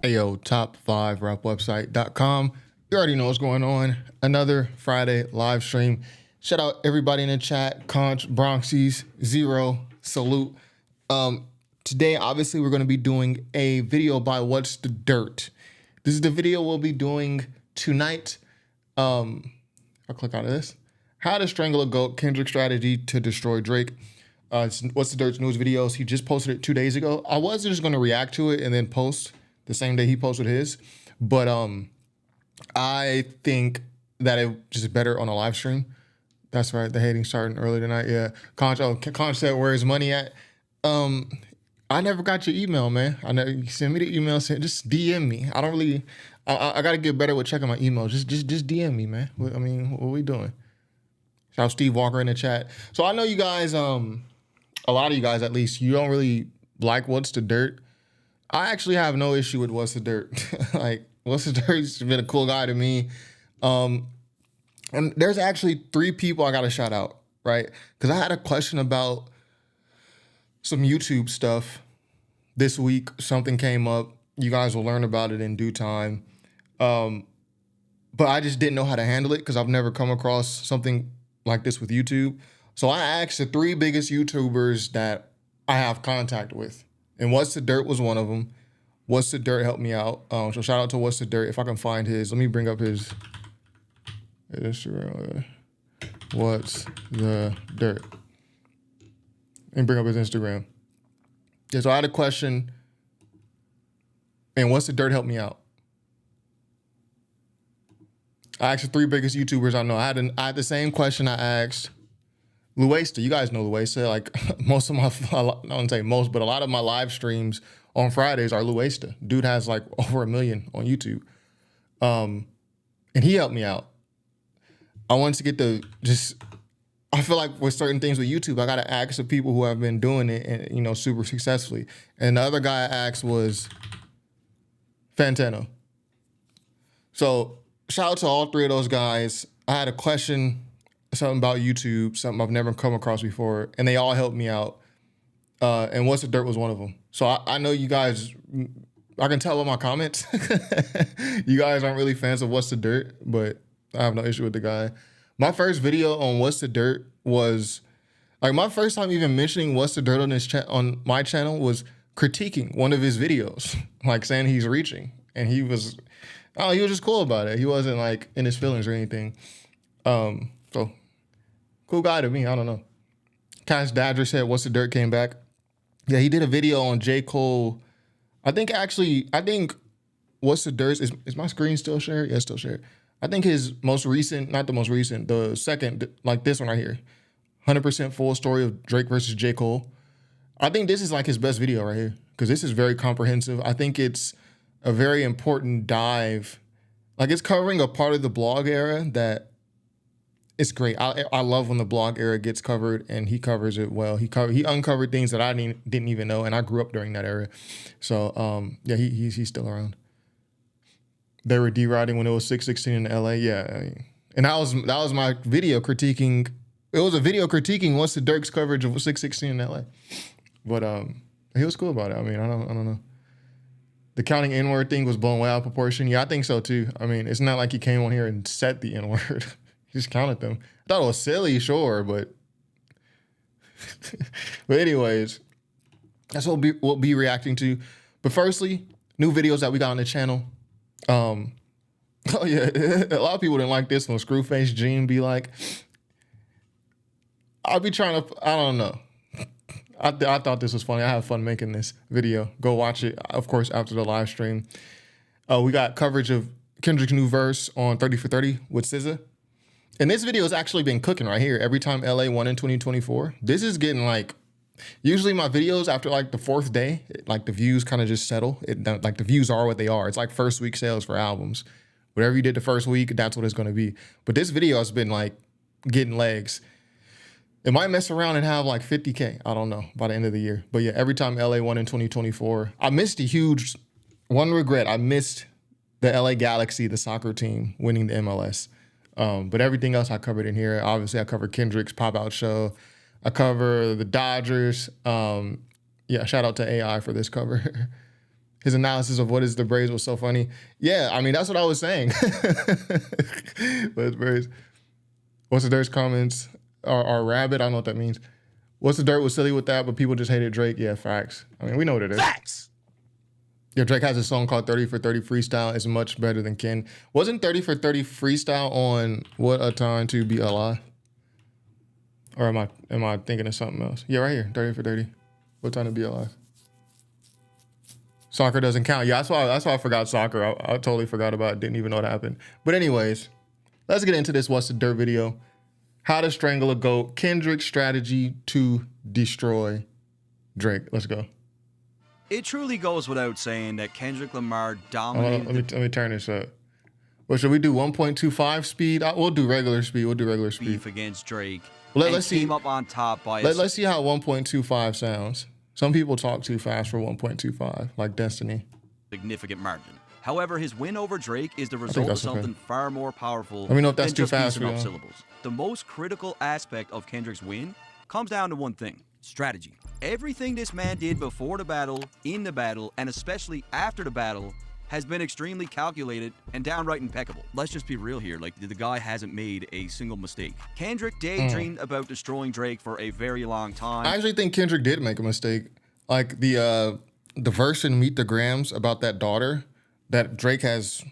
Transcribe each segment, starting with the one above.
Ayo, top5rapwebsite.com. You already know what's going on. Another Friday live stream. Shout out everybody in the chat. Conch, Bronxies, Zero, salute. Today, obviously, we're going to be doing a video by What's the Dirt. This is the video we'll be doing tonight. I'll click out of this. How to Strangle a Goat, Kendricks strategy to destroy Drake. What's the Dirt's news videos. He just posted it 2 days ago. I was just going to react to it and then post the same day he posted his. But I think that it just better on a live stream. That's right. The hating starting early tonight. Yeah. Conch said, where's money at? I never got your email, man. You send me the email, just DM me. I don't really, I got to get better with checking my email. Just DM me, man. I mean, what are we doing? Shout out Steve Walker in the chat. So I know you guys, a lot of you guys at least, you don't really like What's the Dirt. I actually have no issue with What's the Dirt. Like, What's the Dirt's been a cool guy to me. And there's actually 3 people I got to shout out, right? Because I had a question about some YouTube stuff this week. Something came up. You guys will learn about it in due time. But I just didn't know how to handle it because I've never come across something like this with YouTube. So I asked the 3 biggest YouTubers that I have contact with. And What's the Dirt was one of them. What's the Dirt helped me out. So shout out to What's the Dirt. If I can find his, let me bring up his Instagram. What's the Dirt? And bring up his Instagram. Yeah, so I had a question. And What's the Dirt helped me out. I asked the 3 biggest YouTubers I know. I had the same question I asked Luesta. You guys know Luesta. Like most of my, I don't say most, but a lot of my live streams on Fridays are Luesta. Dude has like over 1 million on YouTube. And he helped me out. I wanted to get I feel like with certain things with YouTube, I got to ask the people who have been doing it and, you know, super successfully. And the other guy I asked was Fantano. So shout out to all 3 of those guys. I had a question, something about YouTube, something I've never come across before, and they all helped me out. And What's the Dirt was one of them. So I know you guys, I can tell by my comments, you guys aren't really fans of What's the Dirt, but I have no issue with the guy. My first video on What's the Dirt was, like, my first time even mentioning What's the Dirt on my channel was critiquing one of his videos, like saying he's reaching. And he was just cool about it. He wasn't like in his feelings or anything. So cool guy to me. I don't know. Cash Dadger said What's the Dirt came back. Yeah, he did a video on J. Cole. I think What's the Dirt is my screen still shared? Yeah, it's still shared. I think his most recent, not the most recent, the second, like this one right here, 100% full story of Drake versus J. Cole. I think this is like his best video right here because this is very comprehensive. I think it's a very important dive. Like, it's covering a part of the blog era that it's great. I love when the blog era gets covered, and he covers it well. He uncovered things that I didn't even know, and I grew up during that era. So yeah, he's still around. They were deriding when it was 616 in LA. Yeah, I mean, and that was my video critiquing. It was a video critiquing What's the Dirt's coverage of 616 in LA. But he was cool about it. I mean, I don't know. The counting N-word thing was blown way out of proportion. Yeah, I think so too. I mean, it's not like he came on here and said the N-word. He just counted them. I thought it was silly, sure, but but anyways, that's what we'll be reacting to. But firstly, new videos that we got on the channel. Oh yeah, a lot of people didn't like this one. Screwface Gene be like, I'll be trying to, I don't know. I thought this was funny. I had fun making this video. Go watch it, of course, after the live stream. We got coverage of Kendrick's new verse on 30 for 30 with SZA. And this video has actually been cooking right here. Every time LA won in 2024. This is getting like, usually my videos after like the 4th day, like the views kind of just settle. Like the views are what they are. It's like first week sales for albums. Whatever you did the first week, that's what it's going to be. But this video has been like getting legs. It might mess around and have like 50K. I don't know by the end of the year. But yeah, every time LA won in 2024, I missed one regret. I missed the LA Galaxy, the soccer team, winning the MLS. But everything else I covered in here. Obviously, I covered Kendricks pop-out show. I cover the Dodgers. Yeah, shout out to AI for this cover. His analysis of what is the braids was so funny. Yeah, I mean, that's what I was saying. What's braids? What's the Dirt's comments? Or rabbit? I don't know what that means. What's the Dirt was silly with that, but people just hated Drake. Yeah, facts. I mean, we know what it is. Facts. Yeah, Drake has a song called 30 for 30 Freestyle. It's much better than Ken. Wasn't 30 for 30 Freestyle on What a Time to Be Alive? Or am I thinking of something else? Yeah, right here. 30 for 30. What Time to Be Alive? Soccer doesn't count. Yeah, that's why I forgot soccer. I totally forgot about it. Didn't even know what happened. But anyways, let's get into this What's the Dirt video. How to strangle a goat. Kendrick's strategy to destroy Drake. Let's go. It truly goes without saying that Kendrick Lamar dominated let me turn this up. Well, should we do 1.25 speed? We'll do regular speed. beef against Drake. Let's see. Came up on top by Let's see how 1.25 sounds. Some people talk too fast for 1.25, like Destiny. Significant margin. However, his win over Drake is the result of something far more powerful Let me know if that's than too just fast piecing for up you. syllables. The most critical aspect of Kendrick's win comes down to one thing: strategy. Everything this man did before the battle, in the battle, and especially after the battle has been extremely calculated and downright impeccable. Let's just be real here, like the guy hasn't made a single mistake. Kendrick daydreamed about destroying Drake for a very long time. I actually think Kendrick did make a mistake. Like the verse in Meet the Grams about that daughter that Drake has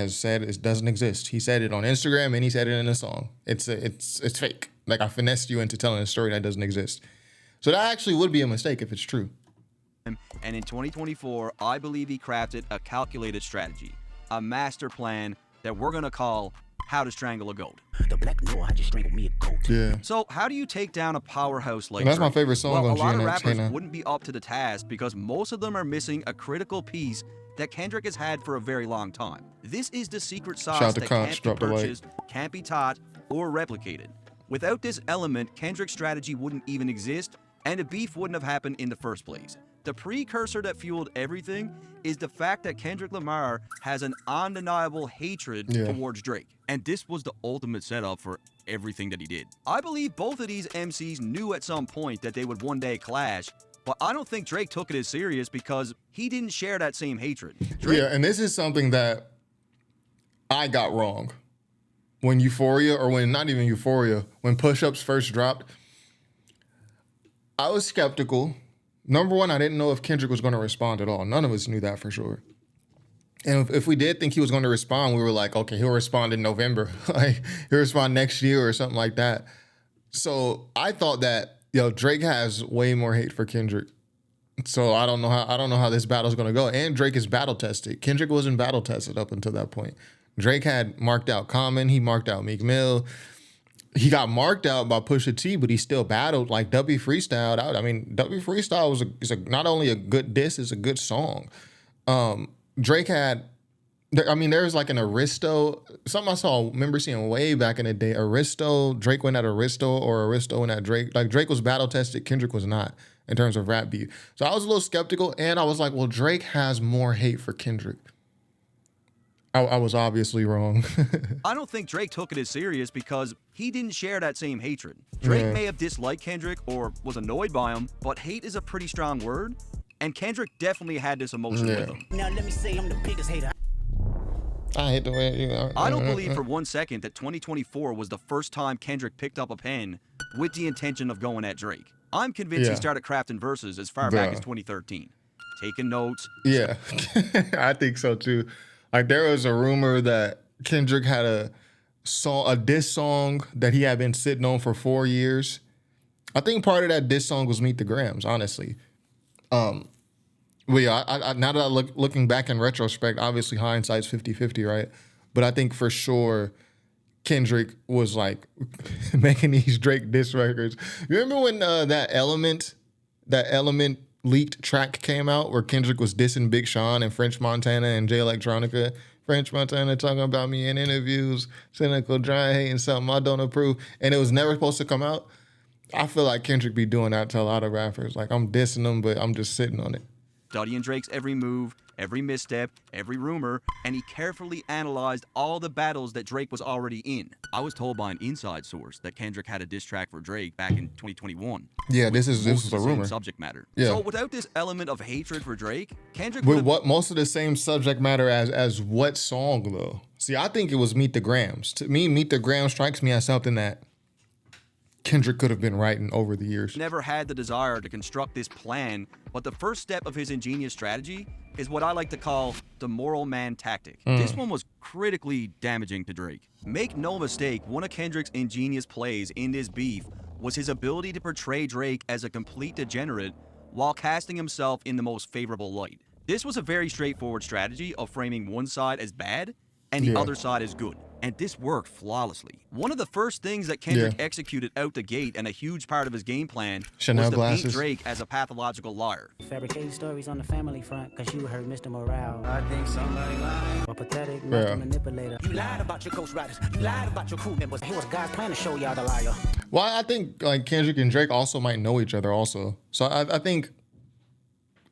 said it doesn't exist. He said it on Instagram and he said it in a song. It's fake. Like I finessed you into telling a story that doesn't exist. So that actually would be a mistake if it's true. And in 2024, I believe he crafted a calculated strategy, a master plan that we're gonna call How to Strangle a Goat. The black know how to strangle me a goat. Yeah. So how do you take down a powerhouse like And that's Drake? my favorite song Well, on a lot of GNX, rappers Hannah. wouldn't be up to the task because most of them are missing a critical piece that Kendrick has had for a very long time. This is the secret Shout sauce out to that Conch, can't drop be the light. purchased, can't be taught, or replicated. Without this element, Kendrick's strategy wouldn't even exist, and the beef wouldn't have happened in the first place. The precursor that fueled everything is the fact that Kendrick Lamar has an undeniable hatred towards Drake. And this was the ultimate setup for everything that he did. I believe both of these MCs knew at some point that they would one day clash, but I don't think Drake took it as serious because he didn't share that same hatred. Drake, Yeah, and this is something that I got wrong. When Euphoria, or when not even Euphoria, when Push Ups first dropped, I was skeptical. Number one, I didn't know if Kendrick was going to respond at all. None of us knew that for sure. And if we did think he was going to respond, we were like, okay, he'll respond in November. Like he'll respond next year or something like that. So I thought that, Drake has way more hate for Kendrick. So I don't know how this battle's going to go. And Drake is battle tested. Kendrick wasn't battle tested up until that point. Drake had marked out Common. He marked out Meek Mill. He got marked out by Pusha T, but he still battled. Like W Freestyle. W Freestyle is not only a good diss, it's a good song. Drake had, there's like an Aristo, something I saw, remember seeing way back in the day. Aristo, Drake went at Aristo, or Aristo went at Drake. Like Drake was battle tested, Kendrick was not in terms of rap beef. So I was a little skeptical, and I was like, well, Drake has more hate for Kendrick. I was obviously wrong. I don't think Drake took it as serious because he didn't share that same hatred. Drake may have disliked Kendrick or was annoyed by him, but hate is a pretty strong word, and Kendrick definitely had this emotion with him. Now let me say I'm the biggest hater. I hate the way I don't believe for one second that 2024 was the first time Kendrick picked up a pen with the intention of going at Drake. I'm convinced he started crafting verses as far back as 2013. Taking notes. Yeah, I think so too. Like there was a rumor that Kendrick had a diss song that he had been sitting on for 4 years. I think part of that diss song was Meet the Grams, honestly. Well, yeah, I now that looking back in retrospect, obviously hindsight's 50-50, right? But I think for sure Kendrick was like making these Drake diss records. You remember when that Element leaked track came out where Kendrick was dissing Big Sean and French Montana and Jay Electronica? French Montana talking about me in interviews, cynical, dry, hating something I don't approve, and it was never supposed to come out. I feel like Kendrick be doing that to a lot of rappers. Like I'm dissing them, but I'm just sitting on it. Studying Drake's every move every misstep, every rumor, and he carefully analyzed all the battles that Drake was already in. I was told by an inside source that Kendrick had a diss track for Drake back in 2021. Yeah, this most is of a the same rumor. subject matter. Yeah. So without this element of hatred for Drake, Kendrick With would've- what most of the same subject matter as what song though? See, I think it was Meet the Grams. To me, Meet the Grams strikes me as something that Kendrick could have been writing over the years. never had the desire to construct this plan, but the first step of his ingenious strategy is what I like to call the moral man tactic. This one was critically damaging to Drake. Make no mistake, one of Kendrick's ingenious plays in this beef was his ability to portray Drake as a complete degenerate while casting himself in the most favorable light. This was a very straightforward strategy of framing one side as bad and the other side as good. And this worked flawlessly. One of the first things that Kendrick executed out the gate, and a huge part of his game plan, Chanel was to glasses. paint Drake as a pathological liar. Fabricating stories on the family front, cause you heard Mr. Morale. I think somebody lied. Or pathetic, master manipulator. You lied about your ghost riders. You lied about your crew members. It was God's plan to show y'all the liar. Well, I think like Kendrick and Drake also might know each other also. So I think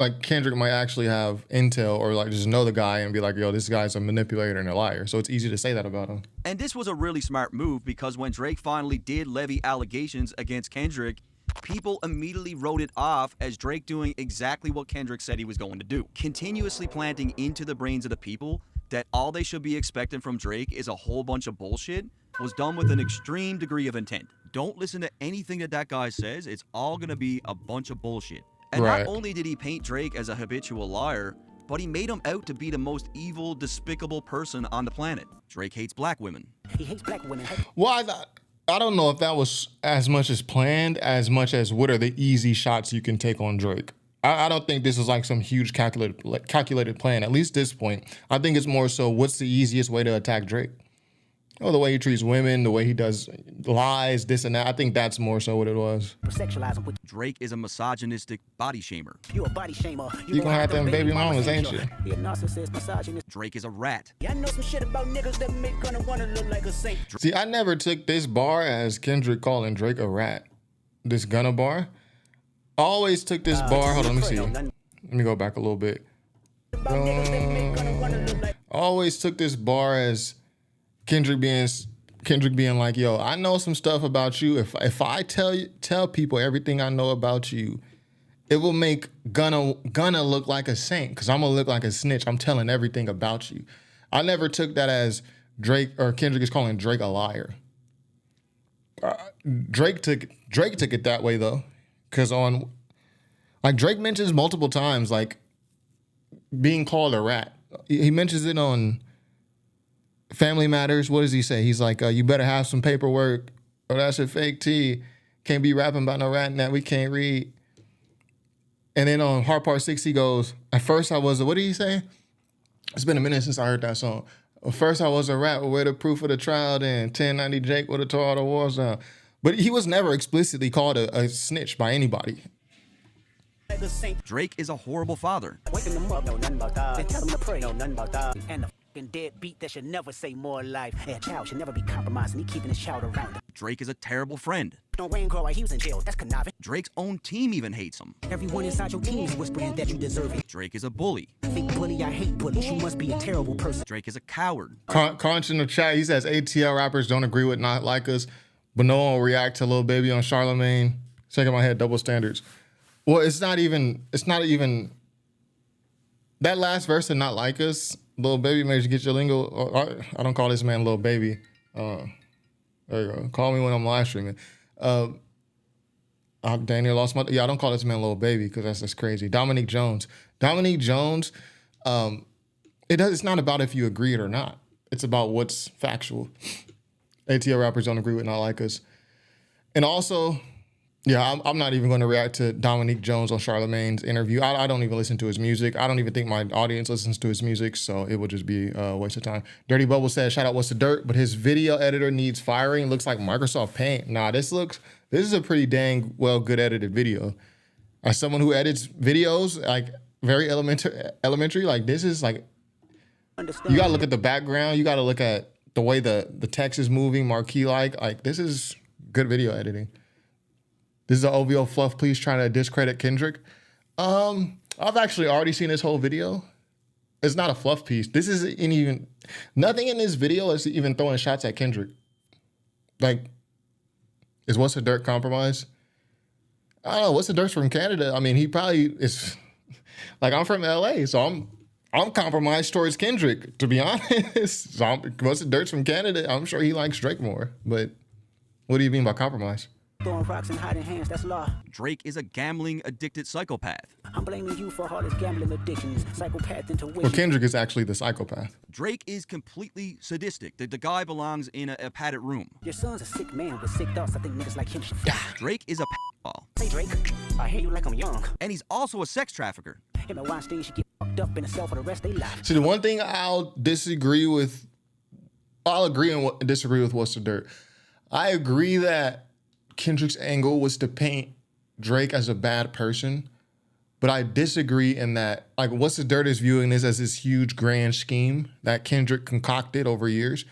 like Kendrick might actually have intel or like just know the guy and be like, yo, this guy's a manipulator and a liar. So it's easy to say that about him. And this was a really smart move because when Drake finally did levy allegations against Kendrick, people immediately wrote it off as Drake doing exactly what Kendrick said he was going to do. Continuously planting into the brains of the people that all they should be expecting from Drake is a whole bunch of bullshit was done with an extreme degree of intent. Don't listen to anything that guy says. It's all going to be a bunch of bullshit. And not only did he paint Drake as a habitual liar, but he made him out to be the most evil, despicable person on the planet. Drake hates black women. He hates black women. Well, I don't know if that was as much as planned, as much as what are the easy shots you can take on Drake. I don't think this is like some huge calculated plan, at least this point. I think it's more so what's the easiest way to attack Drake? Oh, the way he treats women, the way he does lies, this and that. I think that's more so what it was. Drake is a misogynistic body shamer. You a body shamer. You gonna have them baby mamas, ain't you? He a narcissist, misogynist. Drake is a rat. Yeah, I know some shit about niggas that make gonna wanna look like a saint. See, I never took this bar as Kendrick calling Drake a rat. This Gunna bar. I always took this bar. Hold on, let me see. Let me go back a little bit. I always took this bar as Kendrick being like, yo, I know some stuff about you. If I tell people everything I know about you, it will make Gunna look like a saint because I'm gonna look like a snitch. I'm telling everything about you. I never took that as Drake or Kendrick is calling Drake a liar. Drake took it that way though, because on like Drake mentions multiple times like being called a rat. He mentions it on Family Matters. What does he say? He's like, you better have some paperwork or that's a fake tea. Can't be rapping about no rat that we can't read. And then on Hard Part 6, he goes, at first I was what did he say? It's been a minute since I heard that song. At first I was a rat, but where the proof of the trial then? 1090 Jake would have tore all the wars down. But he was never explicitly called a snitch by anybody. Drake is a horrible father. Waking them up, know nothing about that. Then tell them to pray, know nothing about that. And the fucking deadbeat that should never say more life. And a child should never be compromised, and he keeping his child around. Drake is a terrible friend. Don't rain grow while he was in jail. That's conniving. Drake's own team even hates him. Everyone inside your team is whispering that you deserve it. Drake is a bully. Fake bully, I hate bullies. You must be a terrible person. Drake is a coward. Conch in the chat, he says ATL rappers don't agree with Not Like Us, but no one will react to Lil Baby on Charlemagne. Shaking my head, double standards. Well, it's not even that last verse of Not Like Us, Lil Baby made you get your lingo. I don't call this man Lil Baby. There you go. Call me when I'm live streaming. Daniel lost my. Yeah, I don't call this man Lil Baby because that's crazy. Dominique Jones. It's not about if you agree it or not. It's about what's factual. ATL rappers don't agree with Not Like Us. And also, yeah, I'm not even going to react to Dominique Jones on Charlemagne's interview. I don't even listen to his music. I don't even think my audience listens to his music, so it would just be a waste of time. Dirty Bubble says, shout out What's the Dirt, but his video editor needs firing. Looks like Microsoft Paint. Nah, this is a pretty dang well good edited video. As someone who edits videos, like very elementary, like this is like, you gotta look at the background. You gotta look at the way the text is moving, marquee like this is good video editing. This is an OVO Fluff Please trying to discredit Kendrick. I've actually already seen this whole video. it's not a fluff piece. This isn't even nothing in this video is even throwing shots at Kendrick. Like, is What's the Dirt compromise? I don't know. What's the Dirt's from Canada? I mean, he probably is. Like, I'm from LA, so I'm compromised towards Kendrick, to be honest. So What's the Dirt's from Canada? I'm sure he likes Drake more. But what do you mean by compromise? Throwing rocks and hiding hands, that's law. Drake is a gambling addicted psychopath. I'm blaming you for all his gambling addictions, psychopath intuition. Well, Kendrick is actually the psychopath. Drake is completely sadistic. The guy belongs in a padded room. Your son's a sick man with sick thoughts. I think niggas like him should die. Drake is a ball. Hey Drake, I hear you like I'm young. And he's also a sex trafficker. Him and Weinstein should get fucked up in a cell for the rest of their life. See, the one thing I'll agree and disagree with What's the Dirt. I agree that Kendrick's angle was to paint Drake as a bad person, but I disagree in that, like, What's the Dirt is viewing this as this huge grand scheme that Kendrick concocted over years.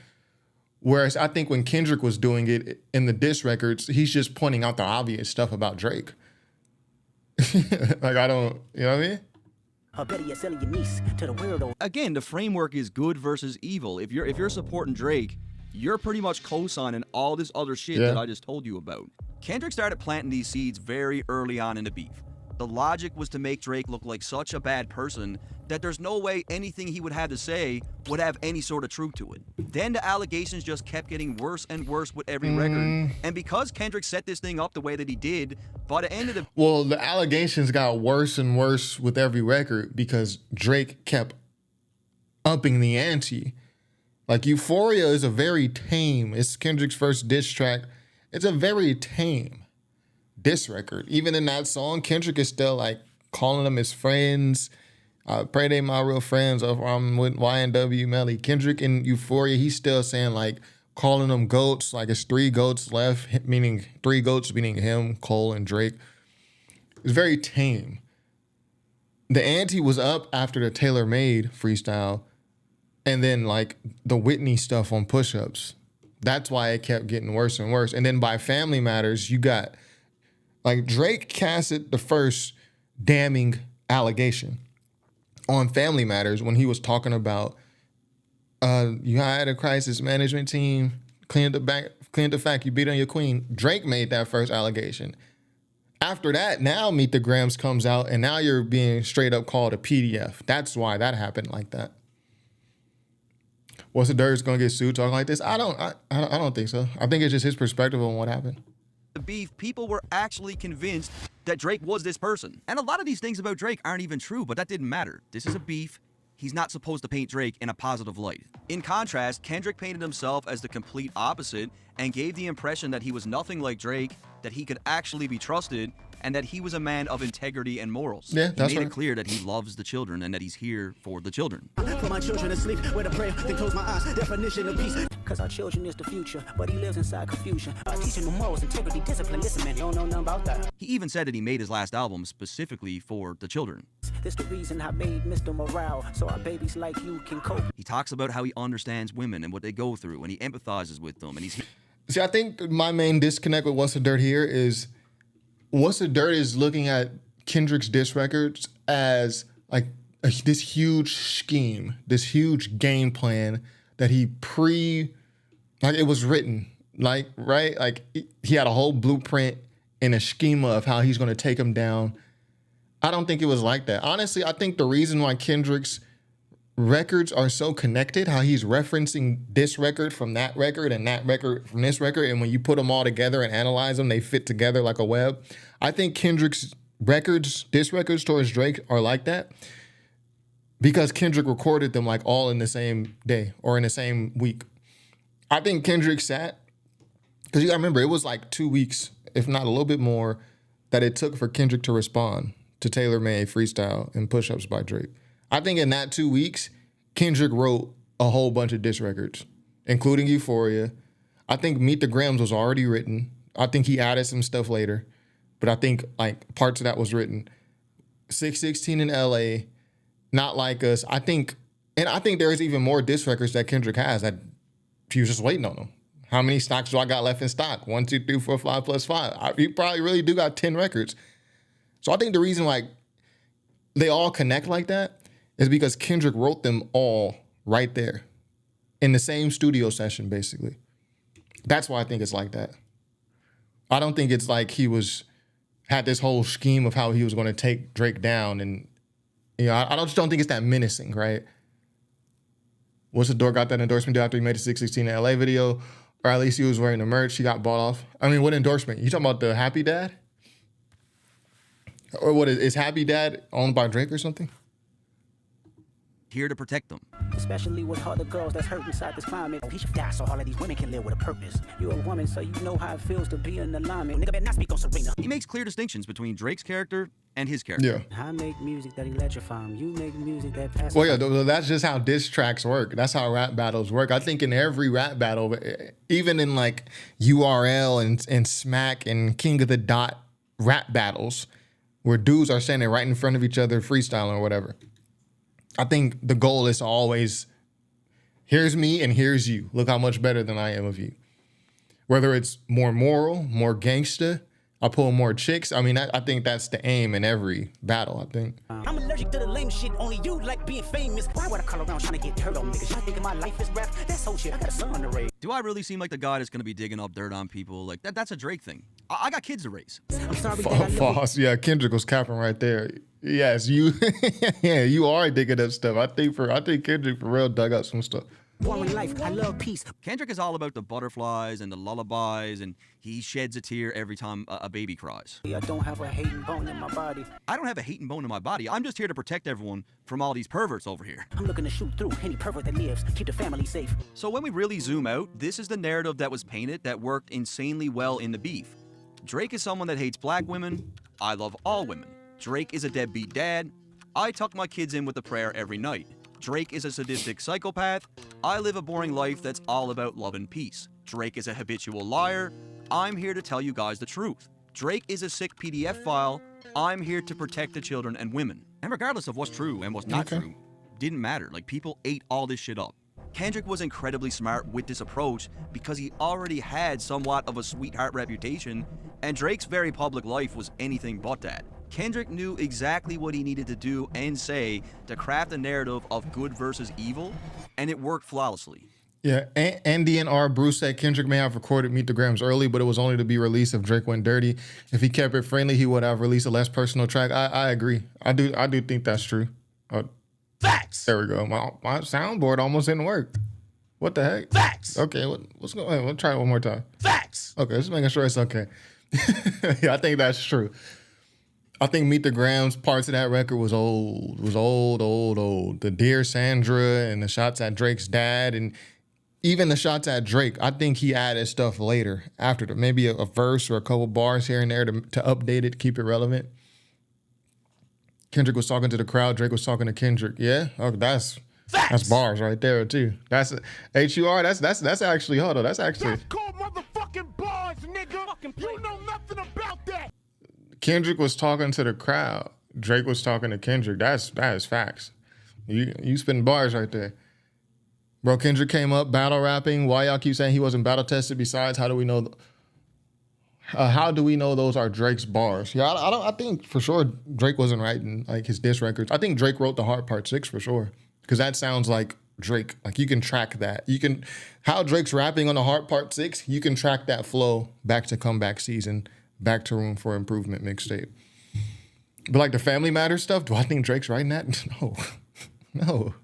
Whereas I think when Kendrick was doing it in the diss records, he's just pointing out the obvious stuff about Drake. Like, I don't, you know what I mean? Or better yet, selling your niece to the weirdo. Again, the framework is good versus evil. If you're supporting Drake, you're pretty much co-signing all this other shit that I just told you about. Kendrick started planting these seeds very early on in the beef. The logic was to make Drake look like such a bad person that there's no way anything he would have to say would have any sort of truth to it. Then the allegations just kept getting worse and worse with every record. And because Kendrick set this thing up the way that he did, by the end of the... Well, the allegations got worse and worse with every record because Drake kept upping the ante. Like, Euphoria is a very tame, it's Kendrick's first diss track. It's a very tame diss record. Even in that song, Kendrick is still like calling them his friends. Pray they my real friends. Or I'm with YNW Melly. Kendrick in Euphoria, he's still saying like calling them goats. Like it's 3 goats left, meaning 3 goats, meaning him, Cole, and Drake. It's very tame. The ante was up after the Taylor Made freestyle, and then like the Whitney stuff on Push-Ups. That's why it kept getting worse and worse. And then by Family Matters, you got, like, Drake casted the first damning allegation on Family Matters when he was talking about, you had a crisis management team, clean the fact you beat on your queen. Drake made that first allegation. After that, now Meet the Grams comes out, and now you're being straight up called a PDF. That's why that happened like that. What's the Dirt's gonna get sued talking like this? I don't think so. I think it's just his perspective on what happened. The beef, people were actually convinced that Drake was this person. And a lot of these things about Drake aren't even true, but that didn't matter. This is a beef. He's not supposed to paint Drake in a positive light. In contrast, Kendrick painted himself as the complete opposite and gave the impression that he was nothing like Drake, that he could actually be trusted, and that he was a man of integrity and morals. Yeah, that's he made right. it clear that he loves the children and that he's here for the children. For my children to sleep, where to pray, then close my eyes, definition of peace. Cause our children is the future, but he lives inside confusion. Teaching them morals, integrity, discipline, listen man, you don't know nothing about that. He even said that he made his last album specifically for the children. This the reason I made Mr. Morale, so our babies like you can cope. He talks about how he understands women and what they go through, and he empathizes with them, and he's... See, I think my main disconnect with What's the Dirt here is What's the Dirt is looking at Kendrick's diss records as like this huge scheme, this huge game plan that he like it was written, like, right? Like he had a whole blueprint and a schema of how he's going to take him down. I don't think it was like that. Honestly, I think the reason why Kendrick's records are so connected, how he's referencing this record from that record and that record from this record, and when you put them all together and analyze them, they fit together like a web. I think Kendrick's records, diss records towards Drake are like that because Kendrick recorded them like all in the same day or in the same week. I think Kendrick sat, because you gotta remember, it was like 2 weeks, if not a little bit more, that it took for Kendrick to respond to Taylor Made Freestyle and Push-Ups by Drake. I think in that 2 weeks, Kendrick wrote a whole bunch of diss records, including Euphoria. I think Meet the Grams was already written. I think he added some stuff later, but I think like parts of that was written. 616 in LA, Not Like Us. I think there's even more diss records that Kendrick has that he was just waiting on them. How many stocks do I got left in stock? 1, 2, 3, 4, 5 plus 5. You probably really do got 10 records. So I think the reason like they all connect like that is because Kendrick wrote them all right there in the same studio session, basically. That's why I think it's like that. I don't think it's like he had this whole scheme of how he was going to take Drake down. And, I just don't think it's that menacing, right? What's the door got that endorsement deal after he made the 616 in LA video? Or at least he was wearing the merch. He got bought off. I mean, what endorsement? You talking about the Happy Dad? Or what is Happy Dad owned by Drake or something? Here to protect them. Especially with all the girls that's hurt inside this climate. He should die so all of these women can live with a purpose. You're a woman, so you know how it feels to be in alignment. Nigga better not speak on Serena. He makes clear distinctions between Drake's character and his character. Yeah. I make music that electrify him. You make music that passes. Well, yeah, that's just how diss tracks work. That's how rap battles work. I think in every rap battle, even in like URL and Smack and King of the Dot rap battles, where dudes are standing right in front of each other freestyling or whatever, I think the goal is always, here's me and here's you. Look how much better than I am of you. Whether it's more moral, more gangsta, I pull more chicks. I mean, I think that's the aim in every battle, I think. I'm allergic to the lame shit. Only you like being famous. Why would I call around trying to get dirt on niggas? Y'all thinking my life is rap? That's whole shit. I got a son to raise. Do I really seem like the guy that's going to be digging up dirt on people? Like, that's a Drake thing. I got kids to raise. I'm sorry that I live False. Yeah, Kendrick was capping right there. Yes, you yeah, you are digging up stuff. I think Kendrick for real dug up some stuff. boring life. I love peace. Kendrick is all about the butterflies and the lullabies, and he sheds a tear every time a baby cries. I don't have a hating bone in my body. I don't have a hating bone in my body. I'm just here to protect everyone from all these perverts over here. I'm looking to shoot through any pervert that lives, keep the family safe. So when we really zoom out, this is the narrative that was painted that worked insanely well in the beef. Drake is someone that hates black women. I love all women. Drake is a deadbeat dad. I tuck my kids in with a prayer every night. Drake is a sadistic psychopath. I live a boring life that's all about love and peace. Drake is a habitual liar. I'm here to tell you guys the truth. Drake is a sick PDF file. I'm here to protect the children and women. And regardless of what's true and what's not true, didn't matter. Like, people ate all this shit up. Kendrick was incredibly smart with this approach because he already had somewhat of a sweetheart reputation, and Drake's very public life was anything but that. Kendrick knew exactly what he needed to do and say to craft a narrative of good versus evil, and it worked flawlessly. Yeah, Andy and R. Bruce said Kendrick may have recorded Meet the Grams early, but it was only to be released if Drake went dirty. If he kept it friendly, he would have released a less personal track. I agree. I do think that's true. Facts! There we go. My soundboard almost didn't work. What the heck? Facts! Okay, what's going on? We'll try it one more time. Facts! Okay, just making sure it's okay. Yeah, I think that's true. I think Meet the Grams parts of that record was old. The Dear Sandra and the shots at Drake's dad and even the shots at Drake. I think he added stuff later after maybe a verse or a couple bars here and there to update it, keep it relevant. Kendrick was talking to the crowd. Drake was talking to Kendrick. Yeah, that's bars right there too. That's HUR. That's actually hold on. That's actually. That's called motherfucking bars, nigga. You know nothing about that. Kendrick was talking to the crowd. Drake was talking to Kendrick. That is facts. You spitting bars right there. Bro, Kendrick came up battle rapping. Why y'all keep saying he wasn't battle tested? Besides, how do we know those are Drake's bars? Yeah, I think for sure Drake wasn't writing like his diss records. I think Drake wrote the Heart Part 6 for sure. Because that sounds like Drake. Like you can track that. How Drake's rapping on the Heart Part 6, you can track that flow back to Comeback Season, back to Room for Improvement mixtape. But like the Family Matters stuff, do I think Drake's writing that? No.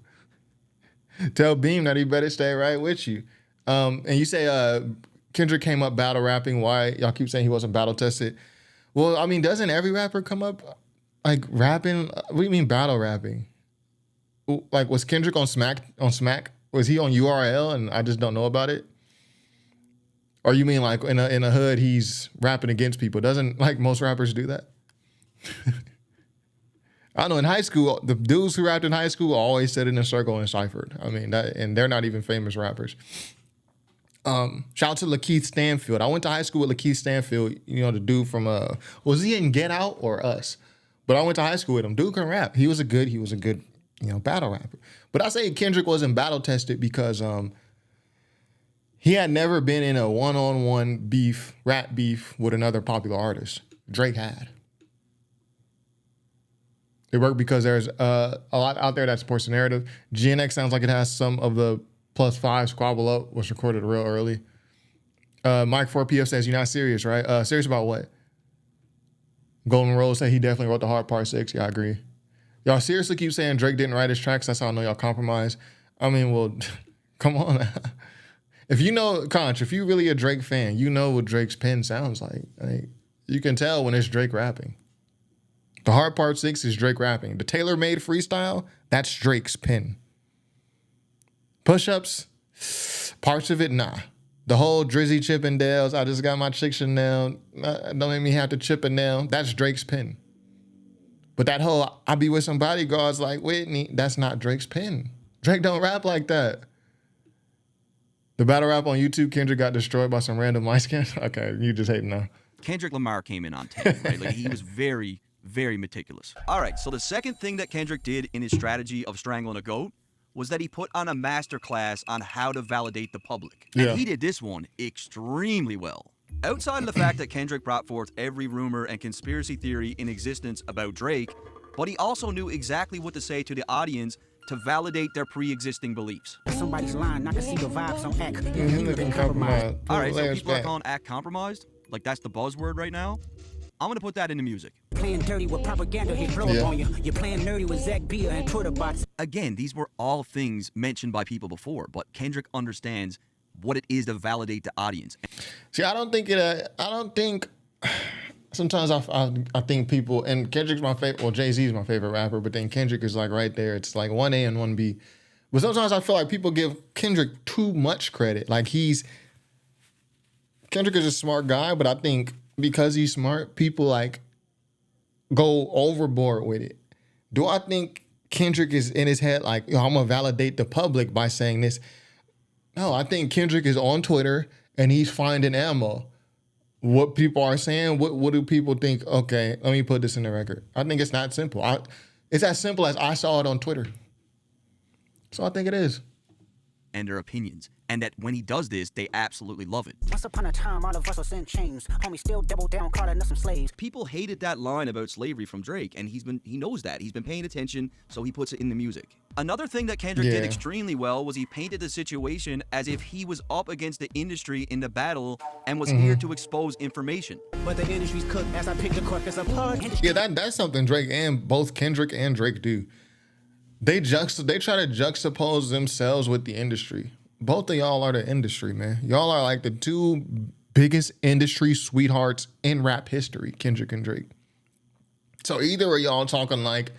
Tell Beam that he better stay right with you. And you say Kendrick came up battle rapping. Why y'all keep saying he wasn't battle tested? Well, I mean, doesn't every rapper come up like rapping? What do you mean battle rapping? Like, was Kendrick on Smack? Was he on URL and I just don't know about it? Or you mean like in a hood he's rapping against people? Doesn't like most rappers do that? I know in high school, the dudes who rapped in high school always sat in a circle and ciphered. I mean, and they're not even famous rappers. Shout out to Lakeith Stanfield. I went to high school with Lakeith Stanfield, the dude from, was he in Get Out or Us? But I went to high school with him. Dude can rap. He was a good, battle rapper. But I say Kendrick wasn't battle tested because he had never been in a one-on-one rap beef with another popular artist. Drake had. They work because there's a lot out there that supports the narrative. GNX sounds like it has some of the +5 Squabble Up was recorded real early. Mike 4PF says, you're not serious, right? Serious about what? Golden Rose said he definitely wrote the hard part 6. Yeah, I agree. Y'all seriously keep saying Drake didn't write his tracks. That's how I know y'all compromise. I mean, well, come on. If you know, Conch, if you're really a Drake fan, you know what Drake's pen sounds like. Like, you can tell when it's Drake rapping. The hard part 6 is Drake rapping. The tailor-made freestyle, that's Drake's pen. Push-ups, parts of it, nah. The whole Drizzy Chippendales, I just got my chick Chanel, don't make me have to chip a nail, that's Drake's pen. But that whole, I be with some bodyguards like Whitney, that's not Drake's pen. Drake don't rap like that. The battle rap on YouTube, Kendrick got destroyed by some random light skin. Okay, you just hating now. Kendrick Lamar came in on 10, right? Like, he was very, very meticulous. All right, so the second thing that Kendrick did in his strategy of strangling a goat was that he put on a masterclass on how to validate the public. And he did this one extremely well. Outside of the fact that Kendrick brought forth every rumor and conspiracy theory in existence about Drake, but he also knew exactly what to say to the audience to validate their pre-existing beliefs. Somebody's lying, not to see the vibes on act. All right, so people are calling act compromised? Like, that's the buzzword right now? I'm gonna put that into music. Playing dirty with propaganda, hit blow up on you. You're playing nerdy with Zach Bia and Twitter bots. Again, these were all things mentioned by people before, but Kendrick understands what it is to validate the audience. See, I don't think sometimes I think people, and Kendrick's my favorite, well, Jay-Z is my favorite rapper, but then Kendrick is like right there. It's like 1A and 1B. But sometimes I feel like people give Kendrick too much credit. Like Kendrick is a smart guy, but I think because he's smart, people like go overboard with it. Do I think Kendrick is in his head like, I'm gonna validate the public by saying this? No, I think Kendrick is on Twitter and he's finding ammo. What people are saying, what do people think? Okay, let me put this in the record. I think it's not simple. It's as simple as I saw it on Twitter. So I think it is. And their opinions. And that when he does this, they absolutely love it. Once upon a time, all of us was in chains. Homie still double down, calling us some slaves. People hated that line about slavery from Drake, and he knows that. He's been paying attention, so he puts it in the music. Another thing that Kendrick did extremely well was he painted the situation as if he was up against the industry in the battle and was here to expose information. But the industry's cooked as I pick the carcass apart. Yeah, that's something Drake and both Kendrick and Drake do. They try to juxtapose themselves with the industry. Both of y'all are the industry, man. Y'all are like the two biggest industry sweethearts in rap history, Kendrick and Drake. So either of y'all talking like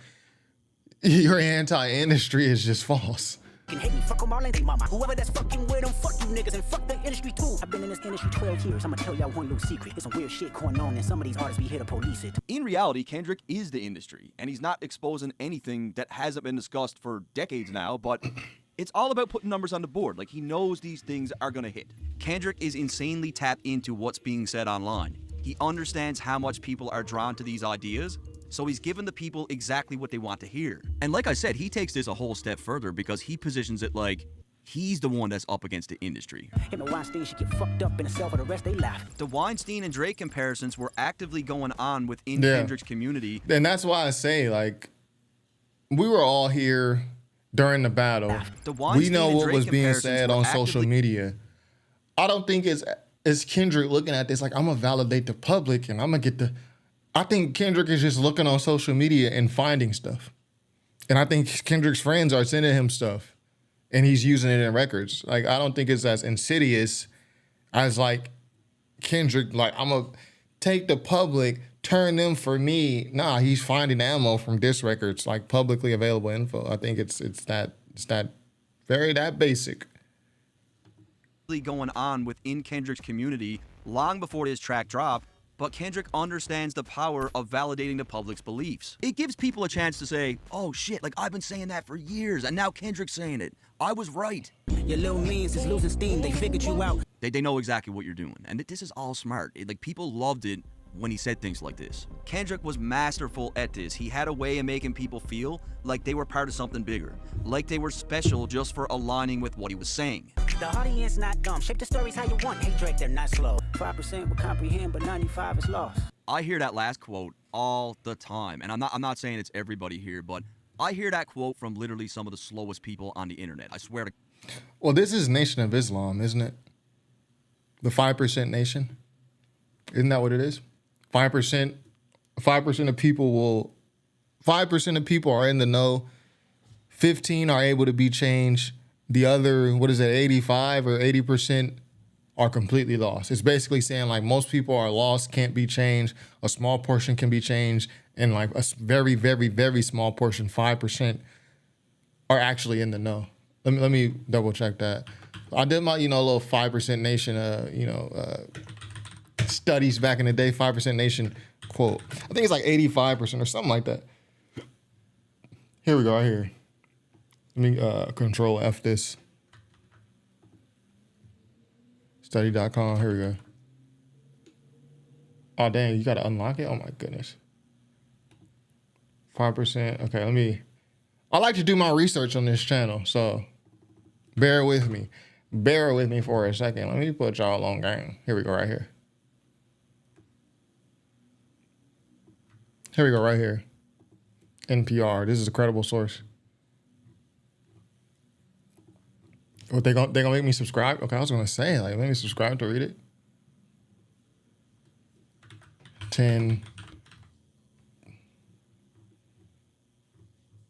your anti-industry is just false. Can hate me, fuck them all, ain't mama. Whoever that's fucking with them, fuck you niggas and fuck the industry too. I've been in this industry 12 years. I'ma tell y'all one little secret. There's some weird shit going on and some of these artists be here to police it. In reality, Kendrick is the industry, and he's not exposing anything that hasn't been discussed for decades now, but it's all about putting numbers on the board. Like, he knows these things are gonna hit. Kendrick is insanely tapped into what's being said online. He understands how much people are drawn to these ideas, so he's given the people exactly what they want to hear. And like I said, he takes this a whole step further because he positions it like he's the one that's up against the industry. Him and Weinstein should get fucked up in a cell for the rest they laugh. The Weinstein and Drake comparisons were actively going on within Kendrick's community. And that's why I say, like, we were all here during the battle. We know what was being said on social media. I don't think it's Kendrick looking at this like, I'm gonna validate the public and I'm gonna get the... I think Kendrick is just looking on social media and finding stuff. And I think Kendrick's friends are sending him stuff and he's using it in records. Like, I don't think it's as insidious as like Kendrick, like, I'm gonna take the public, turn them for me. Nah, he's finding ammo from diss records, like publicly available info. I think it's that basic. Going on within Kendrick's community long before this track dropped, but Kendrick understands the power of validating the public's beliefs. It gives people a chance to say, oh shit, like, I've been saying that for years and now Kendrick's saying it. I was right. Your little means is losing steam. They figured you out. They know exactly what you're doing. And this is all smart. Like, people loved it when he said things like this. Kendrick was masterful at this. He had a way of making people feel like they were part of something bigger, like they were special just for aligning with what he was saying. The audience not dumb. Shape the stories how you want. Hey Drake, they're not slow. 5% will comprehend, but 95 is lost. I hear that last quote all the time, and I'm not saying it's everybody here, but I hear that quote from literally some of the slowest people on the internet. I swear to. Well, this is Nation of Islam, isn't it? The 5% nation. Isn't that what it is? 5%. 5% of people will. 5% of people are in the know. 15 are able to be changed. The other, what is it, 85 or 80% are completely lost. It's basically saying like most people are lost, can't be changed. A small portion can be changed, and like a very, very, very small portion, 5%, are actually in the know. Let me double check that. I did my little 5% nation studies back in the day. 5% nation quote. I think it's like 85% or something like that. Here we go. Right here. Let me control F this. Study.com. Here we go. Oh, dang. You got to unlock it? Oh, my goodness. 5%. Okay, I like to do my research on this channel, so bear with me. Bear with me for a second. Let me put y'all on game. Here we go, right here. Here we go, right here. NPR. This is a credible source. What they gonna make me subscribe? Okay, I was gonna say like make me subscribe to read it. 10.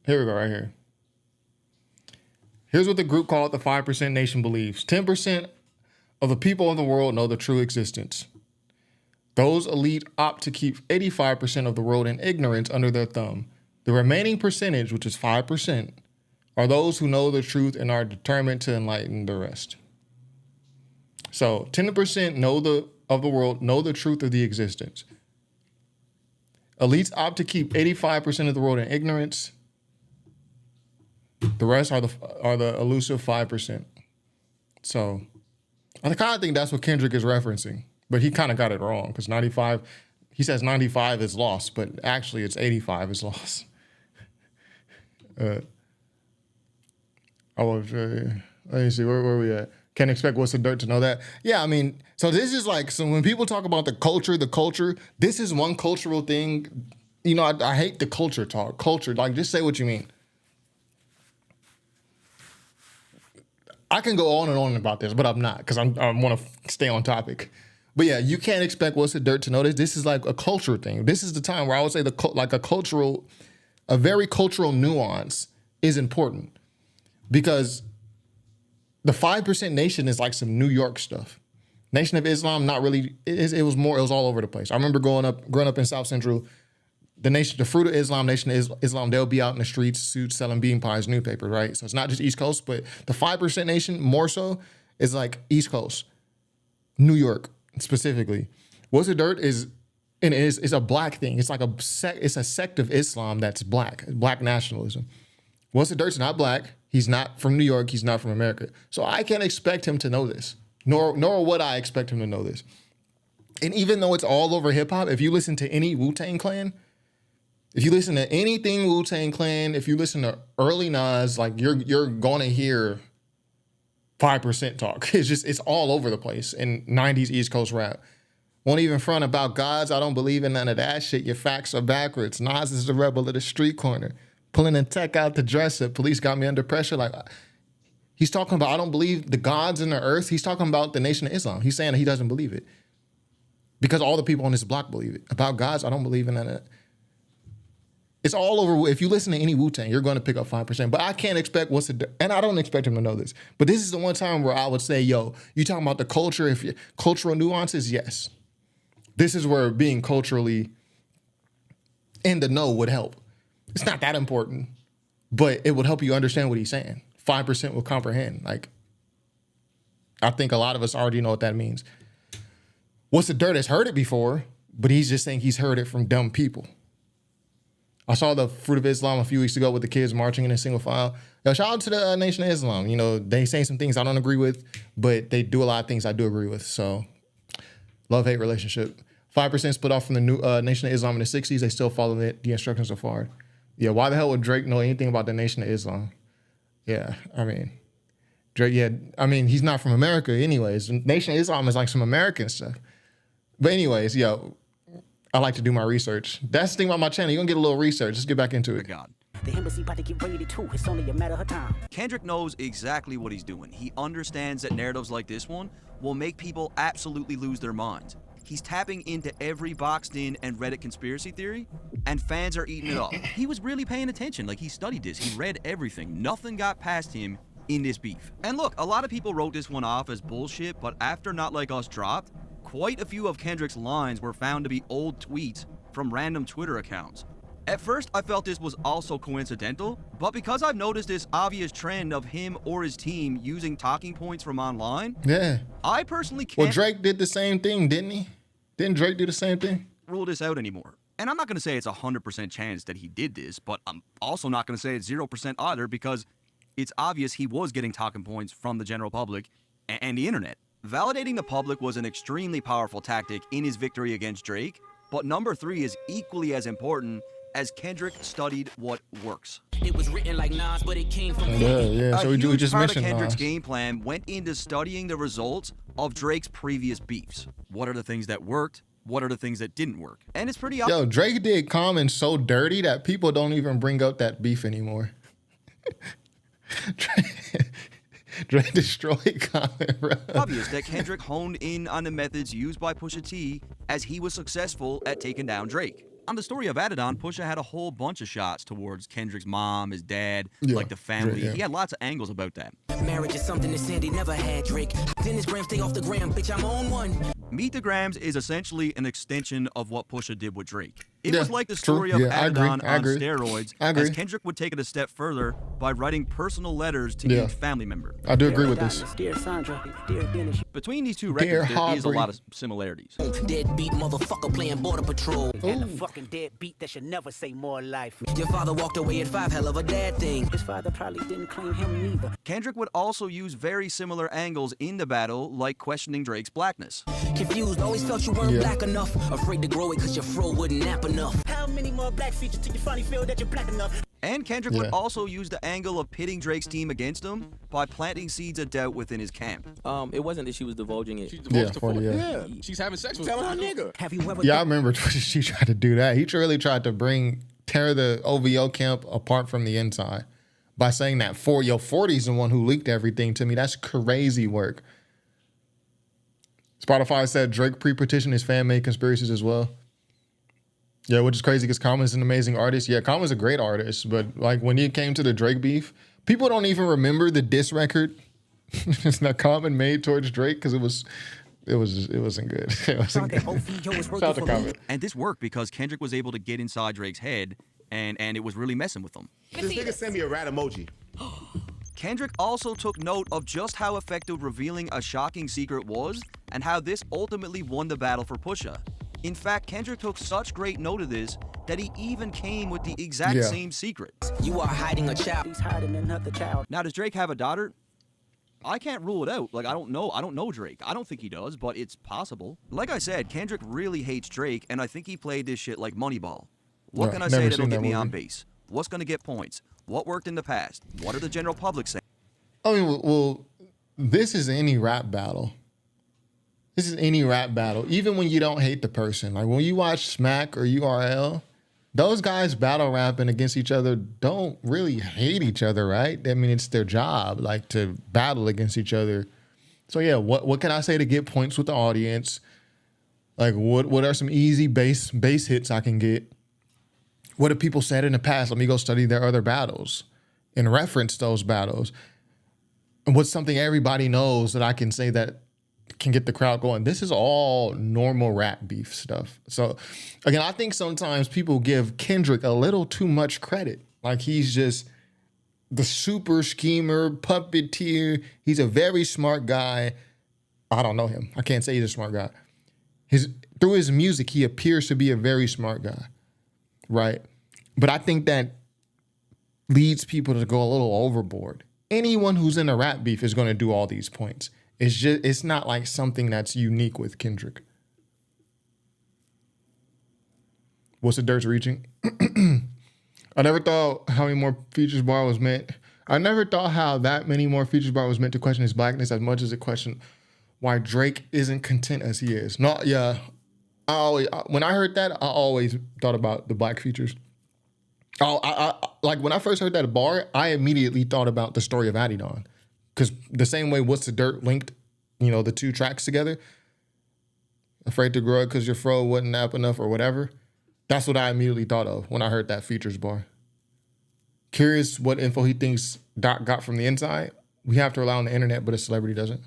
Here we go, right here. Here's what the group called the 5% Nation believes. 10% of the people in the world know the true existence. Those elite opt to keep 85% of the world in ignorance under their thumb. The remaining percentage, which is 5%, are those who know the truth and are determined to enlighten the rest. So 10% of the world know the truth of the existence. Elites opt to keep 85% of the world in ignorance. The rest are the elusive 5%. So I kind of think that's what Kendrick is referencing, but he kind of got it wrong because 95, he says 95 is lost, but actually it's 85 is lost. Let me see, where are we at? Can't expect what's the dirt to know that. Yeah, I mean, so this is like, so when people talk about the culture, this is one cultural thing. I hate the culture talk. Culture, like just say what you mean. I can go on and on about this, but I'm not because I want to stay on topic. But yeah, you can't expect what's the dirt to know this. This is like a culture thing. This is the time where I would say a very cultural nuance is important. Because the 5% nation is like some New York stuff. Nation of Islam, not really. It was all over the place. I remember growing up in South Central. The Fruit of Islam, Nation of Islam, they'll be out in the streets, suits, selling bean pies, newspapers, right? So it's not just East Coast, but the 5% nation more so is like East Coast, New York specifically. What's the dirt is, and it's a black thing. It's like it's a sect of Islam that's black nationalism. What's the dirt's not black. He's not from New York. He's not from America. So I can't expect him to know this, nor would I expect him to know this. And even though it's all over hip hop, if you listen to any Wu-Tang Clan, if you listen to anything Wu-Tang Clan, if you listen to early Nas, like you're gonna hear 5% talk. It's all over the place in 90s East Coast rap. Won't even front about gods. I don't believe in none of that shit. Your facts are backwards. Nas is the rebel of the street corner. Pulling a tech out to dress it. Police got me under pressure. Like, he's talking about, I don't believe the gods in the earth. He's talking about the Nation of Islam. He's saying that he doesn't believe it. Because all the people on this block believe it. About gods, I don't believe in that. It's all over. If you listen to any Wu-Tang, you're going to pick up 5%. But I can't expect and I don't expect him to know this. But this is the one time where I would say, yo, you talking about the culture, cultural nuances? Yes. This is where being culturally in the know would help. It's not that important, but it would help you understand what he's saying. 5% will comprehend. Like, I think a lot of us already know what that means. What's the dirt has heard it before, but he's just saying he's heard it from dumb people. I saw the Fruit of Islam a few weeks ago with the kids marching in a single file. Yo, shout out to the Nation of Islam. They say some things I don't agree with, but they do a lot of things I do agree with. So, love-hate relationship. 5% split off from the new Nation of Islam in the 60s. They still follow the instructions so far. Yeah, why the hell would Drake know anything about the Nation of Islam? Yeah, I mean, Drake, he's not from America anyways. Nation of Islam is like some American stuff. But anyways, yo, I like to do my research. That's the thing about my channel. You're going to get a little research. Let's get back into it. God. The embassy about to get raided too. It's only a matter of time. Kendrick knows exactly what he's doing. He understands that narratives like this one will make people absolutely lose their minds. He's tapping into every boxed in and Reddit conspiracy theory, and fans are eating it up. He was really paying attention. Like, he studied this. He read everything. Nothing got past him in this beef. And look, a lot of people wrote this one off as bullshit, but after Not Like Us dropped, quite a few of Kendrick's lines were found to be old tweets from random Twitter accounts. At first, I felt this was also coincidental, but because I've noticed this obvious trend of him or his team using talking points from online, Yeah. I personally can't Well, Drake did the same thing, didn't he? Didn't Drake do the same thing? rule this out anymore. And I'm not going to say it's a 100% chance that he did this, but I'm also not going to say it's 0% either, because it's obvious he was getting talking points from the general public and the internet. Validating the public was an extremely powerful tactic in his victory against Drake, but number 3 is equally as important, as Kendrick studied what works. It was written like Nas, but it came from Yeah. So we huge just part mentioned of Kendrick's Nas. game plan went into studying the results of Drake's previous beefs. What are the things that worked? What are the things that didn't work? And it's pretty obvious. Yo, Drake did Common so dirty that people don't even bring up that beef anymore. Drake destroyed Common, bro. Obvious that Kendrick honed in on the methods used by Pusha T as he was successful at taking down Drake. On the story of Adidon, Pusha had a whole bunch of shots towards Kendrick's mom, his dad, Yeah, like the family. Drake, yeah. He had lots of angles about that. Marriage is something that Sandy never had, Drake. Dennis Graham, stay off the gram, bitch, I'm on one. Meet the Grams is essentially an extension of what Pusha did with Drake. It Yeah, was like the true. story of Yeah, I agree. Adidon I on agree. steroids, I agree. as Kendrick would take it a step further by writing personal letters to Yeah. each family member. I do agree with this. Dear Sandra, dear Dennis. Between these two Dear records, there is a Aubrey. lot of similarities. Deadbeat motherfucker playing border patrol. And a fucking deadbeat that should never say more life. Your father walked away at 5, hell of a dad thing. His father probably didn't claim him neither. Kendrick would also use very similar angles in the battle, like questioning Drake's blackness. Confused, always felt you weren't Yeah. black enough. Afraid to grow it cause your fro wouldn't nap enough. How many more black features till you finally feel that you're black enough? And Kendrick would Yeah. also use the angle of pitting Drake's team against him by planting seeds of doubt within his camp. It wasn't that she was divulging it. She's divorced to 40, four. yeah. She's having sex with Telling her nigga. Have you ever Yeah, I remember she tried to do that. He really tried to tear the OVO camp apart from the inside by saying that 40's the one who leaked everything to me. That's crazy work. Spotify said Drake pre-petitioned his fan-made conspiracies as well. Yeah, which is crazy because Common's an amazing artist. Yeah, Common's a great artist, but like when it came to the Drake beef, people don't even remember the diss record that Common made towards Drake because it wasn't good. It wasn't good. OVO is Shout out to working for me? Common. And this worked because Kendrick was able to get inside Drake's head, and it was really messing with him. This nigga sent me a rat emoji. Kendrick also took note of just how effective revealing a shocking secret was, and how this ultimately won the battle for Pusha. In fact, Kendrick took such great note of this that he even came with the exact Yeah. same secret. You are hiding a child. He's hiding another child. Now, does Drake have a daughter? I can't rule it out. Like, I don't know. I don't know Drake. I don't think he does, but it's possible. Like I said, Kendrick really hates Drake, and I think he played this shit like Moneyball. What Yeah, can I never say that'll seen get that me on movie. base? What's going to get points? What worked in the past? What are the general public saying? I mean, well, this is any rap battle. This is any rap battle, even when you don't hate the person. Like when you watch Smack or URL, those guys battle rapping against each other don't really hate each other, right? I mean, it's their job, like to battle against each other. So yeah, what can I say to get points with the audience? Like what are some easy bass hits I can get? What have people said in the past? Let me go study their other battles and reference those battles. And what's something everybody knows that I can say that can get the crowd going? This is all normal rap beef stuff. So again, I think sometimes people give Kendrick a little too much credit. Like he's just the super schemer, puppeteer. He's a very smart guy. I don't know him. I can't say he's a smart guy. Through his music, he appears to be a very smart guy, right? But I think that leads people to go a little overboard. Anyone who's in a rap beef is going to do all these points. It's not like something that's unique with Kendrick. What's the Dirt's reaching? I never thought how many more features bar was meant. I never thought how that many more features bar was meant to question his blackness as much as it questioned why Drake isn't content as he is. No, yeah. When I heard that, I always thought about the black features. Like when I first heard that bar, I immediately thought about the story of Adidon. Because the same way What's the Dirt linked, the two tracks together. Afraid to grow it because your fro wasn't nap enough or whatever. That's what I immediately thought of when I heard that features bar. Curious what info he thinks Doc got from the inside. We have to rely on the internet, but a celebrity doesn't.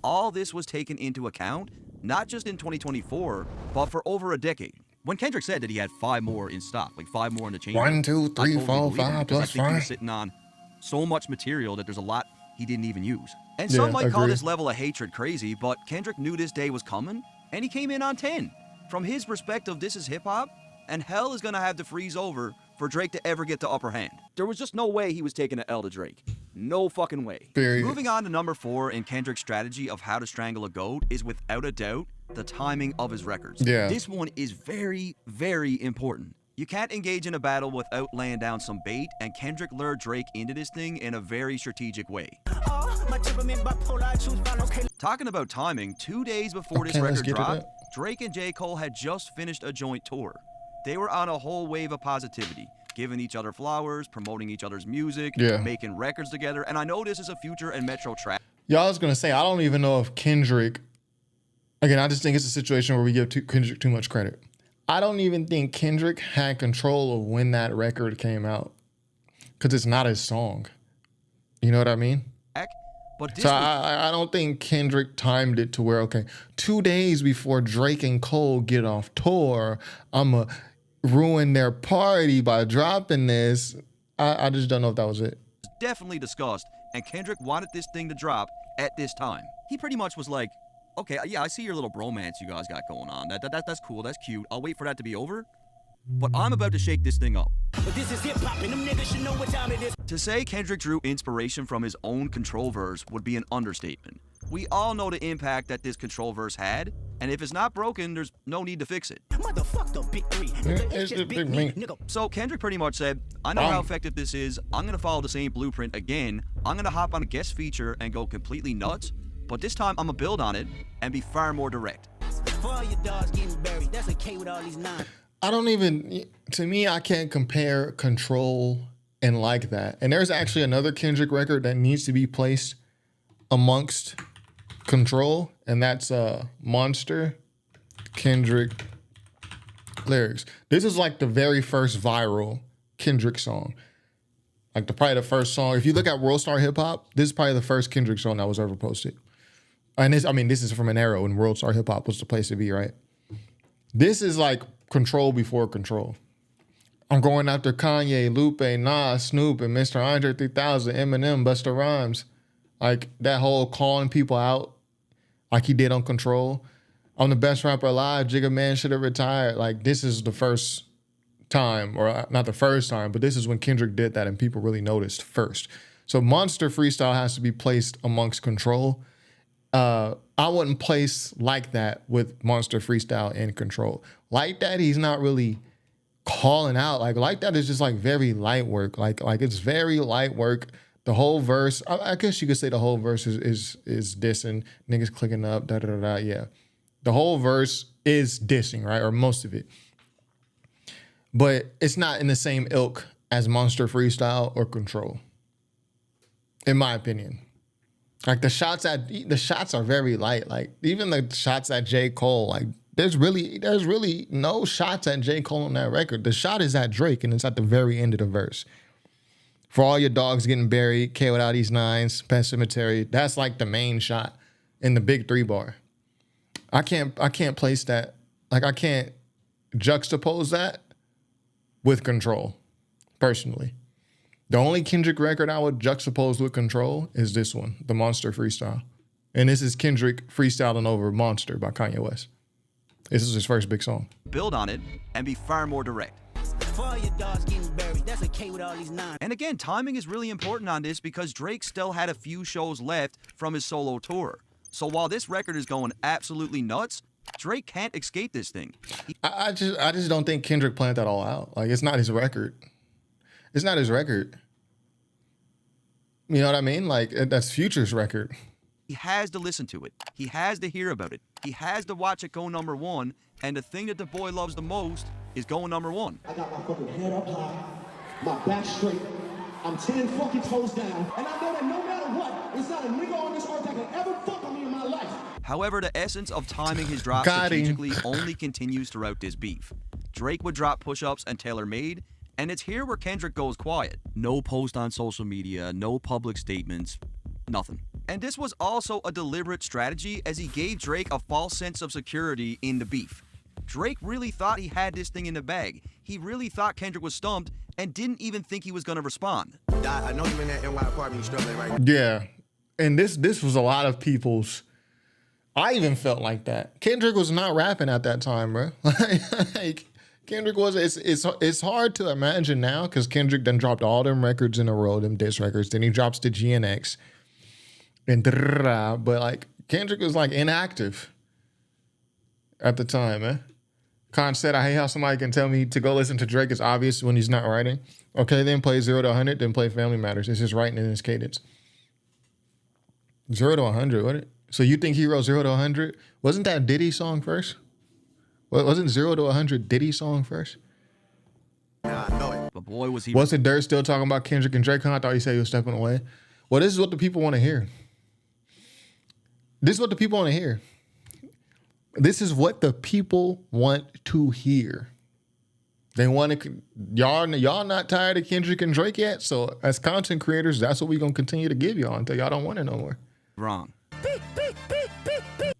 All this was taken into account, not just in 2024, but for over a decade. When Kendrick said that he had 5 more in stock, like 5 more in the chamber. 1, 2, 3, I totally 4, believe him 5 because plus I think he 5. was sitting on so much material that there's a lot he didn't even use. And some might call this level of hatred crazy, but Kendrick knew this day was coming, and he came in on 10. From his perspective, this is hip-hop, and hell is gonna have to freeze over for Drake to ever get the upper hand. There was just no way he was taking an L to Drake. No fucking way. Period. Moving on to number 4 in Kendrick's strategy of how to strangle a goat is without a doubt the timing of his records. Yeah. This one is very, very important. You can't engage in a battle without laying down some bait, and Kendrick lured Drake into this thing in a very strategic way. Talking about timing, 2 days before this record dropped, Drake and J. Cole had just finished a joint tour. They were on a whole wave of positivity, giving each other flowers, promoting each other's music, making records together, and I know this is a Future and Metro track. Yeah, I was going to say, I don't even know if Kendrick, again, I just think it's a situation where we give Kendrick too much credit. I don't even think Kendrick had control of when that record came out because it's not his song. You know what I mean? But this so I don't think Kendrick timed it to where, okay, 2 days before Drake and Cole get off tour, I'm going to ruin their party by dropping this. I just don't know if that was it. Definitely discussed, and Kendrick wanted this thing to drop at this time. He pretty much was like, okay, yeah, I see your little bromance you guys got going on. That's cool, that's cute. I'll wait for that to be over. But I'm about to shake this thing up. But this is hip-hop, and them niggas should know what time it is. To say Kendrick drew inspiration from his own Control verse would be an understatement. We all know the impact that this Control verse had, and if it's not broken, there's no need to fix it. Motherfuck the big 3. Nigga, it's just big me, nigga. So Kendrick pretty much said, I know how effective this is. I'm going to follow the same blueprint again. I'm going to hop on a guest feature and go completely nuts. But this time, I'm going to build on it and be far more direct. For all your dogs getting buried, that's okay with all these 9. I don't even, to me, I can't compare Control and Like That. And there's actually another Kendrick record that needs to be placed amongst Control, and that's Monster Kendrick lyrics. This is like the very first viral Kendrick song. Like probably the first song. If you look at World Star Hip Hop, this is probably the first Kendrick song that was ever posted. And this is from an era when World Star Hip Hop was the place to be, right? This is like Control before Control. I'm going after Kanye, Lupe, Nas, Snoop, and Mr. Andre 3000, Eminem, Busta Rhymes. Like that whole calling people out like he did on Control. I'm the best rapper alive. Jigga Man should have retired. Like this is the first time, or not the first time, but this is when Kendrick did that and people really noticed first. So Monster Freestyle has to be placed amongst Control. I wouldn't place Like That with Monster Freestyle and Control. Like That, he's not really calling out. Like That is just like very light work. Like it's very light work. The whole verse, I guess you could say the whole verse is dissing, niggas clicking up, da da da da. Yeah, the whole verse is dissing, right, or most of it. But it's not in the same ilk as Monster Freestyle or Control, in my opinion. Like the shots are very light. Like even the shots at J. Cole, like there's really no shots at J. Cole on that record. The shot is at Drake, and it's at the very end of the verse. For all your dogs getting buried, K without these 9s, Pet Cemetery. That's like the main shot in the big 3 bar. I can't place that. Like I can't juxtapose that with Control, personally. The only Kendrick record I would juxtapose with Control is this one, the Monster Freestyle. And this is Kendrick freestyling over Monster by Kanye West. This is his first big song. Build on it and be far more direct. For all your dogs getting buried, that's okay with all these 9. And again, timing is really important on this because Drake still had a few shows left from his solo tour. So while this record is going absolutely nuts, Drake can't escape this thing. I just don't think Kendrick planned that all out. Like it's not his record. It's not his record. You know what I mean? Like that's Future's record. He has to listen to it. He has to hear about it. He has to watch it go #1. And the thing that the boy loves the most is going #1. I got my fucking head up high, my back straight. I'm 10 fucking toes down. And I know that no matter what, there's not a nigga on this earth that can ever fuck with me in my life. However, the essence of timing his drop strategically only continues throughout this beef. Drake would drop push-ups and Taylor Made, and it's here where Kendrick goes quiet. No post on social media, no public statements, nothing. And this was also a deliberate strategy as he gave Drake a false sense of security in the beef. Drake really thought he had this thing in the bag. He really thought Kendrick was stumped and didn't even think he was going to respond. I know you're in that NY apartment, you're struggling right now. Yeah. And this was a lot of people's. I even felt like that. Kendrick was not rapping at that time, bro. Like Kendrick was. It's hard to imagine now because Kendrick then dropped all them records in a row, them diss records. Then he drops the GNX, and but like Kendrick was like inactive at the time, man. Khan said, I hate how somebody can tell me to go listen to Drake is obvious when he's not writing. Okay, then play 0 to 100, then play Family Matters. It's just writing in his cadence. 0 to 100, what? So you think he wrote 0 to 100? Wasn't that Diddy song first? Wasn't 0 to 100 Diddy song first? Yeah, I know it. But boy, was he... Wasn't Dirt still talking about Kendrick and Drake? I thought he said he was stepping away. Well, this is what the people want to hear. This is what the people want to hear. This is what the people want to hear. They want to, y'all not tired of Kendrick and Drake yet? So as content creators, that's what we're going to continue to give y'all until y'all don't want it no more. Wrong.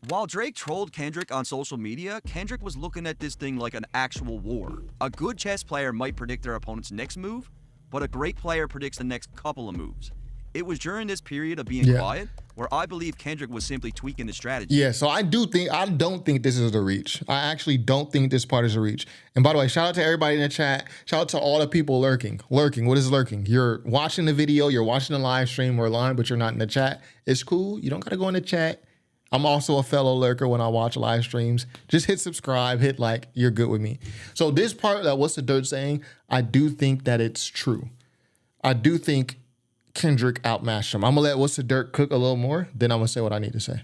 While Drake trolled Kendrick on social media, Kendrick was looking at this thing like an actual war. A good chess player might predict their opponent's next move, but a great player predicts the next couple of moves. It was during this period of being quiet where I believe Kendrick was simply tweaking the strategy. Yeah, so I don't think this is a reach. I actually don't think this part is a reach. And by the way, shout out to everybody in the chat. Shout out to all the people lurking. Lurking, what is lurking? You're watching the video, you're watching the live stream or live, but you're not in the chat. It's cool. You don't got to go in the chat. I'm also a fellow lurker when I watch live streams. Just hit subscribe, hit like, you're good with me. So this part that What's the Dirt saying, I do think that it's true. I do think Kendrick outmatched him. I'm gonna let What's the Dirt cook a little more, then I'm gonna say what I need to say.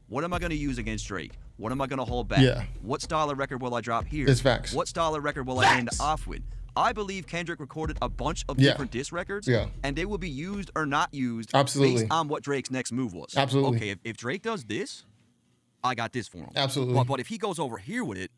What am I gonna use against Drake? What am I gonna hold back? Yeah. What style of record will I drop here? It's facts. What style of record will I end off with? I believe Kendrick recorded a bunch of different diss records, and they will be used or not used based on what Drake's next move was. Absolutely. Okay, if Drake does this, I got this for him. Absolutely. But if he goes over here with it,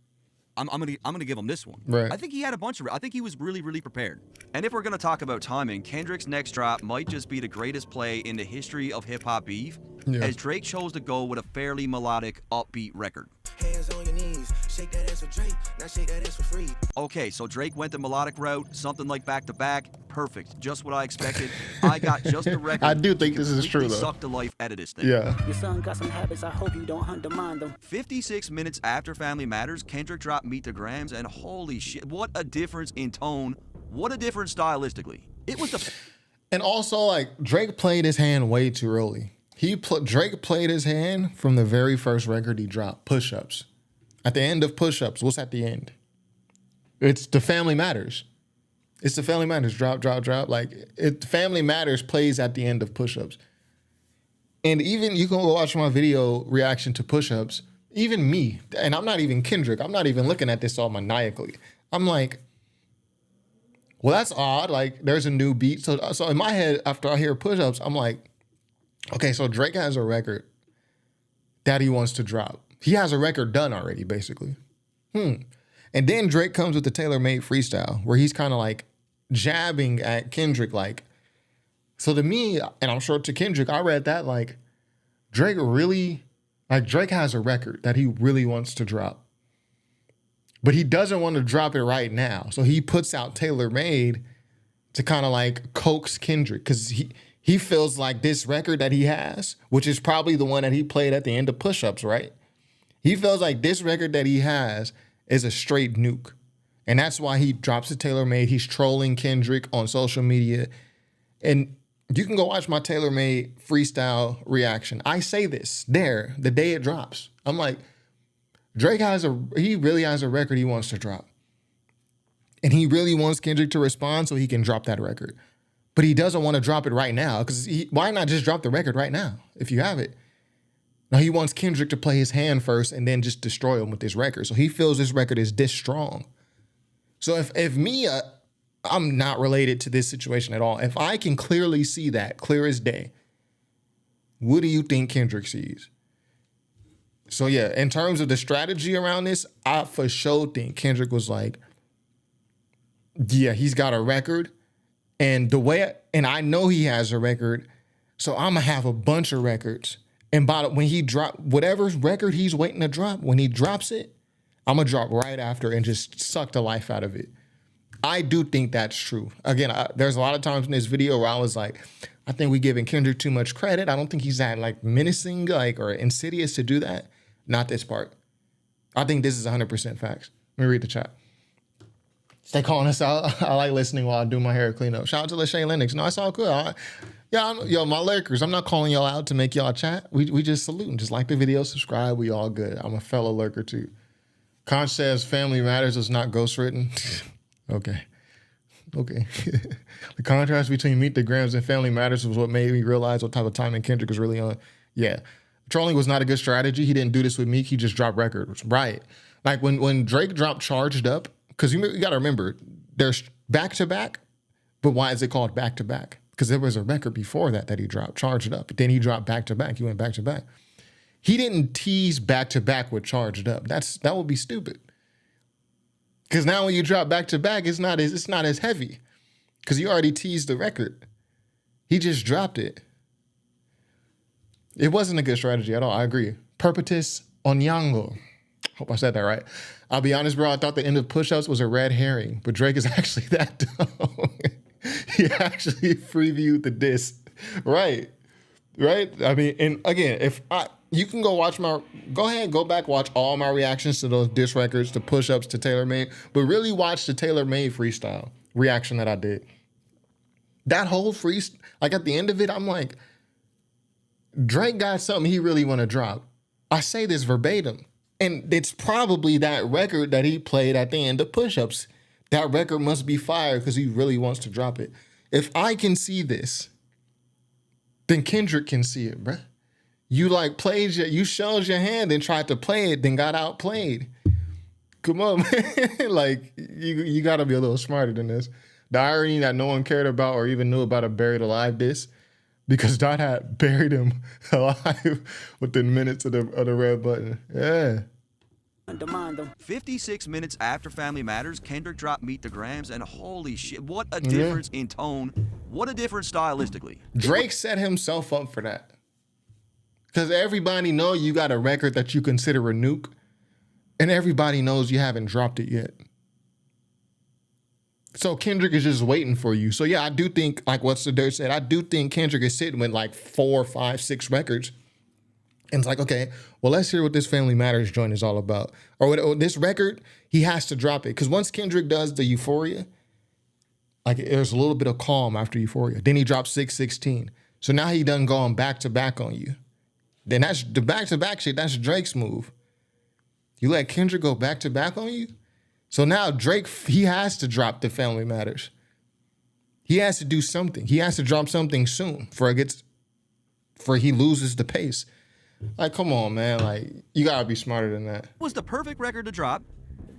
I'm gonna give him this one. Right. I think he had a bunch of. I think he was really prepared. And if we're gonna talk about timing, Kendrick's next drop might just be the greatest play in the history of hip hop beef, as Drake chose to go with a fairly melodic, upbeat record. Hands on your knees, shake that ass for Drake, now shake that ass for free. Okay, so Drake went the melodic route, something like back to back, perfect, just what I expected. I got just the record. I do think this is true though. Suck the life out of this thing. Yeah. Your son got some habits, I hope you don't undermine them. 56 minutes after Family Matters, Kendrick dropped Meet the Grams, and holy shit, what a difference in tone, what a difference stylistically. It was the... And also, like, Drake played his hand way too early. Drake played his hand from the very first record he dropped, Push Ups. At the end of Push Ups, what's at the end? It's the Family Matters. It's the Family Matters, drop. Like, Family Matters plays at the end of Push Ups. And even, you can go watch my video reaction to Push Ups, even me, and I'm not even Kendrick, I'm not even looking at this all maniacally. I'm like, well, that's odd. Like, there's a new beat. So in my head, after I hear Push Ups, I'm like, okay, so Drake has a record that he wants to drop. He has a record done already, basically. And then Drake comes with the tailor-made freestyle where he's kind of like jabbing at Kendrick. Like, so to me, and I'm sure to Kendrick, I read that like Drake has a record that he really wants to drop. But he doesn't want to drop it right now. So he puts out tailor-made to kind of like coax Kendrick because he feels like this record that he has, which is probably the one that he played at the end of Push Ups, right? He feels like this record that he has is a straight nuke. And that's why he drops a tailor-made. He's trolling Kendrick on social media. And you can go watch my tailor-made freestyle reaction. I say this there the day it drops. I'm like, Drake he really has a record he wants to drop. And he really wants Kendrick to respond so he can drop that record. But he doesn't want to drop it right now because why not just drop the record right now if you have it? Now he wants Kendrick to play his hand first and then just destroy him with this record. So he feels this record is this strong. So if me, I'm not related to this situation at all. If I can clearly see that, clear as day, what do you think Kendrick sees? So yeah, in terms of the strategy around this, I for sure think Kendrick was like, yeah, he's got a record. And I know he has a record, so I'm gonna have a bunch of records. And when he drop whatever record he's waiting to drop, when he drops it, I'm gonna drop right after and just suck the life out of it. I do think that's true. Again, there's a lot of times in this video where I was like, I think we giving Kendrick too much credit. I don't think he's that like menacing, like or insidious to do that. Not this part. I think this is 100% facts. Let me read the chat. Stay calling us out. I like listening while I do my hair cleanup. Shout out to Lachey Lennox. No, it's all good. Yo, my lurkers, I'm not calling y'all out to make y'all chat. We just salute. Just like the video, subscribe. We all good. I'm a fellow lurker too. Conch says Family Matters is not ghostwritten. Okay. The contrast between Meet the Grams and Family Matters was what made me realize what type of timing Kendrick was really on. Yeah. Trolling was not a good strategy. He didn't do this with Meek. He just dropped records. Right. Like when Drake dropped Charged Up, because you got to remember, there's back-to-back, but why is it called back-to-back? Because there was a record before that he dropped, Charged Up. Then he dropped back-to-back. He went back-to-back. He didn't tease back-to-back with Charged Up. That would be stupid. Because now when you drop back-to-back, it's not as heavy. Because you already teased the record. He just dropped it. It wasn't a good strategy at all. I agree. Perpetus Onyango. Hope I said that right. I'll be honest, bro. I thought the end of Push-Ups was a red herring, but Drake is actually that dumb. He actually previewed the diss. Right. I mean, and again, you can go ahead, go back, watch all my reactions to those diss records, to Push-Ups, to Taylor Made, but really watch the Taylor Made freestyle reaction that I did. That whole freestyle, like at the end of it, I'm like, Drake got something he really want to drop. I say this verbatim. And it's probably that record that he played at the end of Push-Ups. That record must be fire because he really wants to drop it. If I can see this, then Kendrick can see it, bruh. You like you showed your hand and tried to play it, then got outplayed. Come on, man. Like, you got to be a little smarter than this. The irony that no one cared about or even knew about a Buried Alive diss, because Dot had buried him alive within minutes of the red button. Yeah. 56 minutes after Family Matters, Kendrick dropped Meet the Grams, and holy shit, what a difference in tone. What a difference stylistically. Drake set himself up for that. Because everybody know you got a record that you consider a nuke, and everybody knows you haven't dropped it yet. So Kendrick is just waiting for you. So yeah, I do think, like What's the Dirt said, I do think Kendrick is sitting with like 4, 5, 6 records. And it's like, okay, well, let's hear what this Family Matters joint is all about. Or this record, he has to drop it. Because once Kendrick does the Euphoria, like there's a little bit of calm after Euphoria. Then he drops 616. So now he done going back-to-back on you. Then that's the back-to-back shit, that's Drake's move. You let Kendrick go back-to-back on you? So now Drake, he has to drop the Family Matters. He has to do something. He has to drop something soon before he loses the pace. Like, come on, man. Like, you gotta be smarter than that. Was the perfect record to drop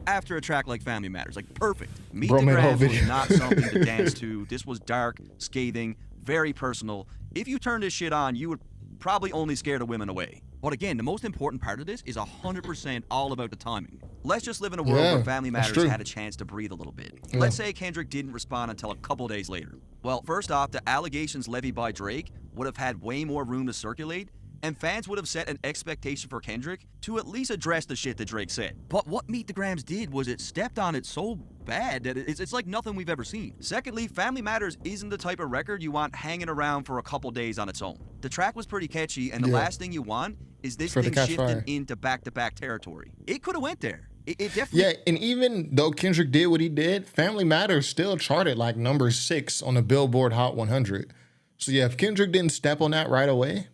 after a track like Family Matters. Like, perfect. Meet Bro the made a whole Grams was video. not something to dance to. This was dark, scathing, very personal. If you turn this shit on, you would probably only scare the women away. But again, the most important part of this is 100% all about the timing. Let's just live in a world where Family Matters had a chance to breathe a little bit. Let's say Kendrick didn't respond until a couple days later. Well, first off, the allegations levied by Drake would have had way more room to circulate, and fans would have set an expectation for Kendrick to at least address the shit that Drake said. But what Meet the Grams did was it stepped on it so bad that it's like nothing we've ever seen. Secondly, Family Matters isn't the type of record you want hanging around for a couple days on its own. The track was pretty catchy, and the last thing you want is this thing shifting into back-to-back territory. It could have went there. It definitely... Yeah, and even though Kendrick did what he did, Family Matters still charted like number 6 on the Billboard Hot 100. So yeah, if Kendrick didn't step on that right away,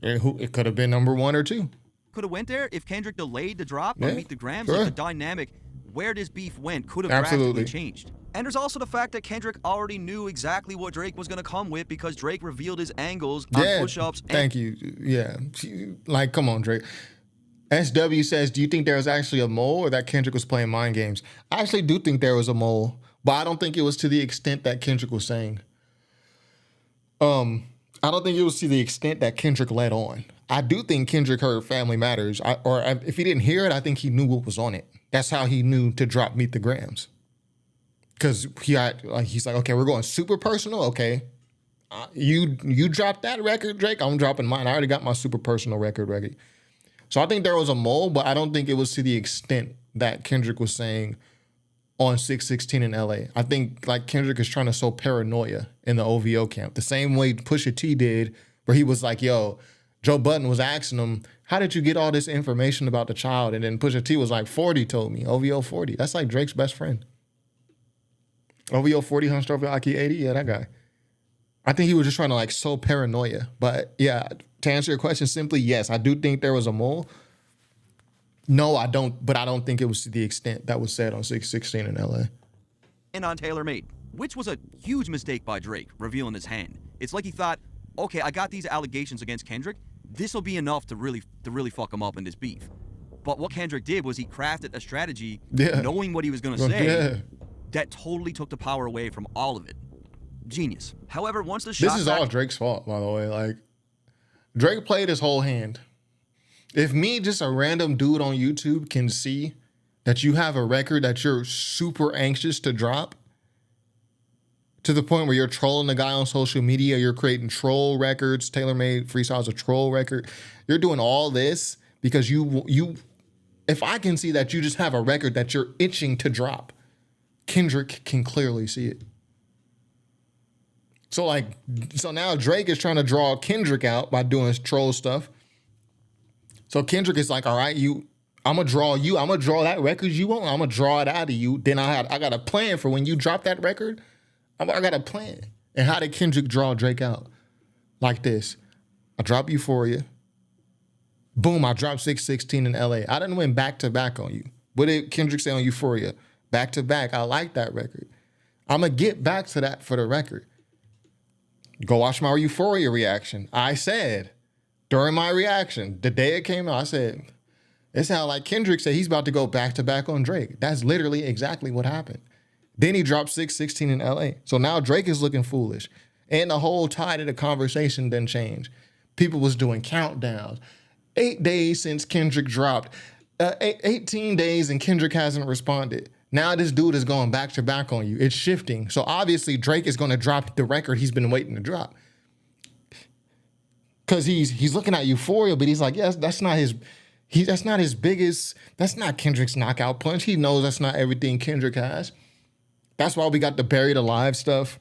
it could have been number 1 or 2. Could have went there if Kendrick delayed the drop on Meet the Grams. Like, the dynamic where this beef went could have Absolutely. drastically changed. And there's also the fact that Kendrick already knew exactly what Drake was going to come with because Drake revealed his angles on push-ups. Thank you. Yeah. Like, come on, Drake. SW says, do you think there was actually a mole or that Kendrick was playing mind games? I actually do think there was a mole, but I don't think it was to the extent that Kendrick was saying. I don't think it was to the extent that Kendrick led on. I do think Kendrick heard Family Matters, or if he didn't hear it, I think he knew what was on it. That's how he knew to drop Meet the Grams. Because he's like, okay, we're going super personal. Okay, you dropped that record, Drake. I'm dropping mine. I already got my super personal record ready. So I think there was a mole, but I don't think it was to the extent that Kendrick was saying on 616 in LA. I think like Kendrick is trying to sow paranoia in the OVO camp. The same way Pusha T did, where he was like, yo, Joe Budden was asking him, how did you get all this information about the child? And then Pusha T was like, 40 told me, OVO 40. That's like Drake's best friend. OVO 40, hunched over Aki 80, yeah, that guy. I think he was just trying to like sow paranoia. But yeah, to answer your question simply, yes, I do think there was a mole. No, I don't, but I don't think it was to the extent that was said on 616 in LA. And on TaylorMade, which was a huge mistake by Drake, revealing his hand. It's like he thought, okay, I got these allegations against Kendrick. This will be enough to really fuck him up in this beef. But what Kendrick did was he crafted a strategy, knowing what he was going to say, that totally took the power away from all of it. Genius. However, once the shot... This is all Drake's fault, by the way. Like, Drake played his whole hand. If me, just a random dude on YouTube, can see that you have a record that you're super anxious to drop, to the point where you're trolling the guy on social media, you're creating troll records, TaylorMade Freestyle's a troll record. You're doing all this because you if I can see that you just have a record that you're itching to drop, Kendrick can clearly see it. So now Drake is trying to draw Kendrick out by doing his troll stuff. So Kendrick is like, all right, I'm gonna draw that record you want. I'm gonna draw it out of you. Then I got a plan for when you drop that record. I got a plan. And how did Kendrick draw Drake out? Like this. I drop Euphoria. Boom, I dropped 616 in LA. I didn't win back-to-back on you. What did Kendrick say on Euphoria? Back-to-back. I like that record. I'm going to get back to that for the record. Go watch my Euphoria reaction. I said, during my reaction, the day it came out, I said, it sounded like Kendrick said he's about to go back-to-back on Drake. That's literally exactly what happened. Then he dropped 616 in LA. So now Drake is looking foolish. And the whole tide of the conversation didn't change. People was doing countdowns. 8 days since Kendrick dropped. 18 days and Kendrick hasn't responded. Now this dude is going back to back on you. It's shifting. So obviously Drake is going to drop the record he's been waiting to drop. Because he's looking at Euphoria, but he's like, yes, that's not his biggest, that's not Kendrick's knockout punch. He knows that's not everything Kendrick has. That's why we got the Buried Alive stuff,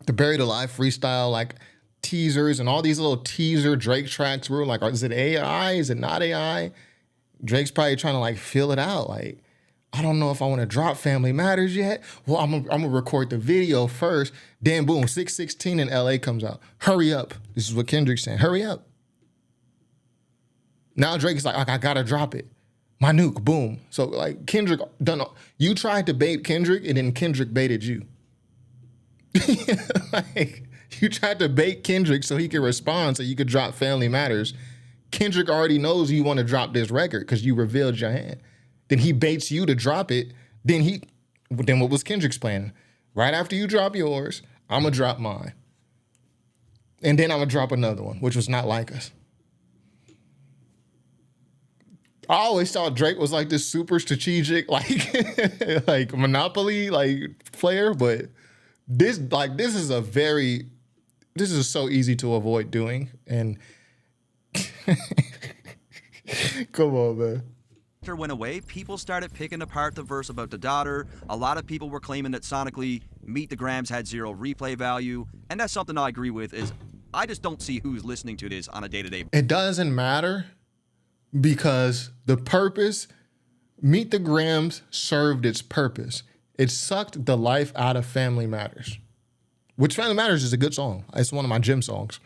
the Buried Alive freestyle, like teasers and all these little teaser Drake tracks. We were like, is it AI? Is it not AI? Drake's probably trying to like feel it out. Like, I don't know if I want to drop Family Matters yet. Well, I'm gonna record the video first. Then boom, 616 in LA comes out. Hurry up. This is what Kendrick's saying. Hurry up. Now Drake's like, I gotta drop it. My nuke, boom. So like Kendrick done. You tried to bait Kendrick, and then Kendrick baited you. Like you tried to bait Kendrick so he could respond, so you could drop Family Matters. Kendrick already knows you want to drop this record because you revealed your hand. Then he baits you to drop it. Then what was Kendrick's plan? Right after you drop yours, I'm gonna drop mine, and then I'm gonna drop another one, which was Not Like Us. I always thought Drake was like this super strategic, like like Monopoly like player, but this is so easy to avoid doing. And come on, man. After went away, people started picking apart the verse about the daughter. A lot of people were claiming that sonically, Meet the Grams had zero replay value, and that's something I agree with. Is I just don't see who's listening to this on a day-to-day. It doesn't matter. Because the purpose, Meet the Grams served its purpose. It sucked the life out of Family Matters. Which Family Matters is a good song. It's one of my gym songs.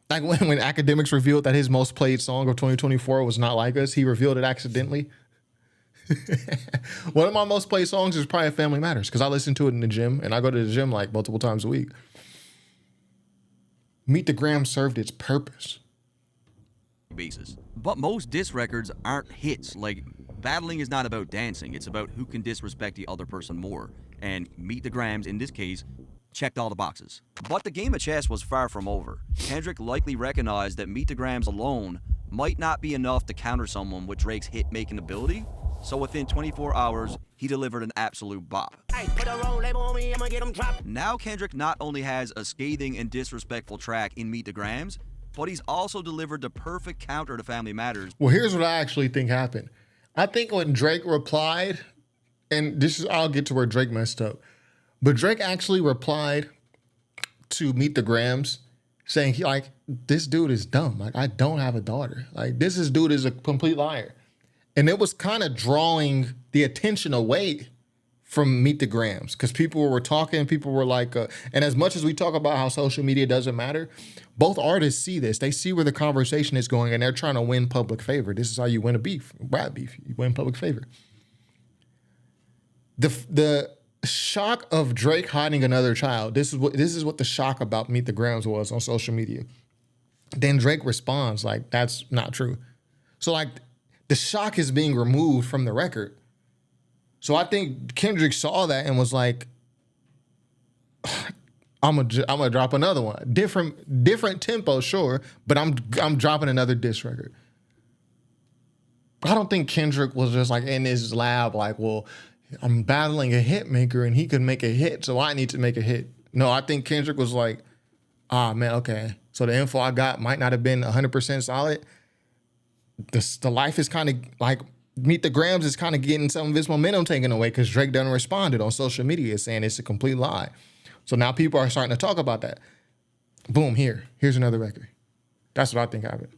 Like when Academics revealed that his most played song of 2024 was Not Like Us, he revealed it accidentally. One of my most played songs is probably Family Matters because I listen to it in the gym and I go to the gym like multiple times a week. Meet the Gram served its purpose. Basis. But most diss records aren't hits. Like, battling is not about dancing. It's about who can disrespect the other person more. And Meet the Grams, in this case, checked all the boxes. But the game of chess was far from over. Kendrick likely recognized that Meet the Grams alone might not be enough to counter someone with Drake's hit-making ability. So within 24 hours, he delivered an absolute bop. Hey, put a roll label on me, I'ma get him dropped. Now Kendrick not only has a scathing and disrespectful track in Meet the Grams, but he's also delivered the perfect counter to Family Matters. Well, here's what I actually think happened. I think when Drake replied, and I'll get to where Drake messed up, but Drake actually replied to Meet the Grams saying, this dude is dumb. Like, I don't have a daughter. Like, this dude is a complete liar. And it was kind of drawing the attention away from Meet the Grams because people were talking, people were like, and as much as we talk about how social media doesn't matter, both artists see this. They see where the conversation is going and they're trying to win public favor. This is how you win a beef, rap beef. You win public favor. The shock of Drake hiding another child, this is what the shock about Meet the Grams was on social media. Then Drake responds like, that's not true. So like, the shock is being removed from the record. So I think Kendrick saw that and was like, I'm gonna drop another one. Different tempo, sure, but I'm dropping another diss record. I don't think Kendrick was just like in his lab like, well, I'm battling a hit maker and he could make a hit, so I need to make a hit. No, I think Kendrick was like, man, okay. So the info I got might not have been 100% solid. The life is kind of like Meet the Grams is kind of getting some of his momentum taken away because Drake done responded on social media saying it's a complete lie. So now people are starting to talk about that. Boom, here's another record. That's what I think happened.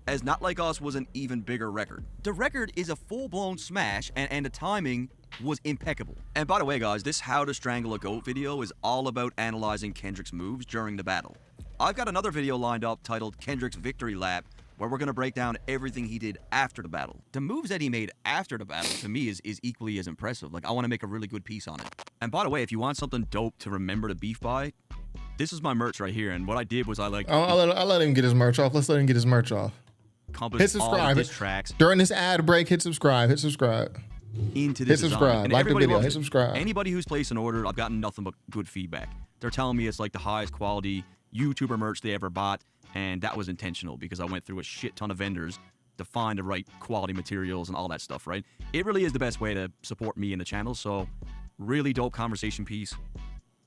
As Not Like Us was an even bigger record. The record is a full-blown smash, and the timing was impeccable. And by the way, guys, this How to Strangle a Goat video is all about analyzing Kendrick's moves during the battle. I've got another video lined up titled Kendrick's Victory Lap, where we're going to break down everything he did after the battle. The moves that he made after the battle, to me, is equally as impressive. Like, I want to make a really good piece on it. And by the way, if you want something dope to remember the beef by, this is my merch right here. And what I did was I'll let him get his merch off. Let's let him get his merch off. Hit subscribe. His tracks. During this ad break, hit subscribe. Hit subscribe. Into this hit subscribe. Like the video. Hit subscribe. Anybody who's placed an order, I've gotten nothing but good feedback. They're telling me it's like the highest quality YouTuber merch they ever bought. And that was intentional because I went through a shit ton of vendors to find the right quality materials and all that stuff, right? It really is the best way to support me and the channel. So really dope conversation piece,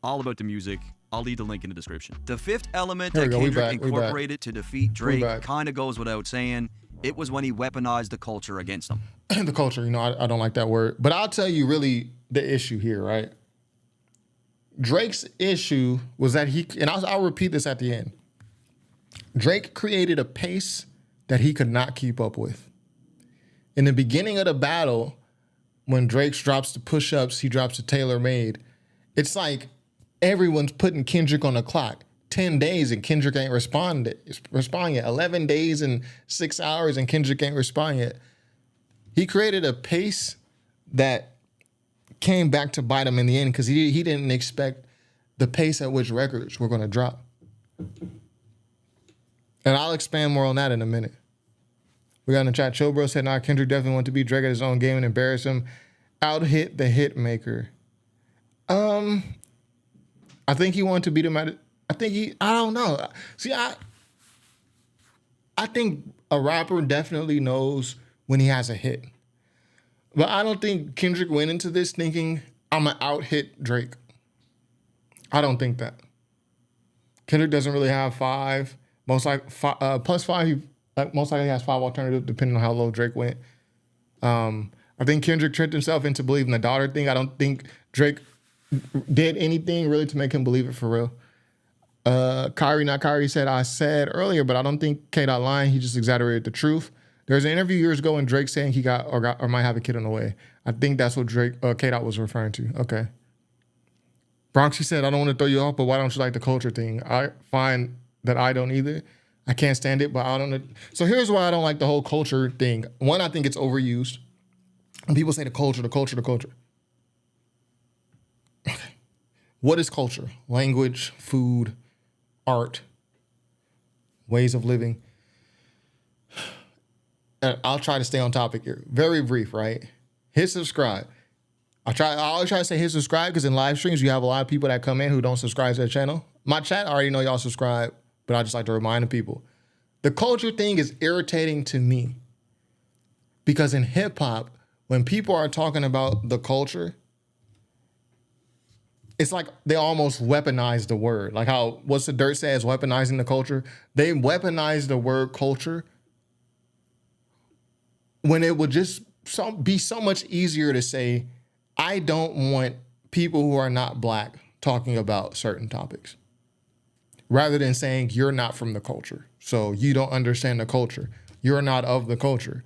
all about the music. I'll leave the link in the description. The fifth element that Kendrick incorporated to defeat Drake kind of goes without saying. It was when he weaponized the culture against him. The culture, I don't like that word. But I'll tell you really the issue here, right? Drake's issue was that I'll repeat this at the end. Drake created a pace that he could not keep up with. In the beginning of the battle, when Drake drops the push-ups, he drops the tailor-made, it's like everyone's putting Kendrick on the clock. 10 days and Kendrick ain't responding yet. 11 days and 6 hours and Kendrick ain't responding yet. He created a pace that came back to bite him in the end because he didn't expect the pace at which records were going to drop. And I'll expand more on that in a minute. We got in the chat, Chill Bro said, Kendrick definitely wanted to beat Drake at his own game and embarrass him. Out-hit the hit maker. I think he wanted to beat him at it. I don't know. See, I think a rapper definitely knows when he has a hit. But I don't think Kendrick went into this thinking, I'm going to out-hit Drake. I don't think that. Kendrick doesn't really have 5. Most like plus 5, he most likely has 5 alternatives depending on how low Drake went. I think Kendrick tricked himself into believing the daughter thing. I don't think Drake did anything really to make him believe it for real. Kyrie said, I said earlier, but I don't think K-Dot lying. He just exaggerated the truth. There's an interview years ago when Drake saying he got or might have a kid on the way. I think that's what K-Dot was referring to. Okay. Bronx, he said, I don't want to throw you off, but why don't you like the culture thing? I find that I don't either. I can't stand it, but I don't. So here's why I don't like the whole culture thing. One, I think it's overused. And people say the culture, the culture, the culture. What is culture? Language, food, art, ways of living. And I'll try to stay on topic here. Very brief, right? Hit subscribe. I always try to say hit subscribe because in live streams, you have a lot of people that come in who don't subscribe to the channel. My chat, I already know y'all subscribe, but I just like to remind the people. The culture thing is irritating to me because in hip hop, when people are talking about the culture, it's like they almost weaponize the word. Like how What's the Dirt says, weaponizing the culture. They weaponize the word culture when it would just be so much easier to say, I don't want people who are not black talking about certain topics, rather than saying you're not from the culture, so you don't understand the culture. You're not of the culture.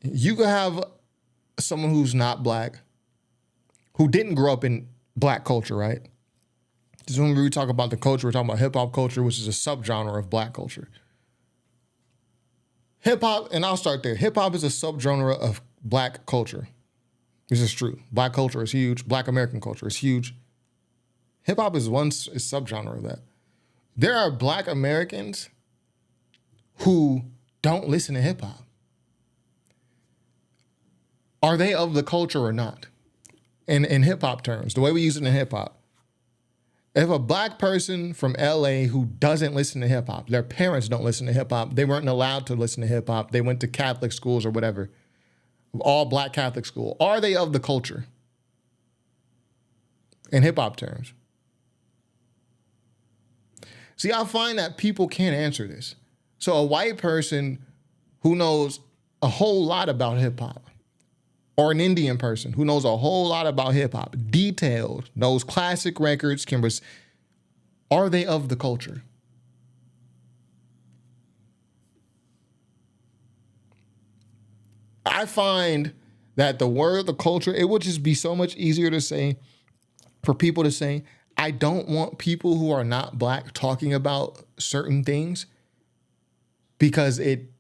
You could have someone who's not black, who didn't grow up in black culture, right? Because when we talk about the culture, we're talking about hip hop culture, which is a subgenre of black culture. Hip hop, and I'll start there. Hip hop is a subgenre of black culture. This is true. Black culture is huge. Black American culture is huge. Hip hop is one subgenre of that. There are black Americans who don't listen to hip hop. Are they of the culture or not? In hip hop terms, the way we use it in hip hop. If a black person from LA who doesn't listen to hip hop, their parents don't listen to hip hop, they weren't allowed to listen to hip hop, they went to Catholic schools or whatever, all black Catholic school, are they of the culture in hip hop terms? See, I find that people can't answer this. So a white person who knows a whole lot about hip hop, or an Indian person who knows a whole lot about hip hop, detailed, knows classic records, are they of the culture? I find that the word, the culture, it would just be so much easier to say, for people to say, I don't want people who are not black talking about certain things because it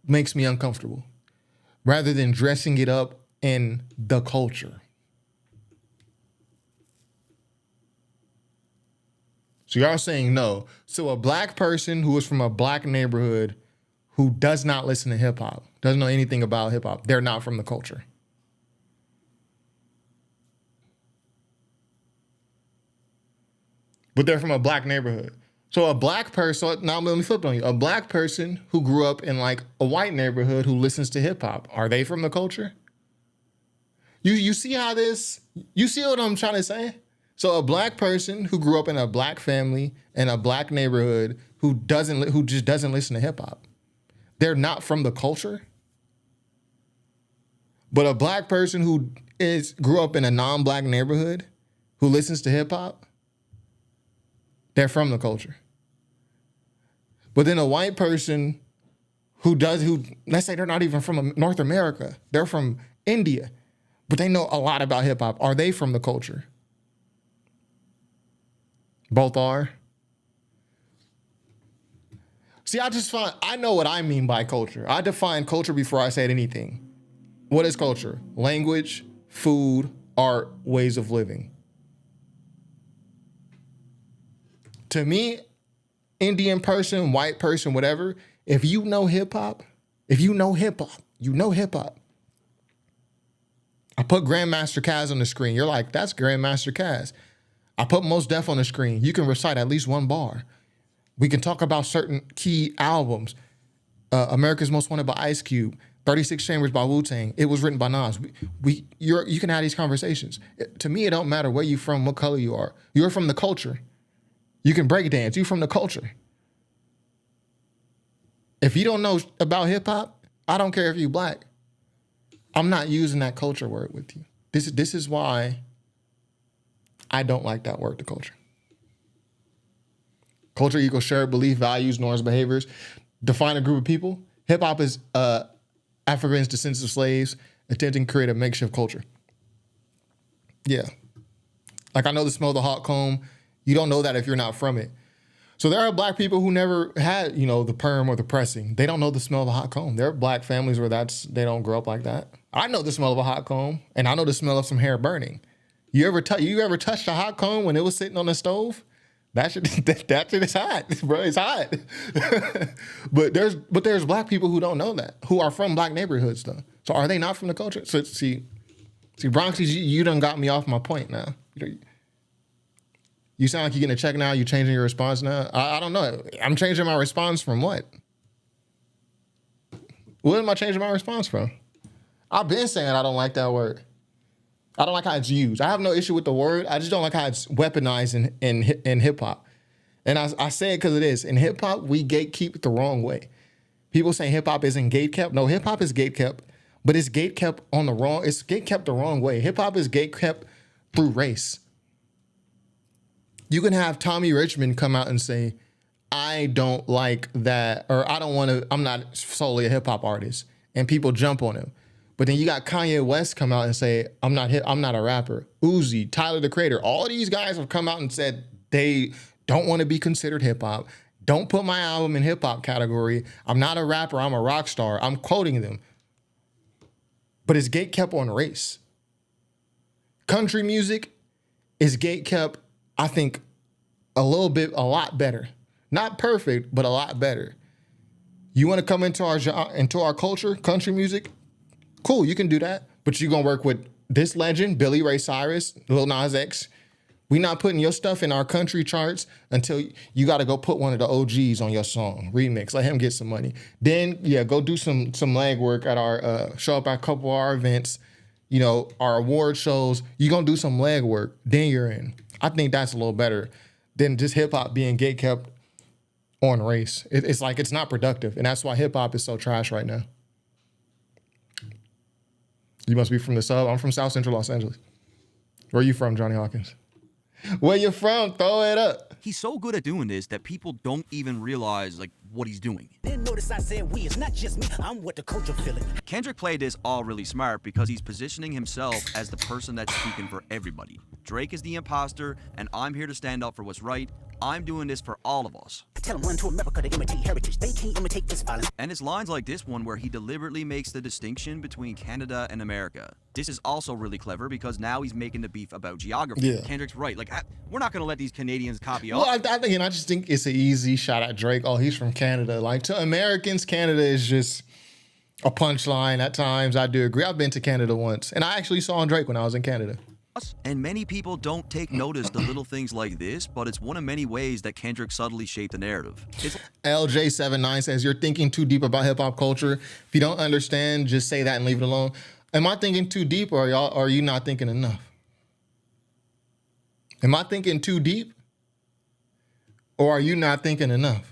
makes me uncomfortable, rather than dressing it up in the culture. So y'all saying no. So a black person who is from a black neighborhood who does not listen to hip hop, doesn't know anything about hip hop, they're not from the culture. But they're from a black neighborhood. So a black person, now let me flip it on you. A black person who grew up in like a white neighborhood who listens to hip hop, are they from the culture? You see how this, you see what I'm trying to say? So a black person who grew up in a black family in a black neighborhood who just doesn't listen to hip hop, they're not from the culture. But a black person who grew up in a non-black neighborhood who listens to hip hop, they're from the culture. But then a white person who let's say they're not even from North America, they're from India, but they know a lot about hip hop, are they from the culture? Both are. See, I know what I mean by culture. I define culture before I said anything. What is culture? Language, food, art, ways of living. To me, Indian person, white person, whatever, if you know hip hop, you know hip hop. I put Grandmaster Caz on the screen. You're like, that's Grandmaster Caz. I put Mos Def on the screen. You can recite at least one bar. We can talk about certain key albums. America's Most Wanted by Ice Cube. 36 Chambers by Wu-Tang. It was written by Nas. You can have these conversations. To me, it don't matter where you from, what color you are. You're from the culture. You can break dance. You're from the culture. If you don't know about hip hop, I don't care if you're black. I'm not using that culture word with you. This is why I don't like that word, the culture. Culture equals shared belief, values, norms, behaviors. Define a group of people. Hip hop is Africans, descendants of slaves, attempting to create a makeshift culture. Yeah. Like I know the smell of the hot comb. You don't know that if you're not from it. So there are black people who never had, you know, the perm or the pressing. They don't know the smell of a hot comb. There are black families where they don't grow up like that. I know the smell of a hot comb, and I know the smell of some hair burning. You ever touched a hot comb when it was sitting on the stove? That shit is hot, bro. It's hot. but there's black people who don't know that, who are from black neighborhoods though. So are they not from the culture? So see, Bronxies, you done got me off my point now. You sound like you're getting a check now. You changing your response now? I don't know. I'm changing my response from what? What am I changing my response from? I've been saying I don't like that word. I don't like how it's used. I have no issue with the word. I just don't like how it's weaponized in hip hop. And I say it because it is. In hip hop, we gatekeep the wrong way. People say hip hop isn't gatekept. No, hip hop is gatekept, but it's gatekept it's gatekept the wrong way. Hip hop is gatekept through race. You can have Tommy Richmond come out and say, I don't like that, or I'm not solely a hip hop artist, and people jump on him. But then you got Kanye West come out and say, I'm not a rapper. Uzi, Tyler the Creator, all of these guys have come out and said they don't want to be considered hip hop. Don't put my album in hip hop category. I'm not a rapper, I'm a rock star. I'm quoting them. But it's gatekept on race. Country music is gatekept, I think, a lot better. Not perfect, but a lot better. You want to come into our culture, country music? Cool, you can do that. But you're going to work with this legend, Billy Ray Cyrus, Lil Nas X. We're not putting your stuff in our country charts until you got to go put one of the OGs on your song, remix, let him get some money. Then, yeah, go do some legwork at our, show up at a couple of our events, you know, our award shows. You're going to do some legwork, then you're in. I think that's a little better than just hip hop being gatekept on race. It's like, it's not productive. And that's why hip hop is so trash right now. You must be from the sub. I'm from South Central Los Angeles. Where are you from, Johnny Hawkins? Where you from? Throw it up. He's so good at doing this that people don't even realize like what he's doing. Didn't notice I said we. It's not just me. I'm what the culture feeling. Kendrick played this all really smart because he's positioning himself as the person that's speaking for everybody. Drake is the imposter, and I'm here to stand up for what's right. I'm doing this for all of us. Tell them run to America to imitate heritage. They can't imitate this violence. And it's lines like this one where he deliberately makes the distinction between Canada and America. This is also really clever because now he's making the beef about geography. Yeah. Kendrick's right. Like, we're not going to let these Canadians copy us. Well, I just think it's an easy shot at Drake. Oh, he's from Canada. Like, to Americans, Canada is just a punchline at times. I do agree. I've been to Canada once, and I actually saw Drake when I was in Canada. And many people don't take notice to little things like this, but it's one of many ways that Kendrick subtly shaped the narrative. LJ79 says, you're thinking too deep about hip-hop culture. If you don't understand, just say that and leave it alone. Am I thinking too deep, or are you not thinking enough? Am I thinking too deep, or are you not thinking enough?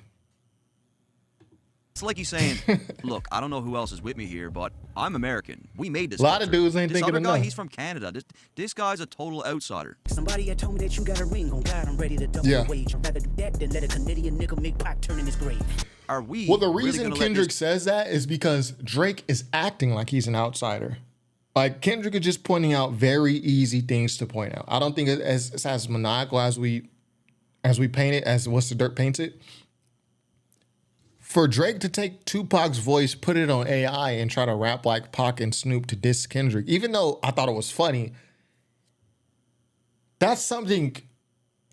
It's like he's saying, look, I don't know who else is with me here, but I'm American. We made this. A lot of dudes ain't thinking enough. enough. He's from Canada. This guy's a total outsider. Somebody had told me that you got a ring on God. I'm ready to double the wage. I'd rather do that than let a Canadian nigga make Pac turn in his grave. Are we? Well, the reason Kendrick says that is because Drake is acting like he's an outsider. Like, Kendrick is just pointing out very easy things to point out. I don't think it's as maniacal as we paint it, as What's the Dirt paints it. For Drake to take Tupac's voice, put it on AI, and try to rap like Pac and Snoop to diss Kendrick, even though I thought it was funny, that's something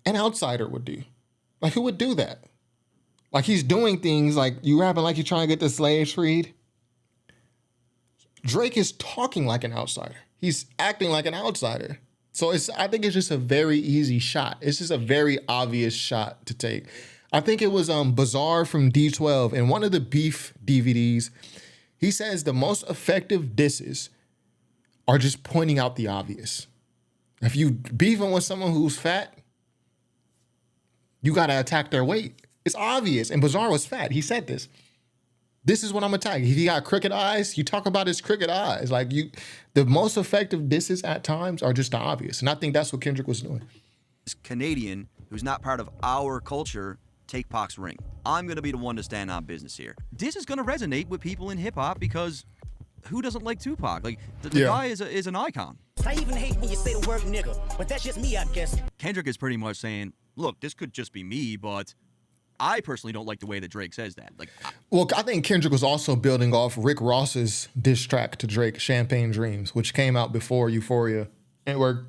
an outsider would do. Like, who would do that? Like, he's doing things like, you rapping like you're trying to get the slaves freed. Drake is talking like an outsider. He's acting like an outsider. So I think it's just a very easy shot. It's just a very obvious shot to take. I think it was Bizarre from D12 in one of the Beef DVDs. He says the most effective disses are just pointing out the obvious. If you beefing with someone who's fat, you got to attack their weight. It's obvious. And Bizarre was fat. He said this. This is what I'm attacking. If he got crooked eyes, you talk about his crooked eyes. Like, the most effective disses at times are just the obvious. And I think that's what Kendrick was doing. This Canadian who's not part of our culture take Pac's ring. I'm going to be the one to stand on business here. This is going to resonate with people in hip-hop because who doesn't like Tupac? Like, the guy is an icon. I even hate when you say the word nigga, but that's just me, I guess. Kendrick is pretty much saying, look, this could just be me, but I personally don't like the way that Drake says that. Like, well, I think Kendrick was also building off Rick Ross's diss track to Drake, Champagne Dreams, which came out before Euphoria, and where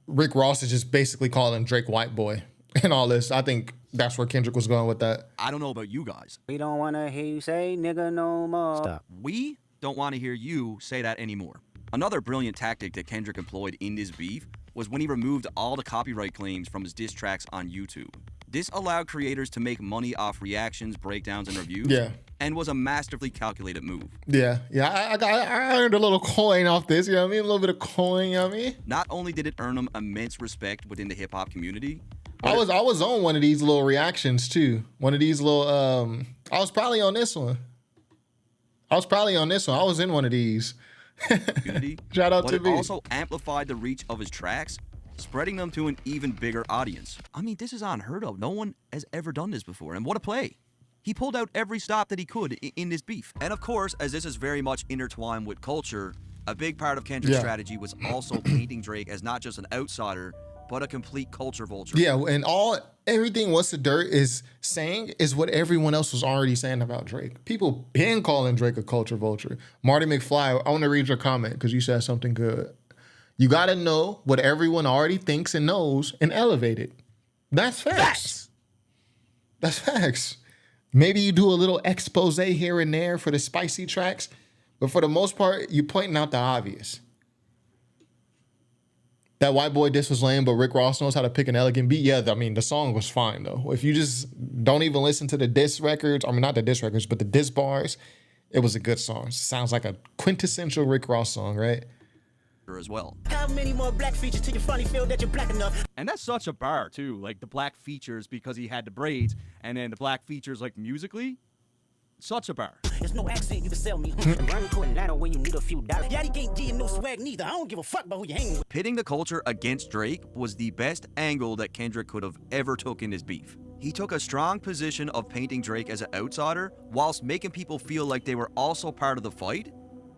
Rick Ross is just basically calling Drake white boy and all this. I think that's where Kendrick was going with that. I don't know about you guys. We don't want to hear you say nigga no more. Stop. We don't want to hear you say that anymore. Another brilliant tactic that Kendrick employed in this beef was when he removed all the copyright claims from his diss tracks on YouTube. This allowed creators to make money off reactions, breakdowns, and reviews. Yeah. And was a masterfully calculated move. Yeah. I earned a little coin off this, you know what I mean? A little bit of coin, you know what I mean? Not only did it earn him immense respect within the hip-hop community. I was on one of these little reactions, too. One of these little, I was probably on this one. I was in one of these. Shout out to me. But it also amplified the reach of his tracks, spreading them to an even bigger audience. I mean, this is unheard of. No one has ever done this before. And what a play. He pulled out every stop that he could in this beef. And of course, as this is very much intertwined with culture, a big part of Kendrick's strategy was also painting Drake as not just an outsider, but a complete culture vulture. Yeah, and everything What's the Dirt is saying is what everyone else was already saying about Drake. People been calling Drake a culture vulture. Marty McFly, I want to read your comment because you said something good. You got to know what everyone already thinks and knows and elevate it. That's facts. That's facts. Maybe you do a little expose here and there for the spicy tracks, but for the most part, you're pointing out the obvious. That white boy diss was lame, but Rick Ross knows how to pick an elegant beat. Yeah, I mean, the song was fine, though. If you just don't even listen to the diss records, I mean, not the diss records, but the diss bars, it was a good song. Sounds like a quintessential Rick Ross song, right? As well. How many more black features till you finally feel that you're black enough? And that's such a bar, too. Like, the black features because he had the braids, and then the black features, like, musically. Such a bar. There's no accent you can sell me. Run to Atlanta where you need a few dollars. Daddy can't give you no swag neither. I don't give a fuck about who you hang with. Pitting the culture against Drake was the best angle that Kendrick could have ever took in his beef. He took a strong position of painting Drake as an outsider whilst making people feel like they were also part of the fight.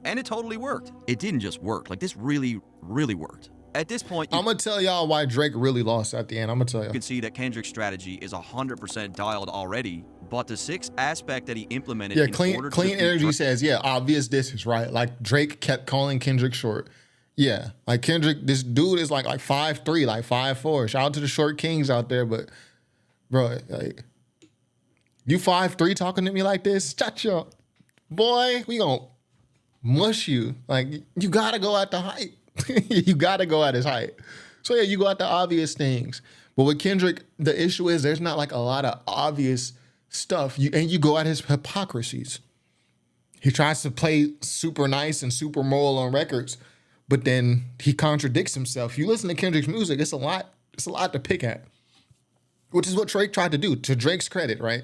And it totally worked. It didn't just work. Like, this really, really worked. At this point, I'm going to tell y'all why Drake really lost at the end. I'm going to tell y'all. You can see that Kendrick's strategy is 100% dialed already, but the sixth aspect that he implemented in order to Clean Energy says, obvious this is right. Like, Drake kept calling Kendrick short. Yeah, like Kendrick, this dude is like 5'3", like 5'4". Shout out to the short kings out there, but, bro, like, you 5'3" talking to me like this? Shut your, boy, we gonna mush you. Like, you gotta go at the height. You gotta go at his height. So yeah, you go at the obvious things. But with Kendrick, the issue is there's not like a lot of obvious stuff. And you go at his hypocrisies. He tries to play super nice and super moral on records, but then he contradicts himself. You listen to Kendrick's music, it's a lot to pick at. Which is what Drake tried to do, to Drake's credit, right?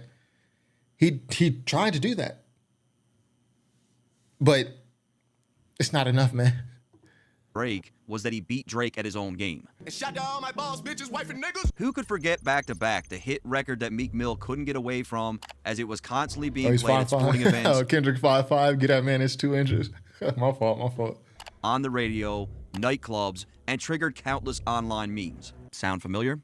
He tried to do that. But it's not enough, man. Drake was that he beat Drake at his own game. And shout out all my boss, bitches, wife, and niggas. Who could forget Back to Back, the hit record that Meek Mill couldn't get away from as it was constantly being played at sporting events. Oh, Kendrick 5'5", get that man, it's 2 inches. My fault. On the radio, nightclubs, and triggered countless online memes. Sound familiar?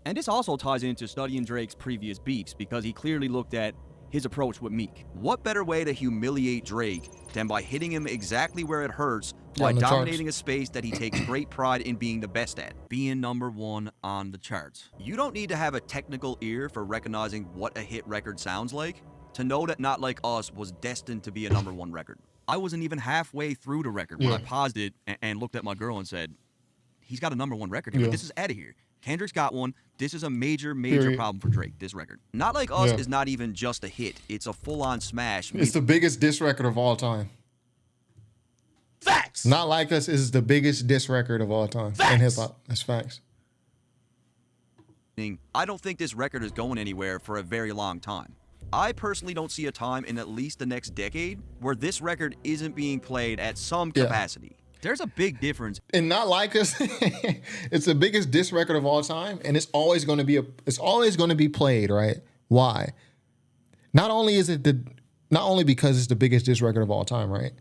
And this also ties into studying Drake's previous beefs because he clearly looked at his approach with Meek. What better way to humiliate Drake than by hitting him exactly where it hurts by dominating a space that he takes great pride in being the best at, being #1 on the charts. You don't need to have a technical ear for recognizing what a hit record sounds like to know that Not Like Us was destined to be a #1 record. I wasn't even halfway through the record when I paused it and looked at my girl and said, he's got a #1 record here. This is out of here. Kendrick's got one. This is a major problem for Drake, this record. Not Like Us is not even just a hit. It's a full-on smash. It's the biggest diss record of all time. Facts! Not Like Us is the biggest diss record of all time in hip-hop. That's facts. I don't think this record is going anywhere for a very long time. I personally don't see a time in at least the next decade where this record isn't being played at some capacity. There's a big difference. And Not Like Us, it's the biggest diss record of all time, and it's always going to be played, right? Why? Not only because it's the biggest diss record of all time, right?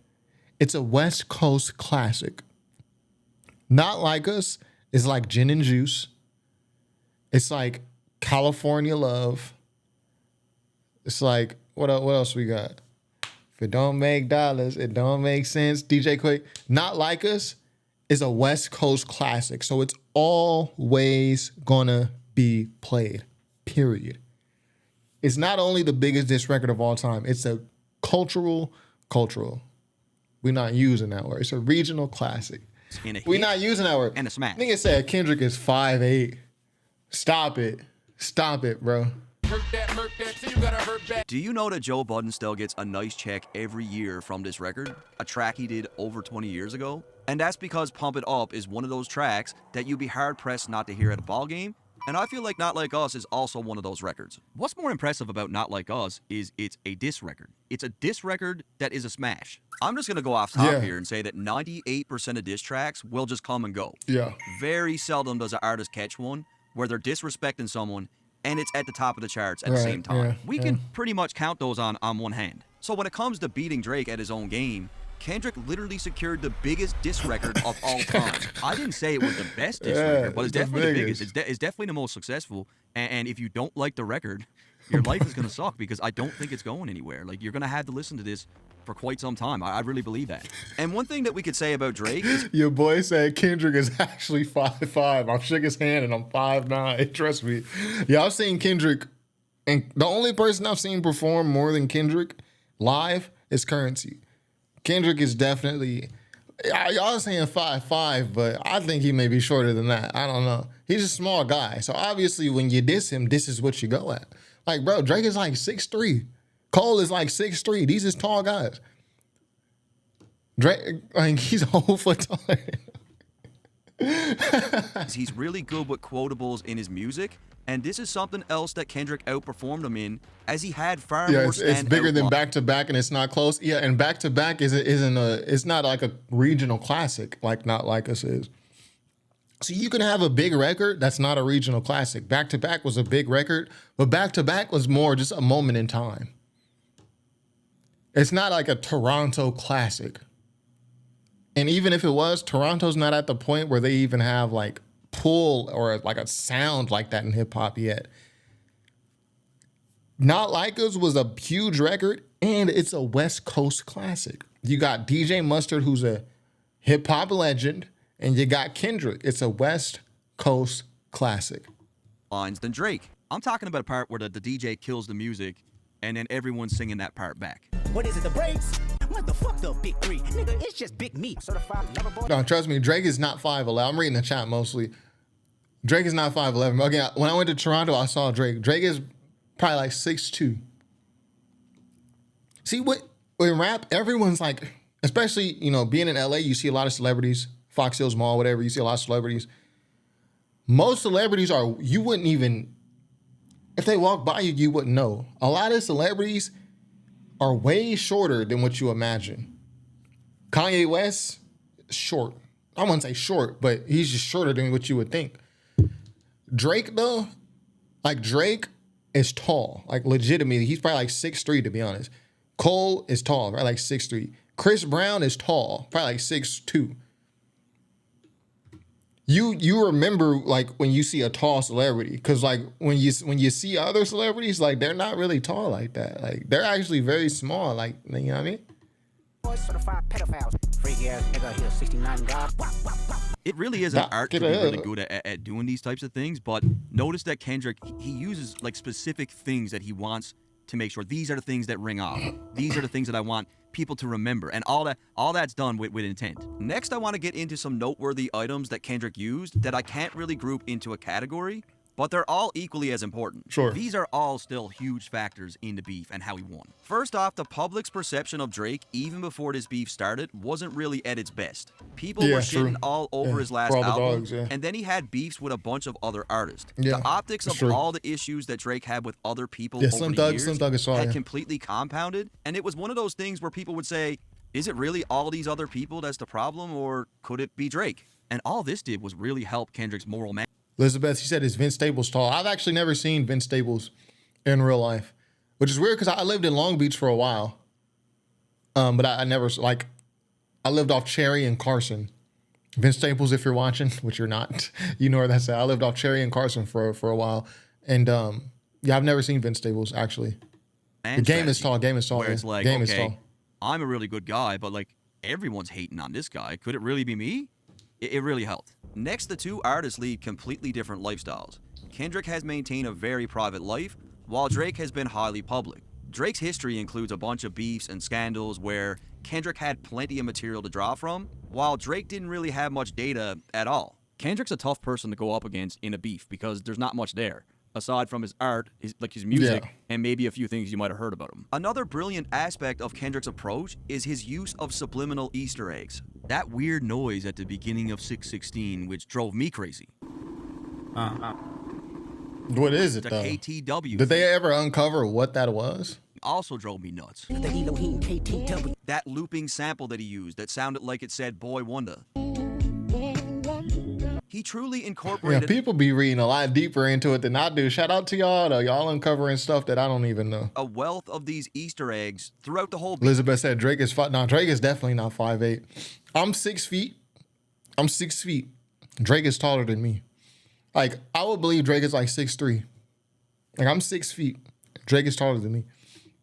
It's a West Coast classic. Not Like Us is like gin and juice. It's like California Love. It's like, what else we got? If it don't make dollars, it don't make sense. DJ Quick. Not Like Us is a West Coast classic. So it's always gonna be played, period. It's not only the biggest diss record of all time, it's a cultural. We're not using that word. It's a regional classic. We're not using that word. And a smash. Nigga said Kendrick is 5'8". Stop it, bro. Do you know that Joe Budden still gets a nice check every year from this record? A track he did over 20 years ago? And that's because Pump It Up is one of those tracks that you'd be hard-pressed not to hear at a ball game. And I feel like Not Like Us is also one of those records. What's more impressive about Not Like Us is it's a diss record. It's a diss record that is a smash. I'm just going to go off top here and say that 98% of diss tracks will just come and go. Yeah. Very seldom does an artist catch one where they're disrespecting someone and it's at the top of the charts at the same time. We can pretty much count those on one hand. So when it comes to beating Drake at his own game, Kendrick literally secured the biggest diss record of all time. I didn't say it was the best diss record, but it's definitely the biggest. It's definitely the most successful. And if you don't like the record, your life is going to suck because I don't think it's going anywhere. Like, you're going to have to listen to this for quite some time. I really believe that. And one thing that we could say about Drake is... Your boy said Kendrick is actually 5'5". I shook his hand and I'm 5'9". Trust me. Yeah, I've seen Kendrick, and the only person I've seen perform more than Kendrick live is Currency. Kendrick is definitely... Y'all saying 5'5", but I think he may be shorter than that. I don't know. He's a small guy. So obviously when you diss him, this is what you go at. Like, bro, Drake is like 6'3". Cole is like 6'3". These is tall guys. Drake, like, he's a whole foot taller. He's really good with quotables in his music, and this is something else that Kendrick outperformed him in, as he had far more standout. It's bigger than Back to Back, and it's not close. Yeah, and Back to Back it's not like a regional classic like Not Like Us is. So you can have a big record that's not a regional classic. Back to Back was a big record, but Back to Back was more just a moment in time. It's not like a Toronto classic. And even if it was, Toronto's not at the point where they even have like pull or like a sound like that in hip hop yet. Not Like Us was a huge record, and it's a West Coast classic. You got DJ Mustard, who's a hip hop legend, and you got Kendrick. It's a West Coast classic. Lines than Drake. I'm talking about a part where the DJ kills the music, and then everyone's singing that part back. What is it, the brakes? What the fuck, the big three? Nigga, it's just big meat. Certified lover boy. No, trust me, Drake is not 5'11". I'm reading the chat mostly. Drake is not 5'11". Okay, when I went to Toronto, I saw Drake. Drake is probably like 6'2". See, what in rap, everyone's like, especially, you know, being in LA, you see a lot of celebrities, Fox Hills Mall, whatever, you see a lot of celebrities. Most celebrities are, you wouldn't even, if they walk by you, you wouldn't know. A lot of celebrities are way shorter than what you imagine. Kanye West, short. I wouldn't say short, but he's just shorter than what you would think. Drake, though, like Drake is tall. Like legitimately, he's probably like 6'3", to be honest. Cole is tall, right? Like 6'3". Chris Brown is tall, probably like 6'2". You remember like when you see a tall celebrity, because like when you see other celebrities, like they're not really tall like that. Like they're actually very small. Like, you know what I mean? Certified pedophiles. Freaky ass nigga here, 69 God. It really is an art to be really good at doing these types of things, but notice that Kendrick, he uses like specific things that he wants to make sure these are the things that ring off. These are the things that I want people to remember, and all that's done with intent. Next, I want to get into some noteworthy items that Kendrick used that I can't really group into a category, but they're all equally as important. Sure. These are all still huge factors in the beef and how he won. First off, the public's perception of Drake, even before this beef started, wasn't really at its best. People were shitting all over his last album, and then he had beefs with a bunch of other artists. The optics of all the issues that Drake had with other people over the years had completely compounded, and it was one of those things where people would say, is it really all these other people that's the problem, or could it be Drake? And all this did was really help Kendrick's moral man. Elizabeth, she said, is Vince Staples tall? I've actually never seen Vince Staples in real life, which is weird because I lived in Long Beach for a while. But I never, like, I lived off Cherry and Carson. Vince Staples, if you're watching, which you're not, you know where that's at. I lived off Cherry and Carson for a while. And yeah, I've never seen Vince Staples, actually. And the game is tall. Game is tall. Where it's like, game is okay, tall. I'm a really good guy, but like everyone's hating on this guy. Could it really be me? It really helped. Next, the two artists lead completely different lifestyles. Kendrick has maintained a very private life, while Drake has been highly public. Drake's history includes a bunch of beefs and scandals where Kendrick had plenty of material to draw from, while Drake didn't really have much data at all. Kendrick's a tough person to go up against in a beef because there's not much there, aside from his art, his music, and maybe a few things you might have heard about him. Another brilliant aspect of Kendrick's approach is his use of subliminal Easter eggs. That weird noise at the beginning of 616, which drove me crazy. What is it, The though? KTW. Did they ever uncover what that was? Also drove me nuts. That looping sample that he used that sounded like it said Boy Wonder. He truly Yeah, incorporated people be reading a lot deeper into it than I do. Shout out to y'all, though. Y'all uncovering stuff that I don't even know. a wealth of these Easter eggs throughout the whole Elizabeth said Drake is no, Drake is definitely not 5'8". I'm 6 feet. I'm 6 feet. Drake is taller than me. Like, I would believe Drake is like 6'3". Like, I'm 6 feet. Drake is taller than me.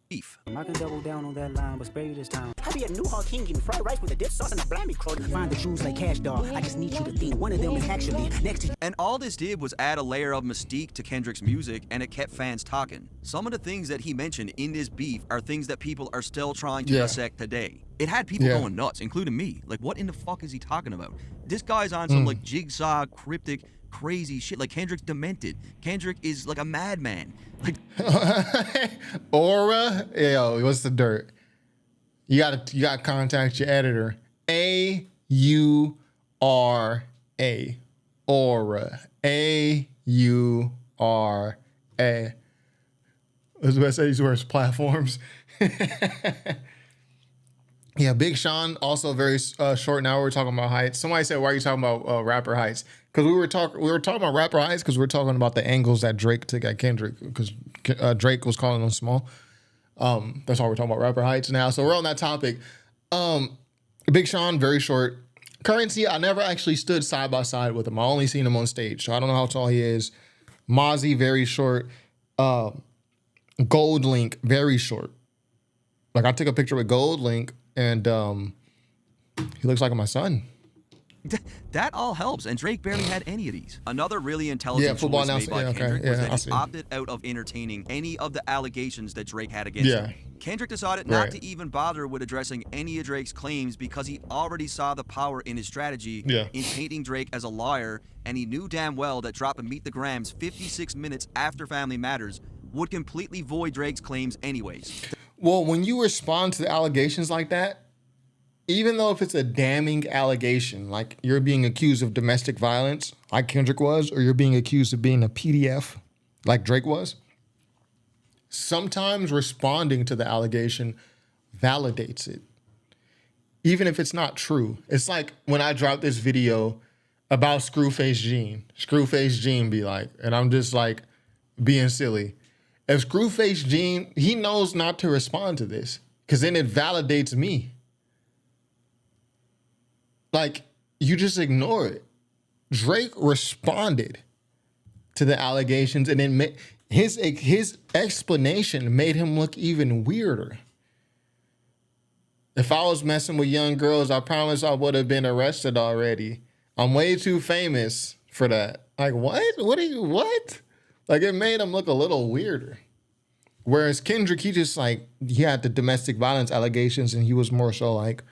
beef. I can double down on that line, but spare you this time. I be a New Hawk King getting fried rice with a dip sauce and a blammy crow. Find the jewels like Cash Dog. I just need you to think one of them is actually next to you. And all this did was add a layer of mystique to Kendrick's music, and it kept fans talking. Some of the things that he mentioned in this beef are things that people are still trying to dissect today. It had people going nuts, including me. Like, what in the fuck is he talking about? This guy's on some like jigsaw, cryptic, crazy shit. Like, Kendrick's demented. Kendrick is like a madman. Like, Aura, yo, what's the dirt? You gotta contact your editor. AURA, Aura, AURA. I was about to say these words platforms. Yeah, Big Sean, also very short. Now we're talking about heights. Somebody said, "Why are you talking about rapper heights?" Because we were talking about rapper heights because we're talking about the angles that Drake took at Kendrick because Drake was calling them small. That's why we're talking about rapper heights now. So we're on that topic. Big Sean, very short. Currency, I never actually stood side by side with him. I only seen him on stage, so I don't know how tall he is. Mozzie, very short. Gold Link, very short. Like, I took a picture with Gold Link, and he looks like my son. that all helps, and Drake barely had any of these. Another really intelligent football choice made by Kendrick was that I he see. opted out of entertaining any of the allegations that Drake had against him. Kendrick decided not to even bother with addressing any of Drake's claims because he already saw the power in his strategy in painting Drake as a liar, and he knew damn well that dropping Meet the Grams 56 minutes after Family Matters would completely void Drake's claims anyways. Well, when you respond to the allegations like that, even though if it's a damning allegation, like you're being accused of domestic violence, like Kendrick was, or you're being accused of being a PDF, like Drake was, sometimes responding to the allegation validates it, even if it's not true. It's like when I dropped this video about Screwface Gene. Screwface Gene be like, and I'm just like being silly. If Screwface Gene, he knows not to respond to this because then it validates me. Like, you just ignore it. Drake responded to the allegations, and then his explanation made him look even weirder. If I was messing with young girls, I promise I would have been arrested already. I'm way too famous for that. Like, what? What? Like, it made him look a little weirder. Whereas Kendrick, he just like, he had the domestic violence allegations, and he was more so like,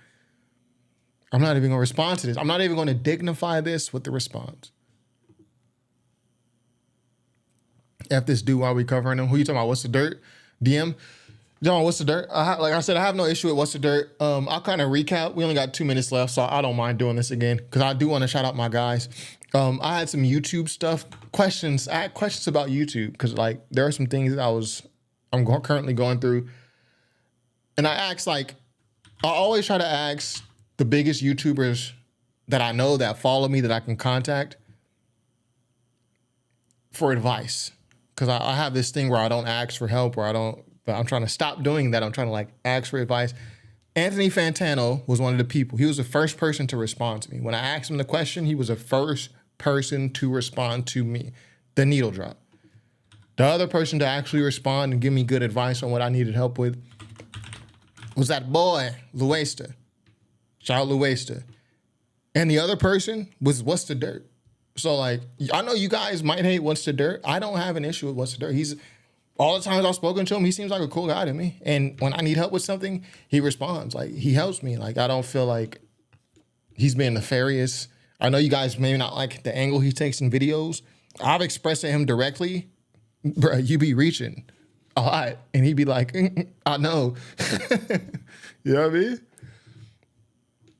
I'm not even going to respond to this. I'm not even going to dignify this with the response. F this dude while we covering him. Who you talking about? What's the dirt? DM? John, what's the dirt? Like I said, I have no issue with what's the dirt. I'll kind of recap. We only got 2 minutes left, so I don't mind doing this again because I do want to shout out my guys. I had some YouTube stuff, questions. I had questions about YouTube because like there are some things that I'm currently going through. And I asked like, I always try to ask the biggest YouTubers that I know that follow me that I can contact for advice. Because I have this thing where I don't ask for help, or I'm trying to stop doing that. I'm trying to like ask for advice. Anthony Fantano was one of the people. He was the first person to respond to me. When I asked him the question, he was the first person to respond to me. The needle drop. The other person to actually respond and give me good advice on what I needed help with was that boy, Luesta. Shout out Luesta. And the other person was What's the Dirt. So, like, I know you guys might hate What's the Dirt. I don't have an issue with What's the Dirt. He's, all the times I've spoken to him, he seems like a cool guy to me. And when I need help with something, he responds. Like, he helps me. Like, I don't feel like he's being nefarious. I know you guys may not like the angle he takes in videos. I've expressed to him directly, bro, you be reaching a lot. And he'd be like, I know. You know what I mean?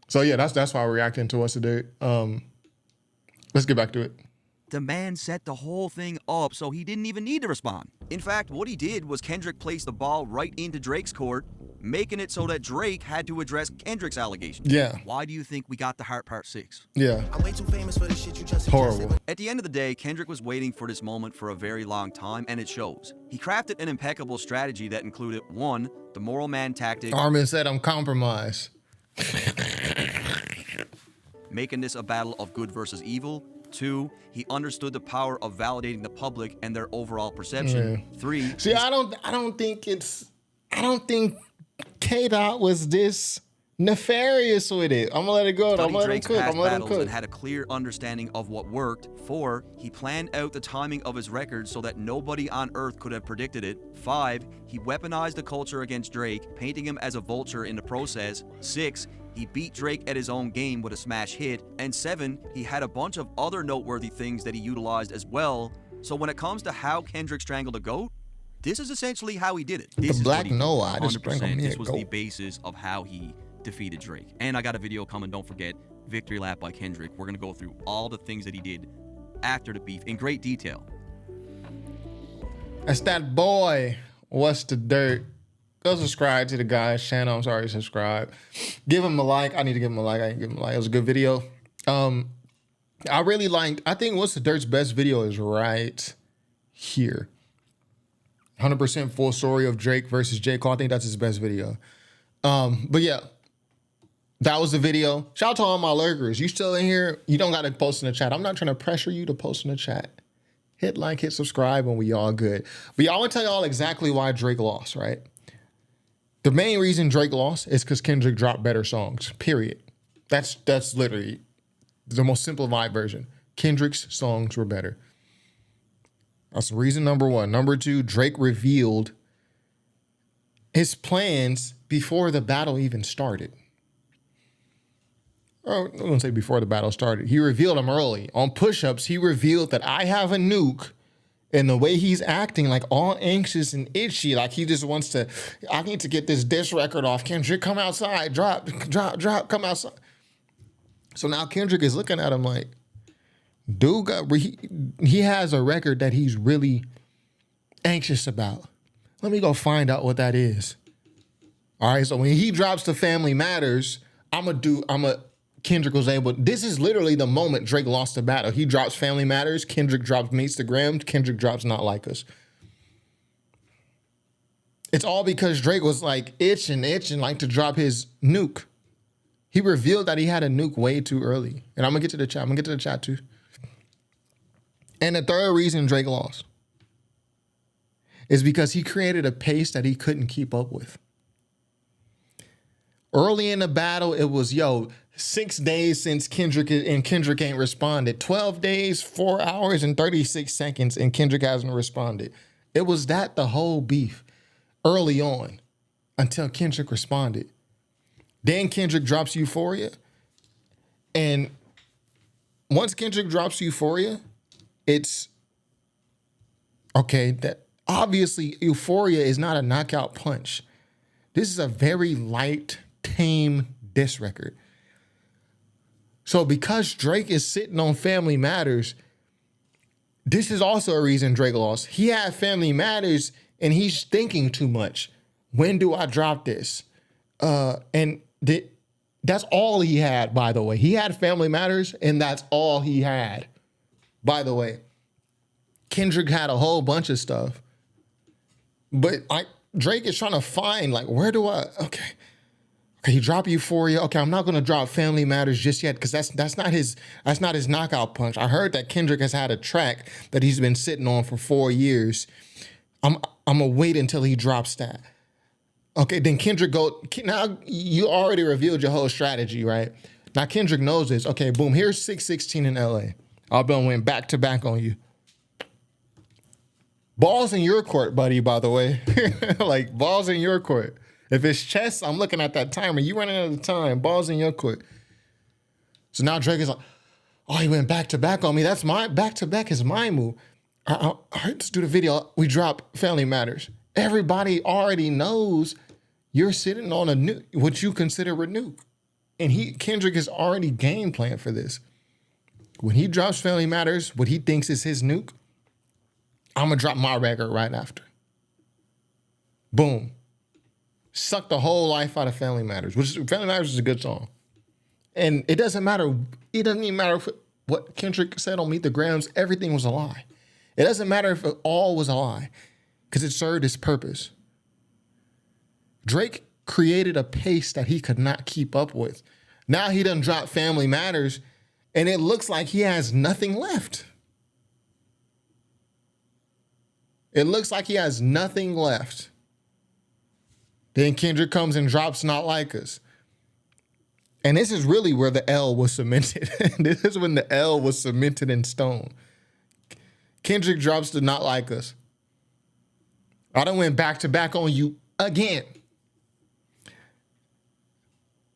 So yeah, that's why we're reacting to What's the Dirt. Let's get back to it. The man set the whole thing up so he didn't even need to respond. In fact, what he did was Kendrick placed the ball right into Drake's court, making it so that Drake had to address Kendrick's allegations. Yeah. Why do you think we got the Heart Part 6? Yeah. I'm way too famous for this shit you just Horrible. At the end of the day, Kendrick was waiting for this moment for a very long time, and it shows. He crafted an impeccable strategy that included 1, the moral man tactic. Armin said I'm compromised. Making this a battle of good versus evil. 2, he understood the power of validating the public and their overall perception. 3, see, I don't think K-Dot was this nefarious with it. I'm gonna let it go. I'm gonna let him cook. I'm gonna let him cook. And had a clear understanding of what worked. 4, he planned out the timing of his record so that nobody on earth could have predicted it. 5, he weaponized the culture against Drake, painting him as a vulture in the process. 6, he beat Drake at his own game with a smash hit. And 7, he had a bunch of other noteworthy things that he utilized as well. So when it comes to how Kendrick strangled a GOAT, this is essentially how he did it. This the black Noah, I just sprinkled me This a was goat. the basis of how he defeated Drake. And I got a video coming, don't forget, Victory Lap by Kendrick. We're gonna go through all the things that he did after the beef in great detail. That's that boy. What's the Dirt? Go subscribe to the guy's channel. I'm sorry, subscribe. Give him a like. I need to give him a like. I didn't give him a like. It was a good video. I really liked, I think What's the Dirt's best video is right here. 100% full story of Drake versus J. Cole. I think that's his best video. But yeah, that was the video. Shout out to all my lurkers. You still in here? You don't got to post in the chat. I'm not trying to pressure you to post in the chat. Hit like, hit subscribe, and we all good. But y'all, I want to tell y'all exactly why Drake lost, right? The main reason Drake lost is because Kendrick dropped better songs, period. That's literally the most simplified version. Kendrick's songs were better. That's reason number 1. Number 2, Drake revealed his plans before the battle even started. Oh, I wouldn't say before the battle started. He revealed them early. On push-ups, he revealed that I have a nuke, and the way he's acting, like all anxious and itchy, like he just wants to, I need to get this diss record off. Kendrick, come outside, drop, come outside. So now Kendrick is looking at him like, dude, he has a record that he's really anxious about. Let me go find out what that is. All right, so when he drops the Family Matters, Kendrick was able, this is literally the moment Drake lost the battle. He drops Family Matters, Kendrick drops Meets the Gram, Kendrick drops Not Like Us. It's all because Drake was like itching like to drop his nuke. He revealed that he had a nuke way too early. And I'm gonna get to the chat. I'm gonna get to the chat too. And the third reason Drake lost is because he created a pace that he couldn't keep up with. Early in the battle, it was, 6 days since Kendrick ain't responded. 12 days, 4 hours, and 36 seconds, and Kendrick hasn't responded. It was that the whole beef early on until Kendrick responded. Then Kendrick drops Euphoria. And once Kendrick drops Euphoria, it's okay, that obviously Euphoria is not a knockout punch. This is a very light, tame diss record. So because Drake is sitting on Family Matters, this is also a reason Drake lost. He had Family Matters and he's thinking too much. When do I drop this? That's all he had, by the way. He had Family Matters and that's all he had. By the way, Kendrick had a whole bunch of stuff. But Drake is trying to find, where do I, okay, Okay, he dropped Euphoria. Okay, I'm not gonna drop Family Matters just yet because that's not his knockout punch. I heard that Kendrick has had a track that he's been sitting on for 4 years. I'm gonna wait until he drops that. Okay, then Kendrick now you already revealed your whole strategy, right? Now Kendrick knows this. Okay, boom, here's 616 in LA. I'll be went back to back on you. Balls in your court, buddy, by the way. Like, balls in your court. If it's chess, I'm looking at that timer. You running out of time. Balls in your court. So now Drake is like, oh, he went back to back on me. That's my back to back is my move. All right, let's do the video. We drop Family Matters. Everybody already knows you're sitting on a nuke, what you consider a nuke. And Kendrick is already game plan for this. When he drops Family Matters, what he thinks is his nuke, I'm going to drop my record right after. Boom. Suck the whole life out of Family Matters, Family Matters is a good song. And it doesn't matter. It doesn't even matter what Kendrick said on Meet the Grams. Everything was a lie. It doesn't matter if it all was a lie because it served its purpose. Drake created a pace that he could not keep up with. Now he done dropped Family Matters and it looks like he has nothing left. It looks like he has nothing left. Then Kendrick comes and drops Not Like Us. And this is really where the L was cemented. This is when the L was cemented in stone. Kendrick drops the Not Like Us. I done went back to back on you again.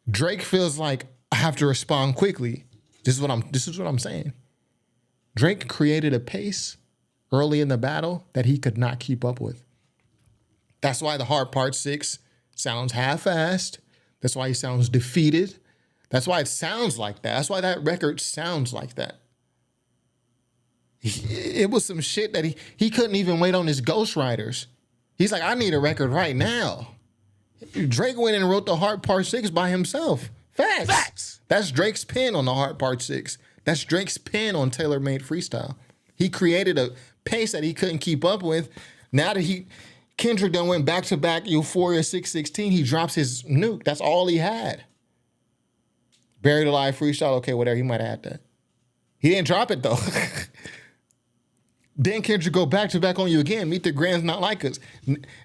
Drake feels like I have to respond quickly. This is what I'm saying. Drake created a pace early in the battle that he could not keep up with. That's why the Hard Part 6 sounds half-assed. That's why he sounds defeated. That's why it sounds like that. That's why that record sounds like that. It was some shit that he couldn't even wait on his ghostwriters. He's like, I need a record right now. Drake went and wrote the Hard Part 6 by himself. Facts. That's Drake's pen on the Hard Part 6. That's Drake's pen on Tailor Made Freestyle. He created a pace that he couldn't keep up with. Now that Kendrick done went back to back Euphoria 616, he drops his nuke. That's all he had. Buried Alive Freestyle, okay, whatever, he might have had that. He didn't drop it though. Then Kendrick go back to back on you again. Meet the Grams, Not Like Us.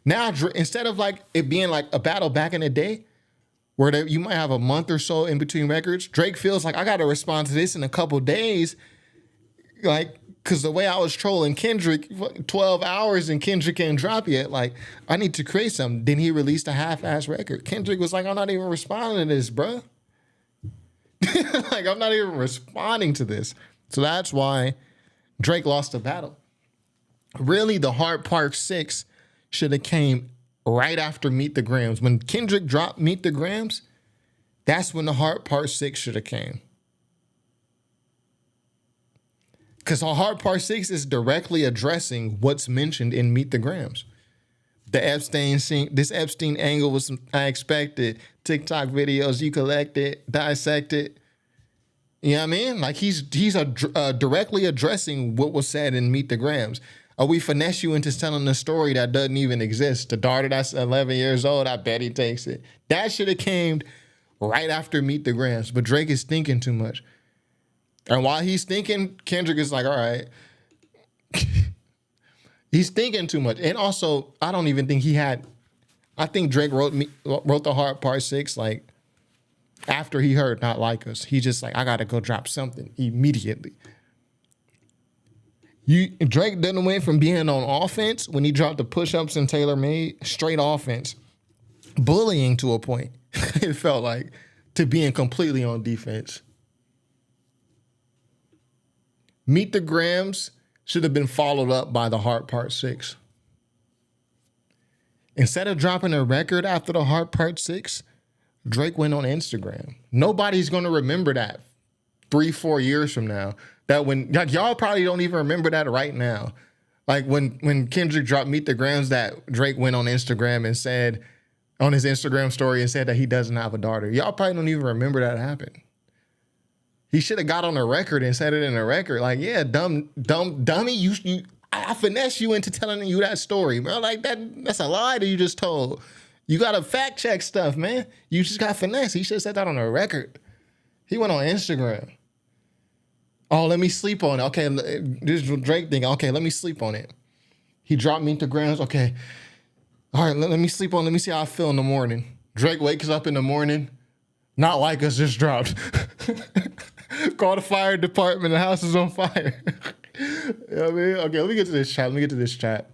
Now, instead of like it being like a battle back in the day, where you might have a month or so in between records, Drake feels like I got to respond to this in a couple days. Like, because the way I was trolling Kendrick, 12 hours and Kendrick can't drop yet. Like, I need to create something. Then he released a half-ass record. Kendrick was like, I'm not even responding to this, bro. Like, I'm not even responding to this. So that's why Drake lost the battle. Really, the Hard Part 6 should have came right after Meet the Grams. When Kendrick dropped Meet the Grams, that's when the Hard Part 6 should have came. Because Hard Part 6 is directly addressing what's mentioned in Meet the Grams. The Epstein this Epstein angle was unexpected. TikTok videos you collected, dissected. You know what I mean? Like he's directly addressing what was said in Meet the Grams. We finesse you into telling a story that doesn't even exist. The daughter that's 11 years old, I bet he takes it. That should have came right after Meet the Grams. But Drake is thinking too much. And while he's thinking, Kendrick is like, all right. He's thinking too much. And also, I don't even think I think Drake wrote the Hard Part 6 like after he heard Not Like Us. He's just like, I got to go drop something immediately. Drake didn't went from being on offense when he dropped the push-ups and Tailor Made, straight offense, bullying to a point, it felt like, to being completely on defense. Meet the Grams should have been followed up by the Hard Part 6. Instead of dropping a record after the Hard Part 6, Drake went on Instagram. Nobody's going to remember that 3-4 years from now. That when y'all probably don't even remember that right now. Like when Kendrick dropped Meet the Grams, that Drake went on Instagram and said on his Instagram story and said that he doesn't have a daughter. Y'all probably don't even remember that happened. He should have got on a record and said it in a record. Like, yeah, dummy, I finesse you into telling you that story, bro. Like that's a lie that you just told. You got to fact check stuff, man. You just got finesse. He should have said that on a record. He went on Instagram. Oh, let me sleep on it. Okay, this Drake thing. Okay, let me sleep on it. He dropped me to grams. Okay. All right, let me sleep on it. Let me see how I feel in the morning. Drake wakes up in the morning. Not like us just dropped. Call the fire department. The house is on fire. You know what I mean? Okay, let me get to this chat.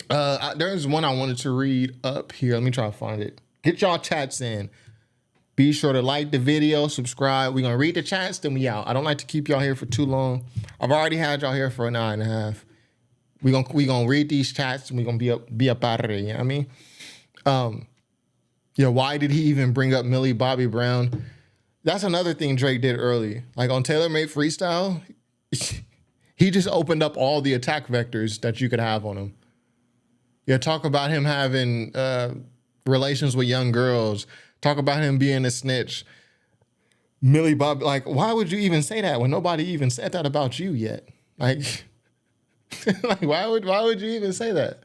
There's one I wanted to read up here. Let me try to find it. Get y'all chats in. Be sure to like the video, subscribe. We're going to read the chats, then we out. I don't like to keep y'all here for too long. I've already had y'all here for an hour and a half. We're gonna read these chats and we're going to be up out of there. You know what I mean? Why did he even bring up Millie Bobby Brown? That's another thing Drake did early. Like on Taylor Made Freestyle, he just opened up all the attack vectors that you could have on him. Yeah, talk about him having relations with young girls. Talk about him being a snitch. Millie Bobby, like, why would you even say that when nobody even said that about you yet? Like, why would you even say that?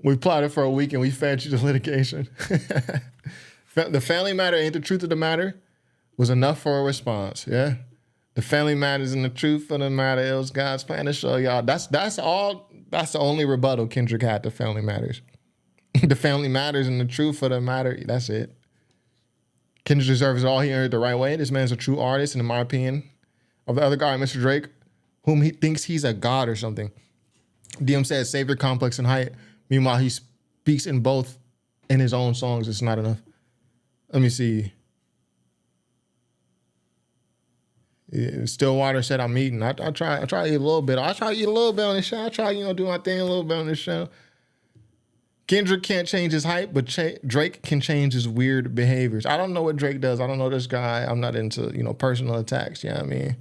We plotted for a week and we fed you to litigation. The family matter ain't the truth of the matter was enough for a response, yeah? The family matters and the truth of the matter. It was God's plan to show y'all. That's the only rebuttal Kendrick had to family matters. The family matters and the truth of the matter. That's it. Kendrick deserves all he earned the right way. This man's a true artist, and in my opinion, of the other guy, Mr. Drake, whom he thinks he's a god or something. DM says savior complex and height. Meanwhile, he speaks in both in his own songs. It's not enough. Let me see. Stillwater said I'm eating. I try to eat a little bit. I try to eat a little bit on this show. I try, do my thing a little bit on this show. Kendrick can't change his hype, but Drake can change his weird behaviors. I don't know what Drake does. I don't know this guy. I'm not into, personal attacks. You know what I mean?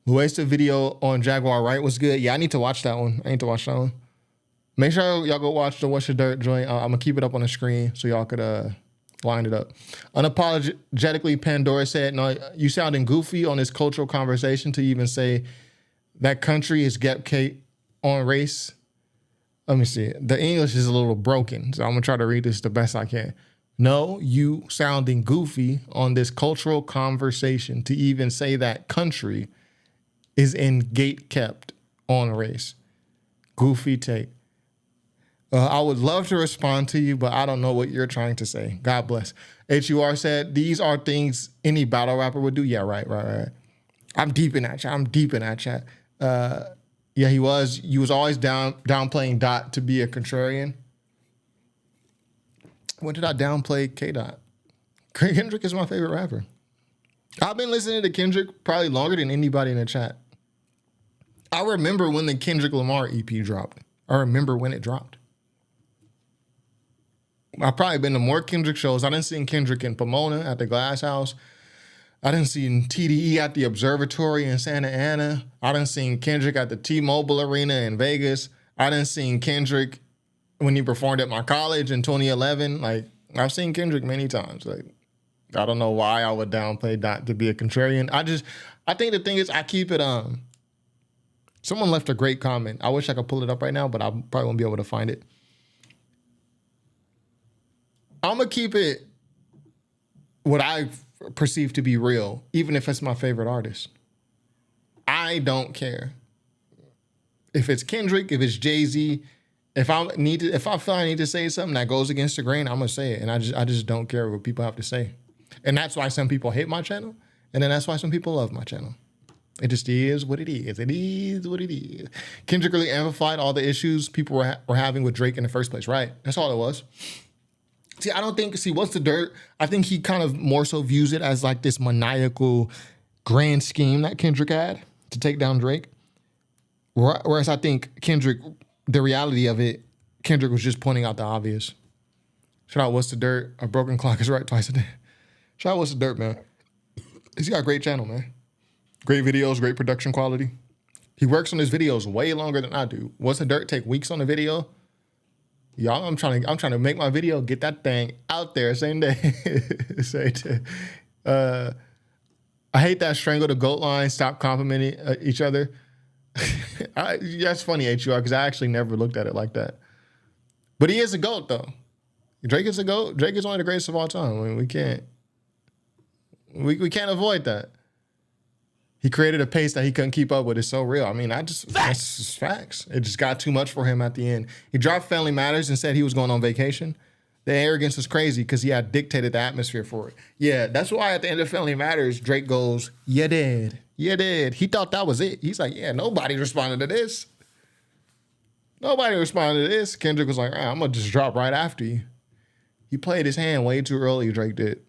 Luesta video on Jaguar Wright was good. Yeah, I need to watch that one. Make sure y'all go watch the What's Your Dirt joint. I'm going to keep it up on the screen so y'all could line it up. Unapologetically, Pandora said, no, you sounding goofy on this cultural conversation to even say that country is Gep Kate on race. Let me see. The English is a little broken, so I'm going to try to read this the best I can. No, you sounding goofy on this cultural conversation to even say that country is in gate kept on race. Goofy take. I would love to respond to you, but I don't know what you're trying to say. God bless. HUR said, these are things any battle rapper would do. Yeah, right. I'm deep in that chat. Yeah, he was. You was always downplaying Dot to be a contrarian. When did I downplay K-Dot? Kendrick is my favorite rapper. I've been listening to Kendrick probably longer than anybody in the chat. I remember when the Kendrick Lamar EP dropped. I remember when it dropped. I've probably been to more Kendrick shows. I didn't see Kendrick in Pomona at the Glass House. I done seen TDE at the Observatory in Santa Ana. I done seen Kendrick at the T-Mobile Arena in Vegas. I done seen Kendrick when he performed at my college in 2011. Like, I've seen Kendrick many times. Like, I don't know why I would downplay Dot to be a contrarian. I think the thing is I keep it, someone left a great comment. I wish I could pull it up right now, but I probably won't be able to find it. I'm going to keep it what I perceive to be real, even if it's my favorite artist. I don't care. If it's Kendrick, if it's Jay-Z, if I feel I need to say something that goes against the grain, I'm going to say it. And I just don't care what people have to say. And that's why some people hate my channel. And then that's why some people love my channel. It just is what it is. It is what it is. Kendrick really amplified all the issues people were having with Drake in the first place, right? That's all it was. What's the dirt? I think he kind of more so views it as like this maniacal grand scheme that Kendrick had to take down Drake. Whereas I think Kendrick, the reality of it, Kendrick was just pointing out the obvious. Shout out What's the Dirt? A broken clock is right twice a day. Shout out What's the Dirt, man. He's got a great channel, man. Great videos, great production quality. He works on his videos way longer than I do. What's the Dirt take weeks on a video? Y'all, I'm trying to make my video, get that thing out there same day. I hate that Strangle the GOAT line. Stop complimenting each other. That's funny, HUR, because I actually never looked at it like that. But he is a GOAT, though. Drake is a GOAT. Drake is one of the greatest of all time. I mean, we can't avoid that. He created a pace that he couldn't keep up with. It's so real. I mean, that's just facts. It just got too much for him at the end. He dropped Family Matters and said he was going on vacation. The arrogance was crazy because he had dictated the atmosphere for it. Yeah, that's why at the end of Family Matters, Drake goes, "You did. You did." He thought that was it. He's like, yeah, nobody responded to this. Nobody responded to this. Kendrick was like, I'm going to just drop right after you. He played his hand way too early, Drake did.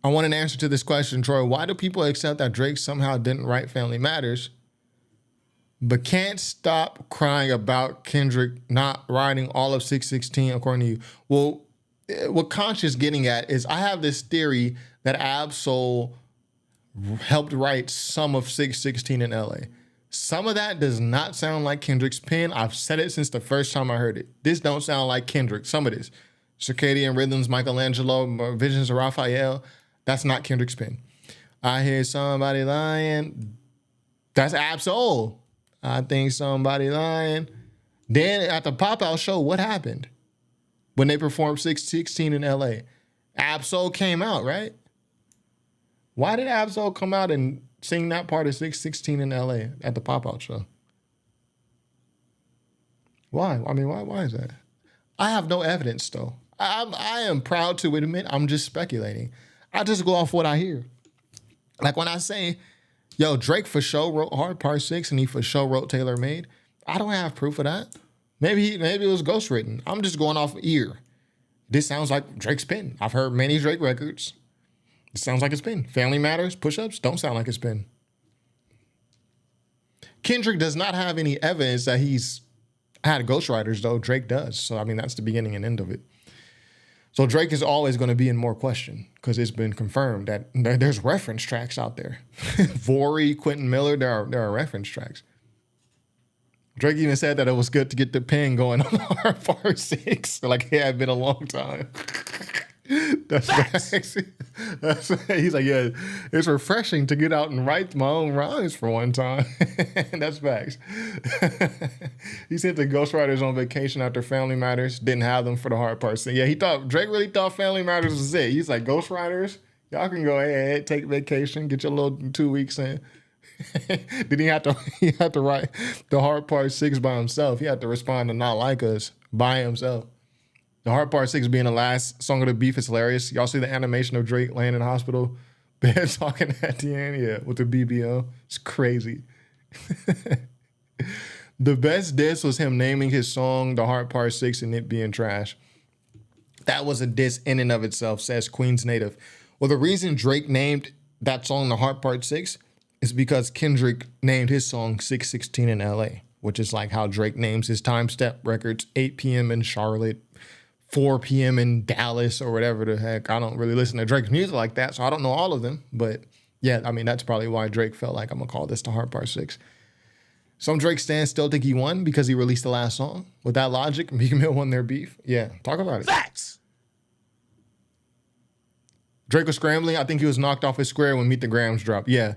I want an answer to this question, Troy. Why do people accept that Drake somehow didn't write Family Matters, but can't stop crying about Kendrick not writing all of 616 according to you? Well, what Conscious getting at is I have this theory that Ab-Soul helped write some of 616 in LA. Some of that does not sound like Kendrick's pen. I've said it since the first time I heard it. This don't sound like Kendrick. Some of this. Circadian Rhythms, Michelangelo, Visions of Raphael. That's not Kendrick's pen. I hear somebody lying. That's Ab-Soul. I think somebody lying. Then at the pop-out show, what happened? When they performed 616 in LA. Ab-Soul came out, right? Why did Ab-Soul come out and sing that part of 616 in LA at the pop-out show? Why? I mean, why is that? I have no evidence, though. I am proud to admit I'm just speculating. I just go off what I hear. Like when I say, yo, Drake for sure wrote Hard Part 6 and he for sure wrote Tailor Made, I don't have proof of that. Maybe it was ghostwritten. I'm just going off ear. This sounds like Drake's pen. I've heard many Drake records. It sounds like his pen. Family Matters, Push-Ups, don't sound like his pen. Kendrick does not have any evidence that he's had ghostwriters, though. Drake does. So, I mean, that's the beginning and end of it. So Drake is always going to be in more question because it's been confirmed that there's reference tracks out there. Vori, Quentin Miller, there are reference tracks. Drake even said that it was good to get the pen going on Hard Part 6. Like it had been a long time. That's facts. He's like, yeah, it's refreshing to get out and write my own rhymes for one time. That's facts. He sent the ghostwriters on vacation after Family Matters, didn't have them for the Hard Part 6. Yeah, Drake really thought Family Matters was it. He's like, ghostwriters, y'all can go ahead, take vacation, get your little 2 weeks in. Then he had to write the Hard Part 6 by himself. He had to respond to Not Like Us by himself. The Hard Part 6 being the last song of the beef is hilarious. Y'all see the animation of Drake laying in the hospital, bed talking at the end? Yeah, with the BBL. It's crazy. The best diss was him naming his song The Hard Part 6 and it being trash. That was a diss in and of itself, says Queens Native. Well, the reason Drake named that song The Hard Part 6 is because Kendrick named his song 616 in LA, which is like how Drake names his time step records 8 p.m. in Charlotte, 4 p.m. in Dallas or whatever the heck. I don't really listen to Drake's music like that, so I don't know all of them. But yeah, I mean, that's probably why Drake felt like I'm going to call this the Hard Part 6. Some Drake fans still think he won because he released the last song. With that logic, Meek Mill won their beef. Yeah, talk about it. Facts. Drake was scrambling. I think he was knocked off his square when Meet the Grams dropped. Yeah.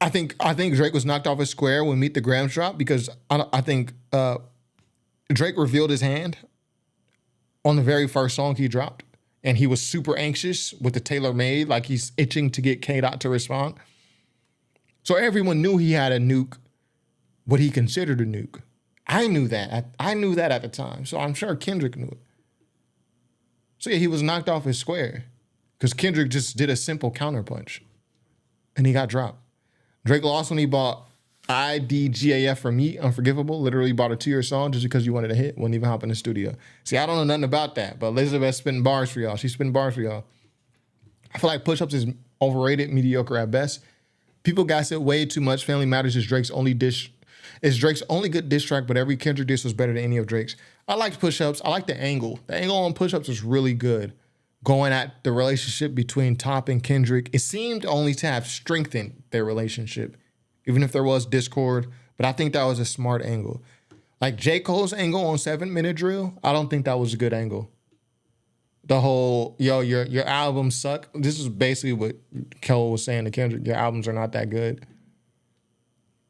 I think Drake was knocked off his square when Meet the Grams dropped because I think Drake revealed his hand on the very first song he dropped. And he was super anxious with the Tailor Made, like he's itching to get K-Dot to respond. So everyone knew he had a nuke, what he considered a nuke. I knew that. I knew that at the time. So I'm sure Kendrick knew it. So yeah, he was knocked off his square because Kendrick just did a simple counterpunch and he got dropped. Drake lost when he bought IDGAF from Yeet, Unforgivable. Literally bought a 2-year song just because you wanted a hit. Wouldn't even hop in the studio. See, I don't know nothing about that, but Elizabeth's spitting bars for y'all. She's spitting bars for y'all. I feel like Push-Ups is overrated, mediocre at best. People gossip way too much. Family Matters is Drake's only good diss track, but every Kendrick diss was better than any of Drake's. I liked Push-Ups. I liked the angle. The angle on Push-Ups was really good. Going at the relationship between Top and Kendrick, it seemed only to have strengthened their relationship, even if there was discord. But I think that was a smart angle. Like J. Cole's angle on 7 Minute Drill, I don't think that was a good angle. The whole, yo, your albums suck. This is basically what Cole was saying to Kendrick. Your albums are not that good.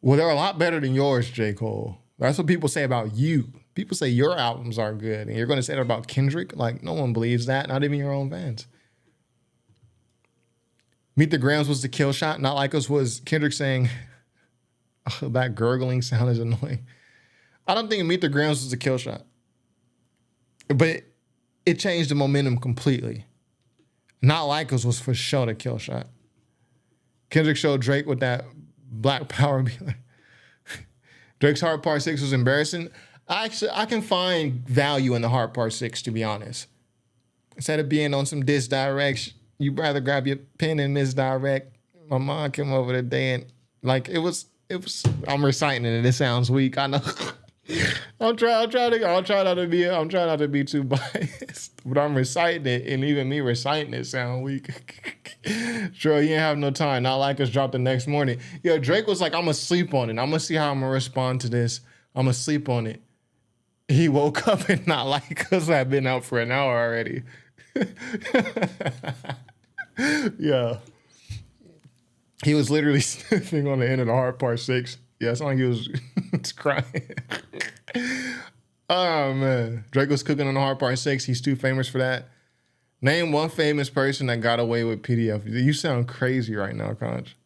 Well, they're a lot better than yours, J. Cole. That's what people say about you. People say your albums are good, and you're going to say that about Kendrick? Like, no one believes that, not even your own fans. Meet the Grams was the kill shot. Not Like Us was Kendrick saying, oh, that gurgling sound is annoying. I don't think Meet the Grams was the kill shot. But it changed the momentum completely. Not Like Us was for sure the kill shot. Kendrick showed Drake with that Black Power. Drake's Hard Part 6 was embarrassing. I can find value in the Hard Part 6, to be honest. Instead of being on some disdirect, you'd rather grab your pen and misdirect. My mom came over today and like it was I'm reciting it and it sounds weak. I know. I'm trying not to be too biased, but I'm reciting it, and even me reciting it sound weak. Sure, you ain't have no time. Not Like Us dropped the next morning. Yo, Drake was like, I'm gonna sleep on it. I'm gonna see how I'm gonna respond to this. I'm gonna sleep on it. He woke up and Not Like Us had been out for an hour already. Yeah. He was literally sniffing on the end of the Hard Part 6. Yeah, it's like he was crying. Oh, man. Drake was cooking on the Hard Part 6. He's too famous for that. Name one famous person that got away with PDF. You sound crazy right now, Conch.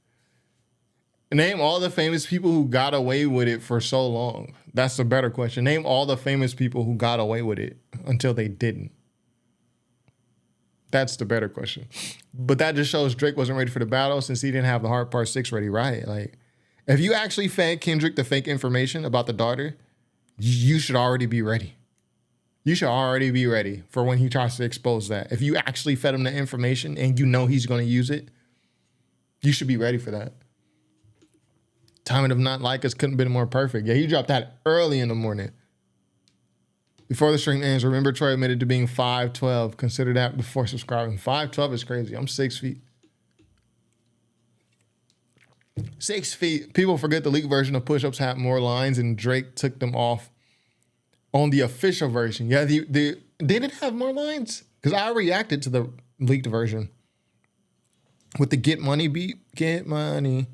Name all the famous people who got away with it for so long. That's the better question. Name all the famous people who got away with it until they didn't. That's the better question. But that just shows Drake wasn't ready for the battle since he didn't have the Hard Part 6 ready, right? Like, if you actually fed Kendrick the fake information about the daughter, you should already be ready. You should already be ready for when he tries to expose that. If you actually fed him the information and you know he's going to use it, you should be ready for that. Timing of Not Like Us couldn't have been more perfect. Yeah, he dropped that early in the morning. Before the stream ends, remember Troy admitted to being 5'12". Consider that before subscribing. 5'12" is crazy. I'm 6 feet. 6 feet. People forget the leaked version of Push-Ups had more lines and Drake took them off on the official version. Yeah, did it have more lines? Because I reacted to the leaked version with the Get Money beat. Get Money.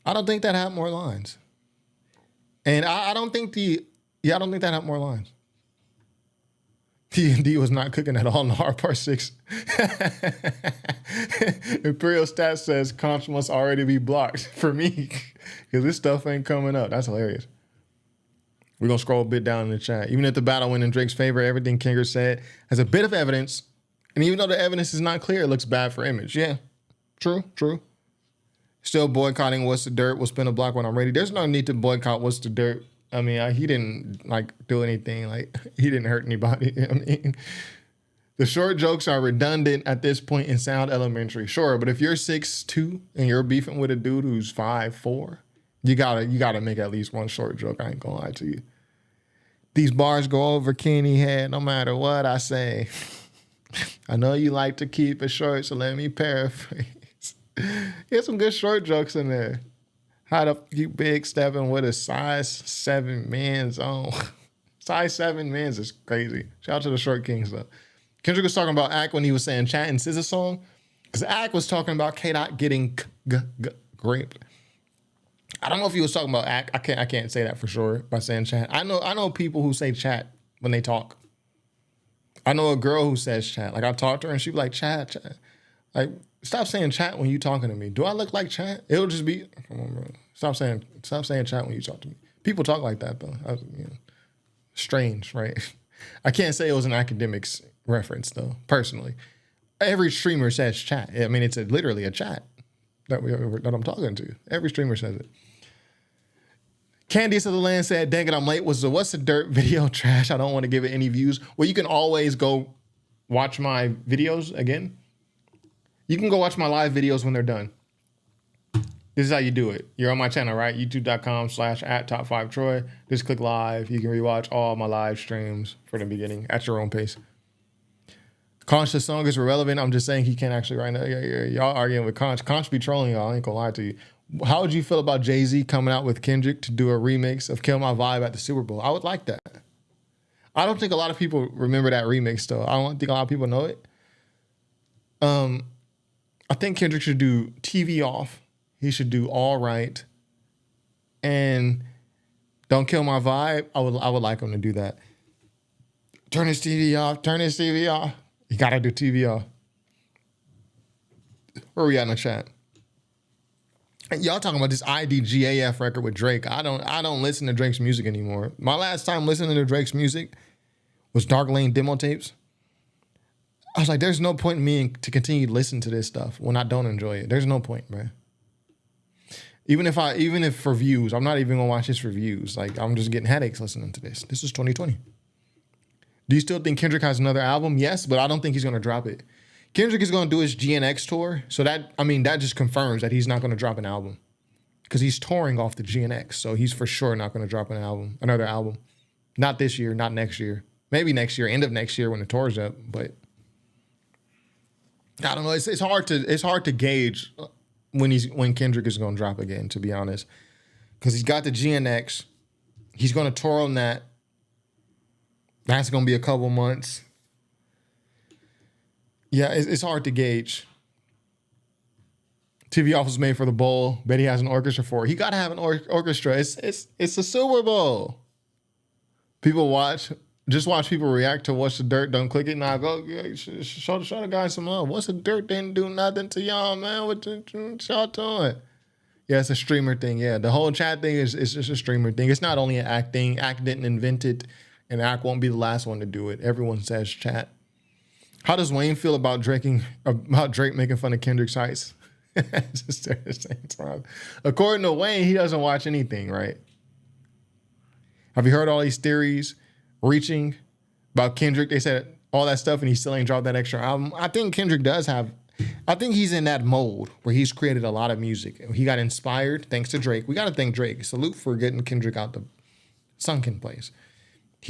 I don't think that had more lines. And I don't think that had more lines. T&D was not cooking at all in the Hard Part 6. Imperial Stats says Conch must already be blocked for me because this stuff ain't coming up. That's hilarious. We're going to scroll a bit down in the chat. Even if the battle went in Drake's favor, everything Kendrick said has a bit of evidence. And even though the evidence is not clear, it looks bad for image. Yeah, true. Still boycotting What's the Dirt. We'll spin a block when I'm ready. There's no need to boycott What's the Dirt. I mean, he didn't do anything. He didn't hurt anybody. I mean, the short jokes are redundant at this point and sound elementary. Sure, but if you're 6'2" and you're beefing with a dude who's 5'4", you gotta make at least one short joke. I ain't gonna lie to you. These bars go over Kenny head no matter what I say. I know you like to keep it short, so let me paraphrase. There's some good short jokes in there. How to keep big stepping with a size 7 men's on. Size 7 men's is crazy. Shout out to the Short Kings though. Kendrick was talking about Ack when he was saying chat in SZA song. Because Ack was talking about K-Dot getting raped. I don't know if he was talking about Ack. I can't say that for sure by saying chat. I know people who say chat when they talk. I know a girl who says chat. Like I talked to her and she'd be like, chat. Like, stop saying chat when you talking to me. Do I look like chat? It'll just be, come on, bro. Stop saying chat when you talk to me. People talk like that, though. Strange, right? I can't say it was an academics reference, though, personally. Every streamer says chat. I mean, it's literally a chat that I'm talking to. Every streamer says it. Candice of the Land said, dang it, I'm late. Was the What's the Dirt video trash? I don't want to give it any views. Well, you can always go watch my videos again. You can go watch my live videos when they're done. This is how you do it. You're on my channel, right? youtube.com/@top5troy. Just click live. You can rewatch all my live streams from the beginning at your own pace. Conch, the song is irrelevant. I'm just saying he can't actually right now. Y'all arguing with Conch. Conch be trolling y'all. I ain't gonna lie to you. How would you feel about Jay-Z coming out with Kendrick to do a remix of Kill My Vibe at the Super Bowl? I would like that. I don't think a lot of people remember that remix, though. I don't think a lot of people know it. I think Kendrick should do TV Off. He should do All Right. And Don't kill my vibe. I would like him to do that. Turn his TV off. Turn his TV off. You gotta do TV off. Where we at in the chat? Y'all talking about this IDGAF record with Drake. I don't listen to Drake's music anymore. My last time listening to Drake's music was Dark Lane demo tapes. I was like, there's no point in me to continue to listen to this stuff when I don't enjoy it. There's no point, man. Even if for views, I'm not even gonna watch this for views. Like, I'm just getting headaches listening to this. This is 2020. Do you still think Kendrick has another album? Yes, but I don't think he's gonna drop it. Kendrick is gonna do his GNX tour, so that just confirms that he's not gonna drop an album because he's touring off the GNX. So he's for sure not gonna drop another album. Not this year, not next year. Maybe next year, end of next year when the tour's up. But I don't know. It's hard to gauge when Kendrick is gonna drop again, to be honest, because he's got the GNX. He's gonna tour on that. That's gonna be a couple months. Yeah, it's hard to gauge. TV off was made for the bowl. Bet he has an orchestra for it. He got to have an orchestra. It's a Super Bowl. People watch people react to What's the Dirt. Don't click it. Now go show the guy some love. What's the Dirt didn't do nothing to y'all, man. What y'all doing? Yeah, it's a streamer thing. Yeah, the whole chat thing is just a streamer thing. It's not only an act thing. Act didn't invent it, and Act won't be the last one to do it. Everyone says chat. How does Wayne feel about Drake making fun of Kendrick's heights? Just at the same time. According to Wayne, he doesn't watch anything, right? Have you heard all these theories reaching about Kendrick? They said all that stuff and he still ain't dropped that extra album. I think Kendrick I think he's in that mode where he's created a lot of music. He got inspired thanks to Drake. We got to thank Drake. Salute for getting Kendrick out the sunken place.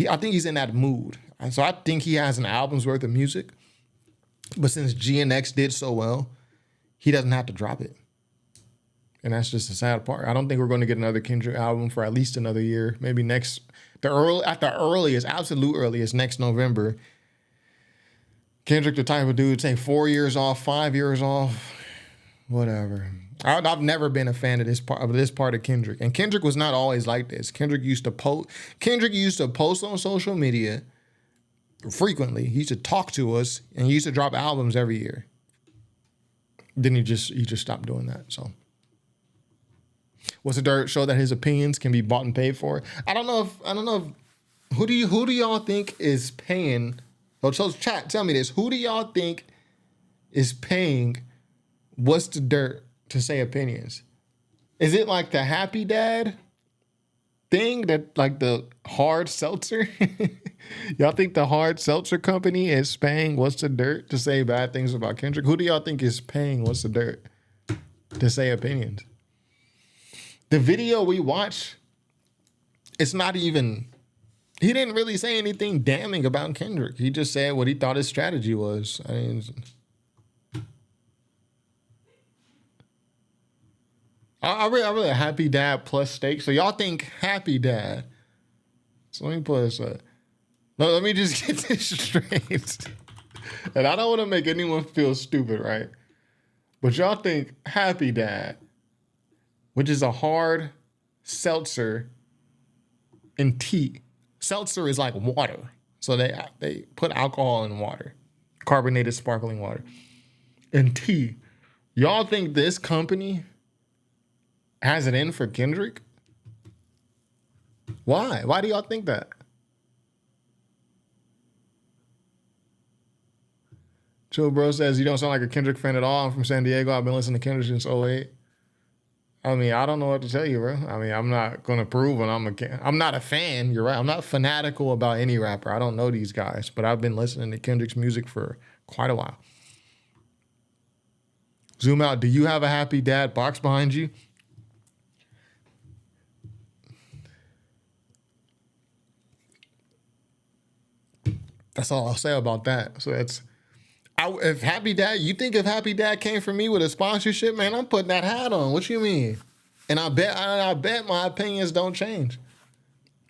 I think he's in that mood. And so I think he has an album's worth of music. But since GNX did so well, he doesn't have to drop it. And that's just the sad part. I don't think we're going to get another Kendrick album for at least another year. Maybe at the earliest, absolute earliest, next November. Kendrick, the type of dude, take 4 years off, 5 years off, whatever. I've never been a fan of this part of Kendrick. And Kendrick was not always like this. Kendrick used to post on social media frequently. He used to talk to us, and he used to drop albums every year. Then he just stopped doing that. So, What's the Dirt show that his opinions can be bought and paid for? I don't know if who do y'all think is paying? So chat, tell me this: who do y'all think is paying What's the Dirt to say opinions? Is it like the Happy Dad thing, that like the hard seltzer? Y'all think the hard seltzer company is paying What's the Dirt to say bad things about Kendrick? Who do y'all think is paying What's the Dirt to say opinions? The video we watched, it's not even, he didn't really say anything damning about Kendrick. He just said what he thought his strategy was. I mean, I really Happy Dad plus steak. So y'all think Happy Dad. So let me put this up. No, let me just get this straight. And I don't want to make anyone feel stupid, right? But y'all think Happy Dad, which is a hard seltzer and tea. Seltzer is like water. So they put alcohol in water. Carbonated sparkling water. And tea. Y'all think this company has it in for Kendrick? Why? Why do y'all think that? Chill Bro says, you don't sound like a Kendrick fan at all. I'm from San Diego. I've been listening to Kendrick since 2008. I mean, I don't know what to tell you, bro. I mean, I'm not going to prove when I'm not a fan. You're right. I'm not fanatical about any rapper. I don't know these guys, but I've been listening to Kendrick's music for quite a while. Zoom out. Do you have a Happy Dad box behind you? That's all I'll say about that. So if Happy Dad, you think if Happy Dad came for me with a sponsorship, man, I'm putting that hat on. What you mean? And I bet my opinions don't change.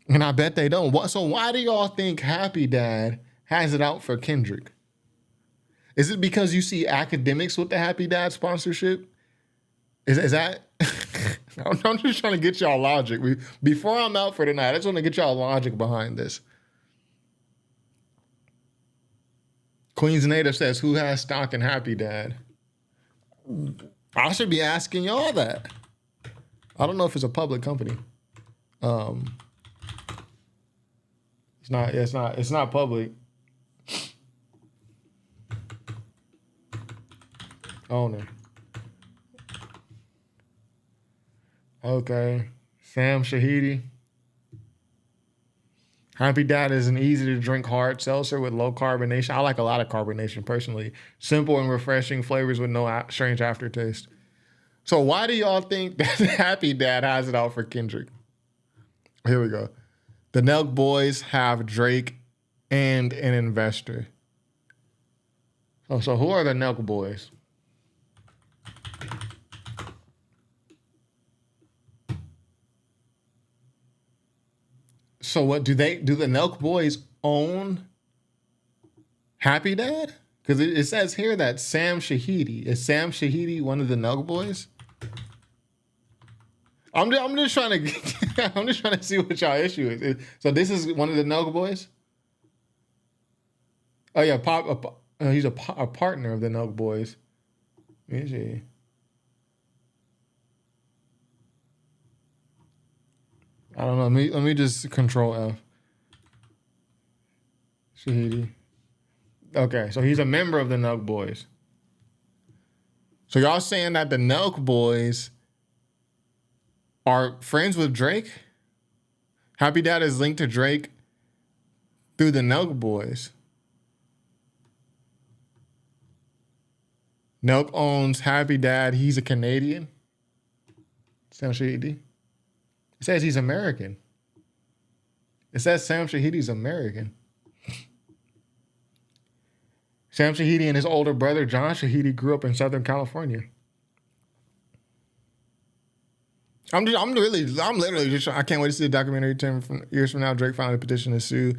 And I bet they don't. So why do y'all think Happy Dad has it out for Kendrick? Is it because you see academics with the Happy Dad sponsorship? Is that I'm just trying to get y'all logic. Before I'm out for tonight, I just want to get y'all logic behind this. Queen's Native says, who has stock in Happy Dad? I should be asking y'all that. I don't know if it's a public company. It's not public. Owner. Okay. Sam Shahidi. Happy Dad is an easy to drink hard seltzer with low carbonation. I like a lot of carbonation personally. Simple and refreshing flavors with no strange aftertaste. So why do y'all think that Happy Dad has it out for Kendrick? Here we go. The Nelk Boys have Drake and an investor. Oh, so who are the Nelk Boys? So what do the Nelk Boys own Happy Dad? Because it says here that Sam Shahidi. Is Sam Shahidi one of the Nelk Boys? I'm just trying to I'm just trying to see what y'all issue is. So this is one of the Nelk Boys? Oh yeah, he's a partner of the Nelk Boys. Let me see. I don't know. Let me just control F. Shahidi. Okay, so he's a member of the Nelk Boys. So y'all saying that the Nelk Boys are friends with Drake? Happy Dad is linked to Drake through the Nelk Boys. Nelk owns Happy Dad. He's a Canadian. Sam Shahidi. It says he's American. It says Sam Shahidi's American. Sam Shahidi and his older brother, John Shahidi, grew up in Southern California. I'm literally just, I can't wait to see the documentary 10 years from now. Drake finally petitioned to sue.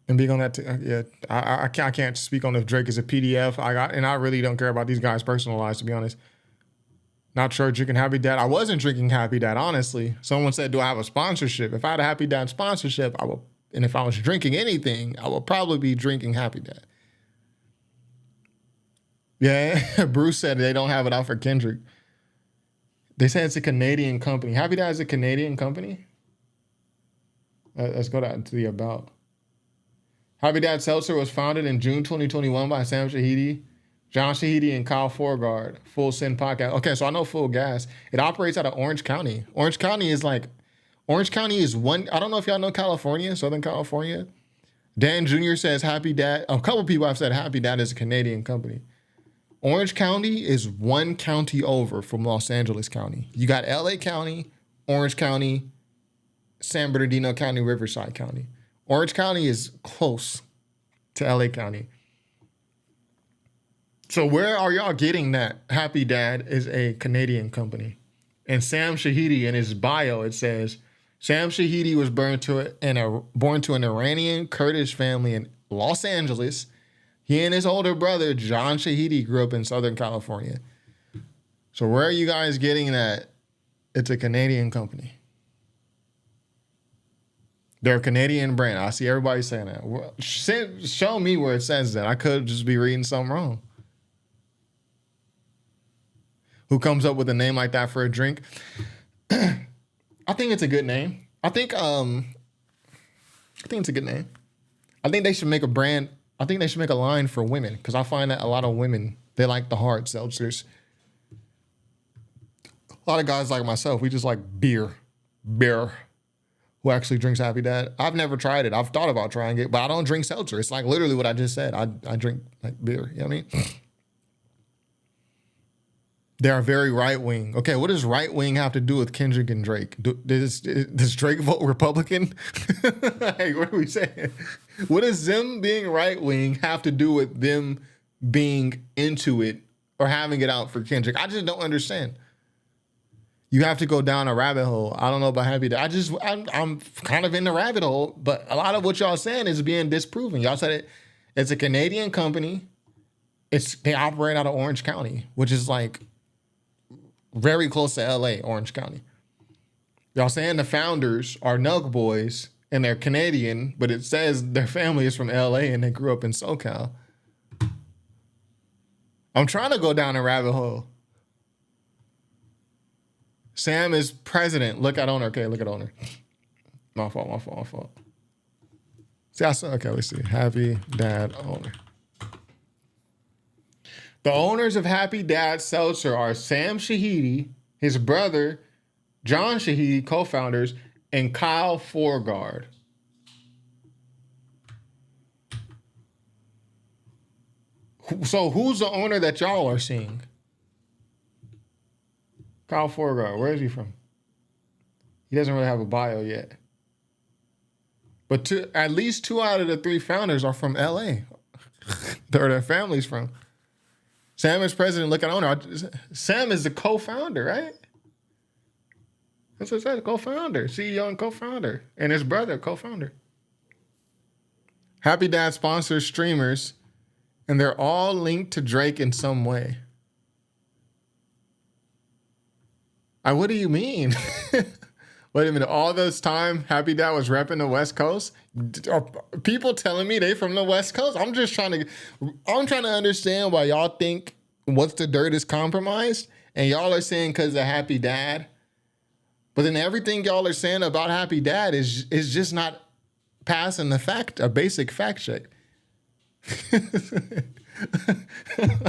And being on that, I can't speak on if Drake is a PDF. I really don't care about these guys' personal lives, to be honest. Not sure drinking Happy Dad. I wasn't drinking Happy Dad, honestly. Someone said, do I have a sponsorship? If I had a Happy Dad sponsorship, I will. And if I was drinking anything, I would probably be drinking Happy Dad. Yeah, Bruce said they don't have it out for Kendrick. They say it's a Canadian company. Happy Dad is a Canadian company? Let's go to the about. Happy Dad Seltzer was founded in June 2021 by Sam Shahidi, John Shahidi, and Kyle Forgard. Full Send Podcast. Okay, so I know Full Gas. It operates out of Orange County. Orange County is one. I don't know if y'all know California, Southern California. Dan Jr. says Happy Dad. A couple people have said Happy Dad is a Canadian company. Orange County is one county over from Los Angeles County. You got LA County, Orange County, San Bernardino County, Riverside County. Orange County is close to LA County. So where are y'all getting that Happy Dad is a Canadian company? And Sam Shahidi, in his bio, it says, Sam Shahidi was born to an Iranian Kurdish family in Los Angeles. He and his older brother, John Shahidi, grew up in Southern California. So where are you guys getting that it's a Canadian company? They're a Canadian brand. I see everybody saying that. Show me where it says that. I could just be reading something wrong. Who comes up with a name like that for a drink? I think it's a good name. I think it's a good name. I think they should make a brand. I think they should make a line for women, because I find that a lot of women, they like the hard seltzers. A lot of guys like myself, we just like beer, who actually drinks Happy Dad. I've never tried it. I've thought about trying it, but I don't drink seltzer. It's like literally what I just said. I drink like beer. You know what I mean? They are very right-wing. Okay, what does right-wing have to do with Kendrick and Drake? Does Drake vote Republican? Hey, what are we saying? What does them being right-wing have to do with them being into it or having it out for Kendrick? I just don't understand. You have to go down a rabbit hole. I don't know about Happy Dad. I'm kind of in the rabbit hole, but a lot of what y'all saying is being disproven. Y'all said it's a Canadian company. They operate out of Orange County, which is like very close to LA, Orange County. Y'all saying the founders are Nelk boys and they're Canadian, but it says their family is from LA and they grew up in SoCal. I'm trying to go down a rabbit hole. Sam is president. Look at owner. Okay, look at owner. My fault. See, I saw, okay, let's see. Happy Dad owner. The owners of Happy Dad Seltzer are Sam Shahidi, his brother, John Shahidi, co-founders, and Kyle Forgard. So who's the owner that y'all are seeing? Kyle Forgard, where is he from? He doesn't really have a bio yet. But at least 2 out of the 3 founders are from LA. Their family's from. Sam is president, look at owner. Sam is the co-founder, right? That's what it says, co-founder, CEO and co-founder. And his brother, co-founder. Happy Dad sponsors streamers, and they're all linked to Drake in some way. What do you mean? Wait a minute, all this time Happy Dad was repping the West Coast? Are people telling me they from the West Coast? I'm trying to understand why y'all think What's the Dirt is compromised, and y'all are saying because of Happy Dad. But then everything y'all are saying about Happy Dad is just not passing a basic fact check.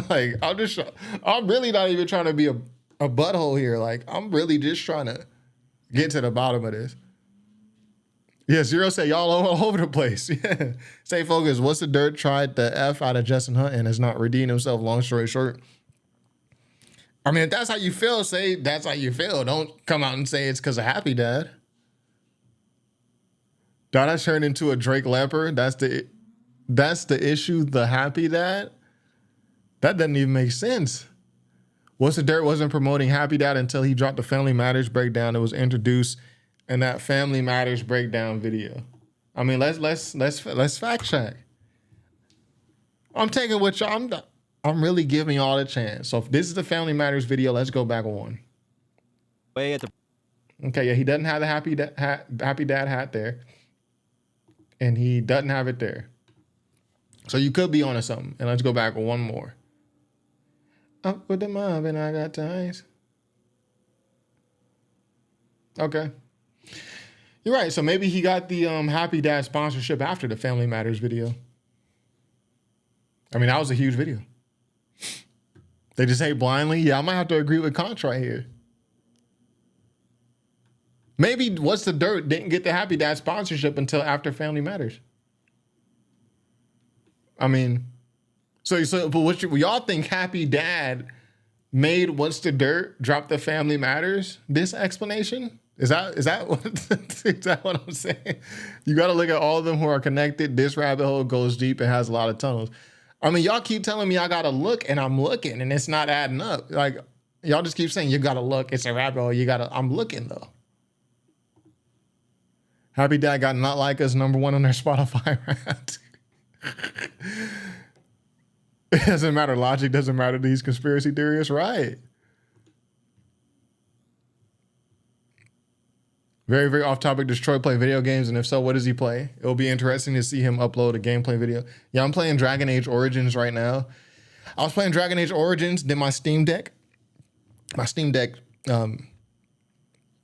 Like, I'm really not even trying to be a butthole here. Like, I'm really just trying to get to the bottom of this. Yeah, Zero said y'all all over the place. Yeah. Stay focused. What's the Dirt tried the F out of Justin Hunt and has not redeemed himself, long story short. I mean, if that's how you feel, say that's how you feel. Don't come out and say it's because of Happy Dad. Dada turned into a Drake leper. That's the issue, the Happy Dad? That doesn't even make sense. What's the Dirt wasn't promoting Happy Dad until he dropped the Family Matters breakdown that was introduced in that Family Matters breakdown video. I mean, let's fact check. I'm taking what y'all. I'm really giving y'all a chance. So if this is the Family Matters video, let's go back one. Okay, yeah, he doesn't have the Happy Dad hat there, and he doesn't have it there. So you could be onto something. And let's go back one more. Up with the mob and I got ties. Okay. You're right. So maybe he got the Happy Dad sponsorship after the Family Matters video. I mean, that was a huge video. They just hate blindly. Yeah, I might have to agree with Contra right here. Maybe What's the Dirt didn't get the Happy Dad sponsorship until after Family Matters. I mean, but what y'all think Happy Dad made What's the Dirt drop the Family Matters? This explanation? Is that what I'm saying? You got to look at all of them who are connected. This rabbit hole goes deep and has a lot of tunnels. I mean, y'all keep telling me I got to look, and I'm looking, and it's not adding up. Like, y'all just keep saying you got to look. It's a rabbit hole. I'm looking, though. Happy Dad got Not Like Us #1 on their Spotify Wrapped. It doesn't matter. Logic doesn't matter to these conspiracy theorists, right? Very, very off topic. Does Troy play video games? And if so, what does he play? It'll be interesting to see him upload a gameplay video. Yeah, I'm playing Dragon Age Origins right now. I was playing Dragon Age Origins, then my Steam Deck,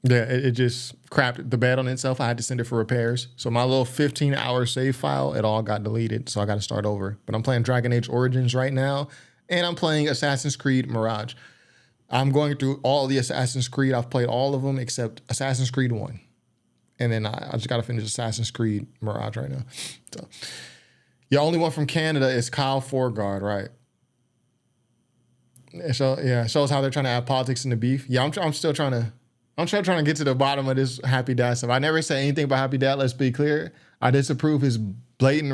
it just crapped the bed on itself. I had to send it for repairs. So my little 15-hour save file, it all got deleted. So I got to start over. But I'm playing Dragon Age Origins right now. And I'm playing Assassin's Creed Mirage. I'm going through all the Assassin's Creed. I've played all of them except Assassin's Creed 1. And then I just got to finish Assassin's Creed Mirage right now. So, the only one from Canada is Kyle Forgard, right? So, yeah, it shows how they're trying to add politics in the beef. Yeah, I'm still trying to get to the bottom of this Happy Dad stuff. I never say anything about Happy Dad, let's be clear. I disapprove his blatant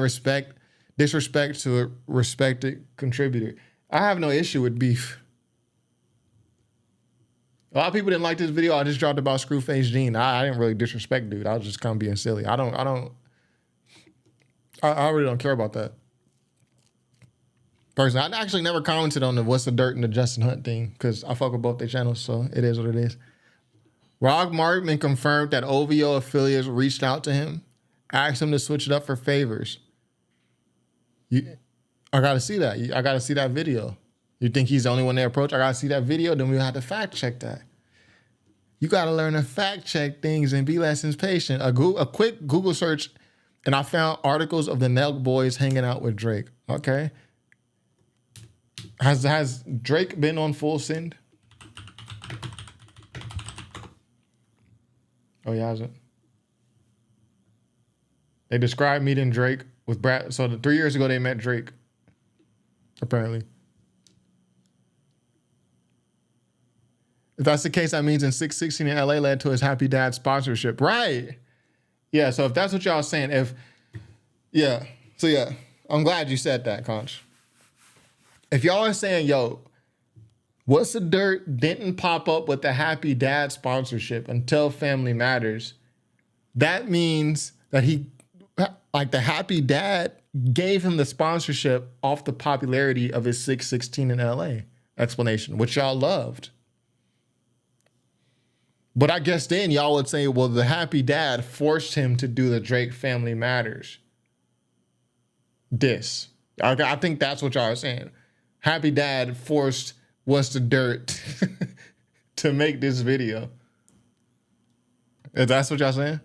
disrespect to a respected contributor. I have no issue with beef. A lot of people didn't like this video I just dropped about Screwface Gene. I didn't really disrespect dude. I was just kind of being silly. I really don't care about that. Personally, I actually never commented on the What's the Dirt and the Justin Hunt thing because I fuck with both their channels, so it is what it is. Rock Martin confirmed that OVO affiliates reached out to him, asked him to switch it up for favors. I gotta see that. I gotta see that video. You think he's the only one they approach? I gotta see that video, then we'll have to fact check that. You gotta learn to fact check things and be less impatient. A quick Google search, and I found articles of the Nelk Boys hanging out with Drake. Okay. Has Drake been on Full Send? Oh, he hasn't. They described meeting Drake with Brad. So 3 years ago, they met Drake, apparently. If that's the case, that means in 616 in LA led to his Happy Dad sponsorship. Right. Yeah, so if that's what y'all saying, I'm glad you said that, Conch. If y'all are saying, yo, What's the Dirt didn't pop up with the Happy Dad sponsorship until Family Matters, that means that the Happy Dad gave him the sponsorship off the popularity of his 616 in LA explanation, which y'all loved. But I guess then y'all would say, well, the Happy Dad forced him to do the Drake Family Matters diss. I think that's what y'all are saying. Happy Dad forced What's the Dirt to make this video. If that's what y'all saying?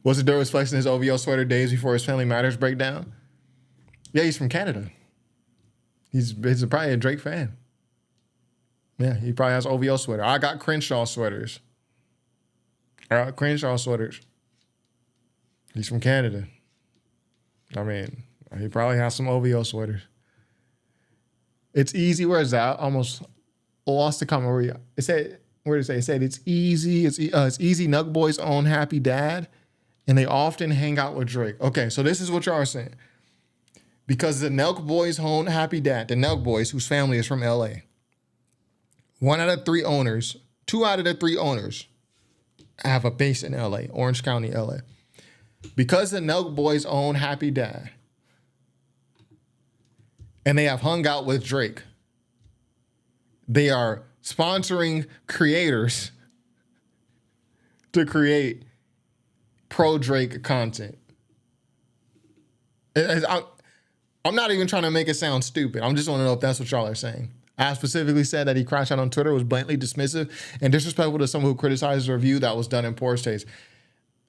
What's the Dirt was flexing his OVO sweater days before his Family Matters breakdown? Yeah, he's from Canada. He's probably a Drake fan. Yeah, he probably has OVO sweater. I got Crenshaw sweaters. He's from Canada. I mean, he probably has some OVO sweaters. It's easy. Where's that? Almost lost the comment. Where it said, where did it say? It said it's easy. It's easy. Nug Boys own Happy Dad, and they often hang out with Drake. Okay, so this is what y'all are saying. Because the Nelk Boys own Happy Dad, the Nelk Boys, whose family is from LA. 2 out of the 3 owners have a base in LA, Orange County, LA. Because the Nelk Boys own Happy Dad, and they have hung out with Drake, they are sponsoring creators to create pro-Drake content. I'm not even trying to make it sound stupid. I just want to know if that's what y'all are saying. I specifically said that he crashed out on Twitter, was blatantly dismissive and disrespectful to someone who criticizes a review that was done in poor taste.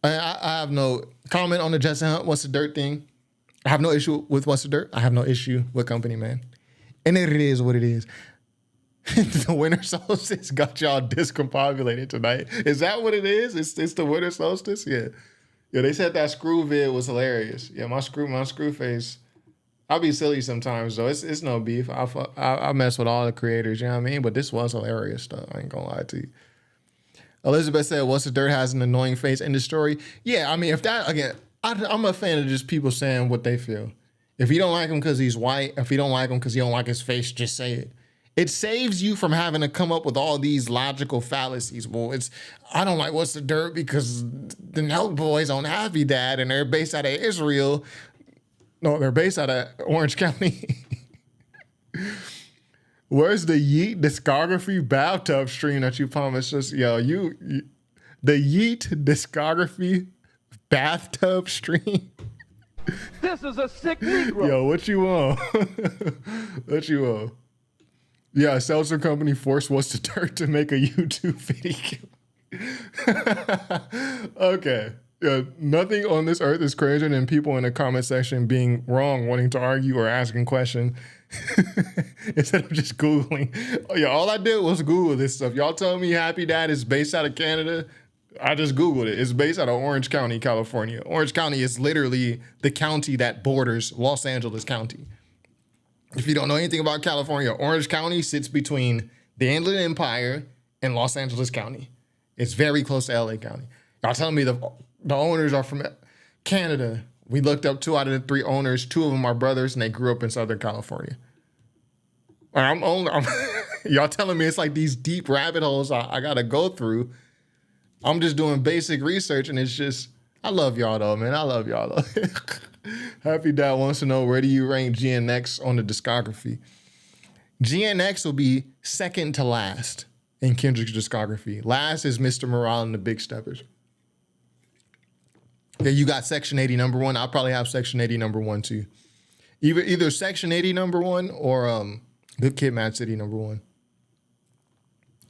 I have no comment on the Justin Hunt What's the Dirt thing. I have no issue with What's the Dirt. I have no issue with Company Man. And it is what it is. The winter solstice got y'all discombobulated tonight. Is that what it is? It's the winter solstice? Yeah. Yeah, they said that screw vid was hilarious. Yeah, my screw face. I'll be silly sometimes, though. It's no beef. I mess with all the creators, you know what I mean? But this was hilarious stuff. I ain't gonna lie to you. Elizabeth said, What's the Dirt has an annoying face in the story. Yeah, I mean, if that, again, I'm a fan of just people saying what they feel. If you don't like him because he's white, if you don't like him because you don't like his face, just say it. It saves you from having to come up with all these logical fallacies. Well, I don't like What's the Dirt because the Nelk Boys own Happy Dad and they're based out of Israel. No, they're based out of Orange County. Where's the Yeet discography bathtub stream that you promised us? Yo, the Yeet discography bathtub stream. This is a sick Negro. Yo, what you want? What you want? Yeah, Seltzer Company forced What's the Dirt to make a YouTube video. Okay. Yeah, nothing on this earth is crazier than people in the comment section being wrong, wanting to argue or asking questions instead of just Googling. Oh, yeah, all I did was Google this stuff. Y'all tell me Happy Dad is based out of Canada. I just Googled it. It's based out of Orange County, California. Orange County is literally the county that borders Los Angeles County. If you don't know anything about California, Orange County sits between the Inland Empire and Los Angeles County. It's very close to LA County. Y'all telling me the owners are from Canada. We looked up 2 out of the 3 owners. 2 of them are brothers, and they grew up in Southern California. Y'all telling me it's like these deep rabbit holes I got to go through. I'm just doing basic research, and it's just, I love y'all though, man. I love y'all though. Happy Dad wants to know, where do you rank GNX on the discography? GNX will be second to last in Kendrick's discography. Last is Mr. Morale and the Big Steppers. Yeah, you got Section 80 number one. I'll probably have Section 80 number one too. Either Section 80 number one or Good Kid, Mad City number one.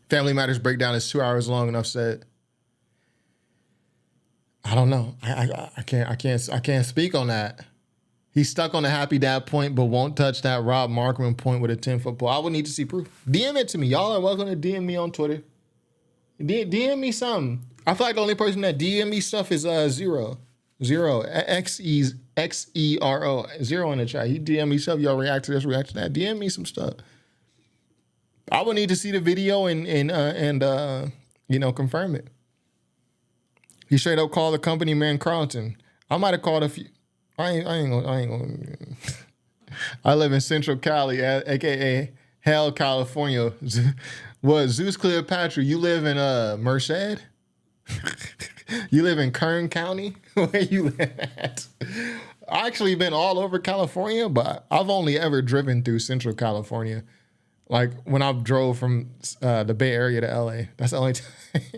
Family Matters Breakdown is 2 hours long. Enough said. I don't know. I can't speak on that. He's stuck on the Happy Dad point, but won't touch that Rob Markman point with a 10-foot pole. I would need to see proof. DM it to me. Y'all are welcome to DM me on Twitter. DM me something. I feel like the only person that DM me stuff is Zero. Xero. Zero in the chat. He DM me stuff. Y'all react to this, react to that. DM me some stuff. I would need to see the video and confirm it. He straight up called the company man Carlton. I might have called a few. I ain't gonna. I live in Central Cali, aka Hell, California. What, Zeus Cleopatra? You live in Merced? You live in Kern County? Where you live at? I actually been all over California, but I've only ever driven through Central California. Like when I drove from the Bay Area to LA. That's the only time.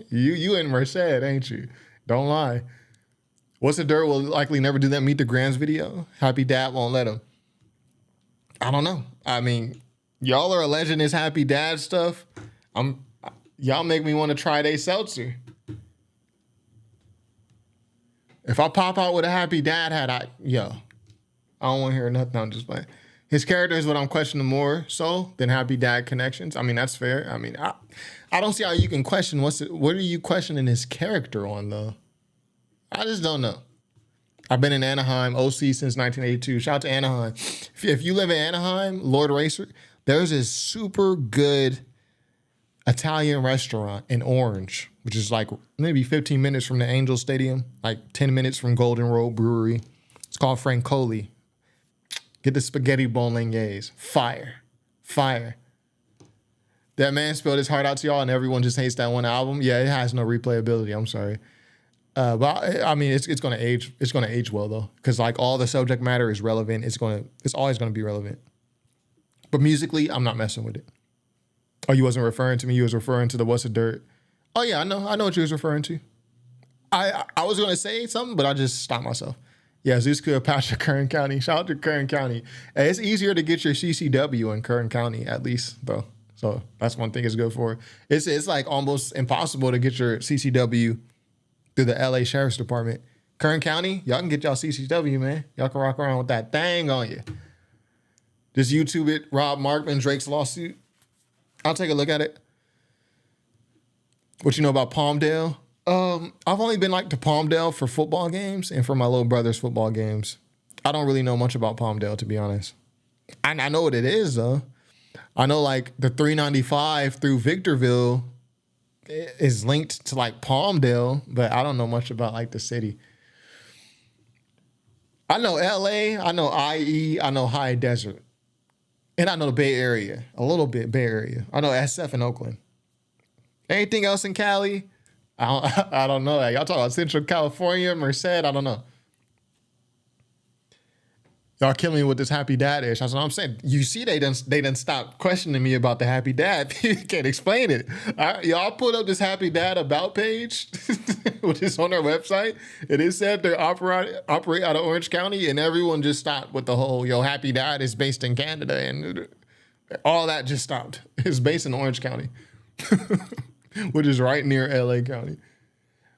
You in Merced, ain't you? Don't lie. What's the Dirt will likely never do that Meet the Grands video. Happy Dad won't let him. I don't know. I mean, y'all are alleging this Happy Dad stuff. Y'all make me want to try they seltzer. If I pop out with a Happy Dad hat, I don't want to hear nothing. I'm just playing. His character is what I'm questioning more so than Happy Dad connections. I mean, that's fair. I mean, I don't see how you can question what are you questioning his character on though? I just don't know. I've been in Anaheim, OC since 1982. Shout out to Anaheim. If you live in Anaheim, Lord Racer, there's this super good Italian restaurant in Orange, which is like maybe 15 minutes from the Angel Stadium, like 10 minutes from Golden Road Brewery. It's called Francoli. Get the spaghetti bolognese. Fire. That man spilled his heart out to y'all and everyone just hates that one album. Yeah, it has no replayability. I'm sorry. But I mean, it's going to age. It's going to age well though, because like all the subject matter is relevant. It's always going to be relevant. But musically, I'm not messing with it. Oh, you wasn't referring to me. You was referring to the What's the Dirt. Oh yeah, I know what you was referring to. I was going to say something, but I just stopped myself. Yeah, Zeus Cleopatra, Kern County. Shout out to Kern County. Hey, it's easier to get your CCW in Kern County, at least though. So that's one thing it's good for. It's like almost impossible to get your CCW through the LA Sheriff's Department. Kern County, y'all can get y'all CCW, man. Y'all can rock around with that thing on you. Just YouTube it, Rob Markman, Drake's lawsuit. I'll take a look at it. What you know about Palmdale? I've only been like to Palmdale for football games and for my little brother's football games. I don't really know much about Palmdale, to be honest. I know what it is, though. I know like the 395 through Victorville is linked to like Palmdale, but I don't know much about like the city. I know LA, I know IE, I know High Desert. And I know the Bay Area, a little bit Bay Area. I know SF in Oakland. Anything else in Cali? I don't know. Y'all talking about Central California, Merced? I don't know. Y'all killing me with this Happy Dad-ish. That's what I'm saying. You see, they done stopped questioning me about the Happy Dad. You can't explain it. Y'all pulled up this Happy Dad about page, which is on their website. It is said they operate out of Orange County, and everyone just stopped with the whole, Happy Dad is based in Canada, and all that just stopped. It's based in Orange County, which is right near LA County.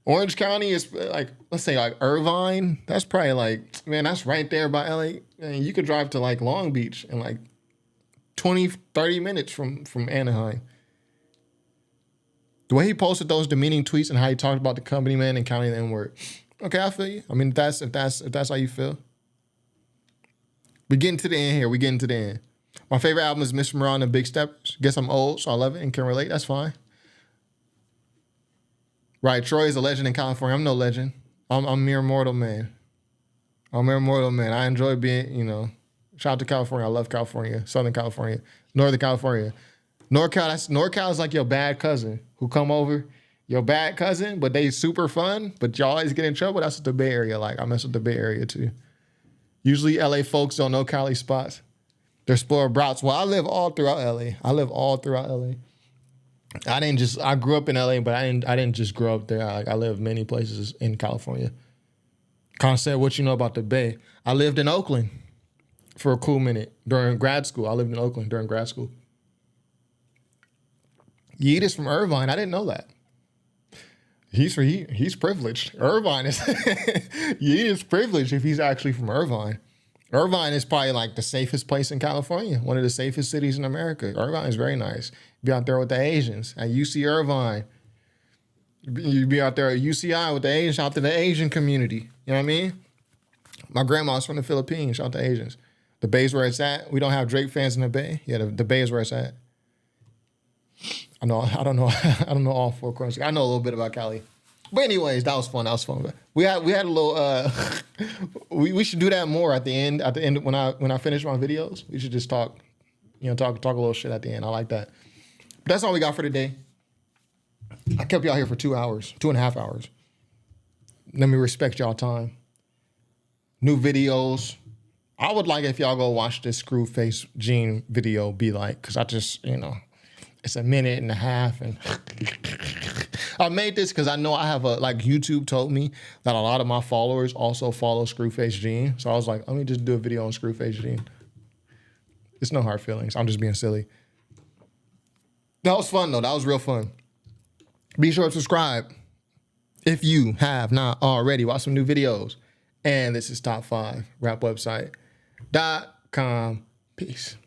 Orange County is like, let's say like Irvine. That's probably like, man, that's right there by LA. And you could drive to like Long Beach in like 20, 30 minutes from Anaheim. The way he posted those demeaning tweets and how he talked about the company man and counting the N-word. Okay, I feel you. I mean, if that's how you feel. We're getting to the end here. We're getting to the end. My favorite album is Mr. Morale and the Big Steppers. Guess I'm old, so I love it and can relate. That's fine. Right, Troy is a legend in California. I'm no legend. I'm a mere mortal man. I enjoy being, shout out to California. I love California. Southern California. Northern California. NorCal is like your bad cousin who come over your bad cousin, but they super fun, but you always get in trouble. That's what the Bay Area like. I mess with the Bay Area too. Usually LA folks don't know Cali spots. They're spoiled brats. Well, I live all throughout LA. I grew up in LA, but I didn't just grow up there. I lived many places in California. Kind of said what you know about the Bay. I lived in Oakland for a cool minute during grad school. I lived in Oakland during grad school. Yeet is from Irvine. I didn't know that. He's privileged. Irvine is Yeet is privileged if he's actually from Irvine. Irvine is probably like the safest place in California, one of the safest cities in America. Irvine is very nice. Be out there with the Asians at UC Irvine. You be out there at UCI with the Asians, out to the Asian community. You know what I mean? My grandma's from the Philippines. Shout out to Asians. The Bay's where it's at. We don't have Drake fans in the Bay. Yeah, the Bay is where it's at. I don't know all four corners. I know a little bit about Cali. But anyways, that was fun. We had a little we should do that more at the end when I finish my videos. We should just talk a little shit at the end. I like that. But that's all we got for today. I kept y'all here for 2.5 hours. Let me respect y'all time. New videos. I would like if y'all go watch this Screwface Gene video be like, because I just, it's 1.5 minutes and I made this because I know I have YouTube told me that a lot of my followers also follow Screwface Gene. So I was like, let me just do a video on Screwface Gene. It's no hard feelings. I'm just being silly. That was fun though. That was real fun. Be sure to subscribe if you have not already. Watch some new videos. And this is Top 5 rapwebsite.com. Peace.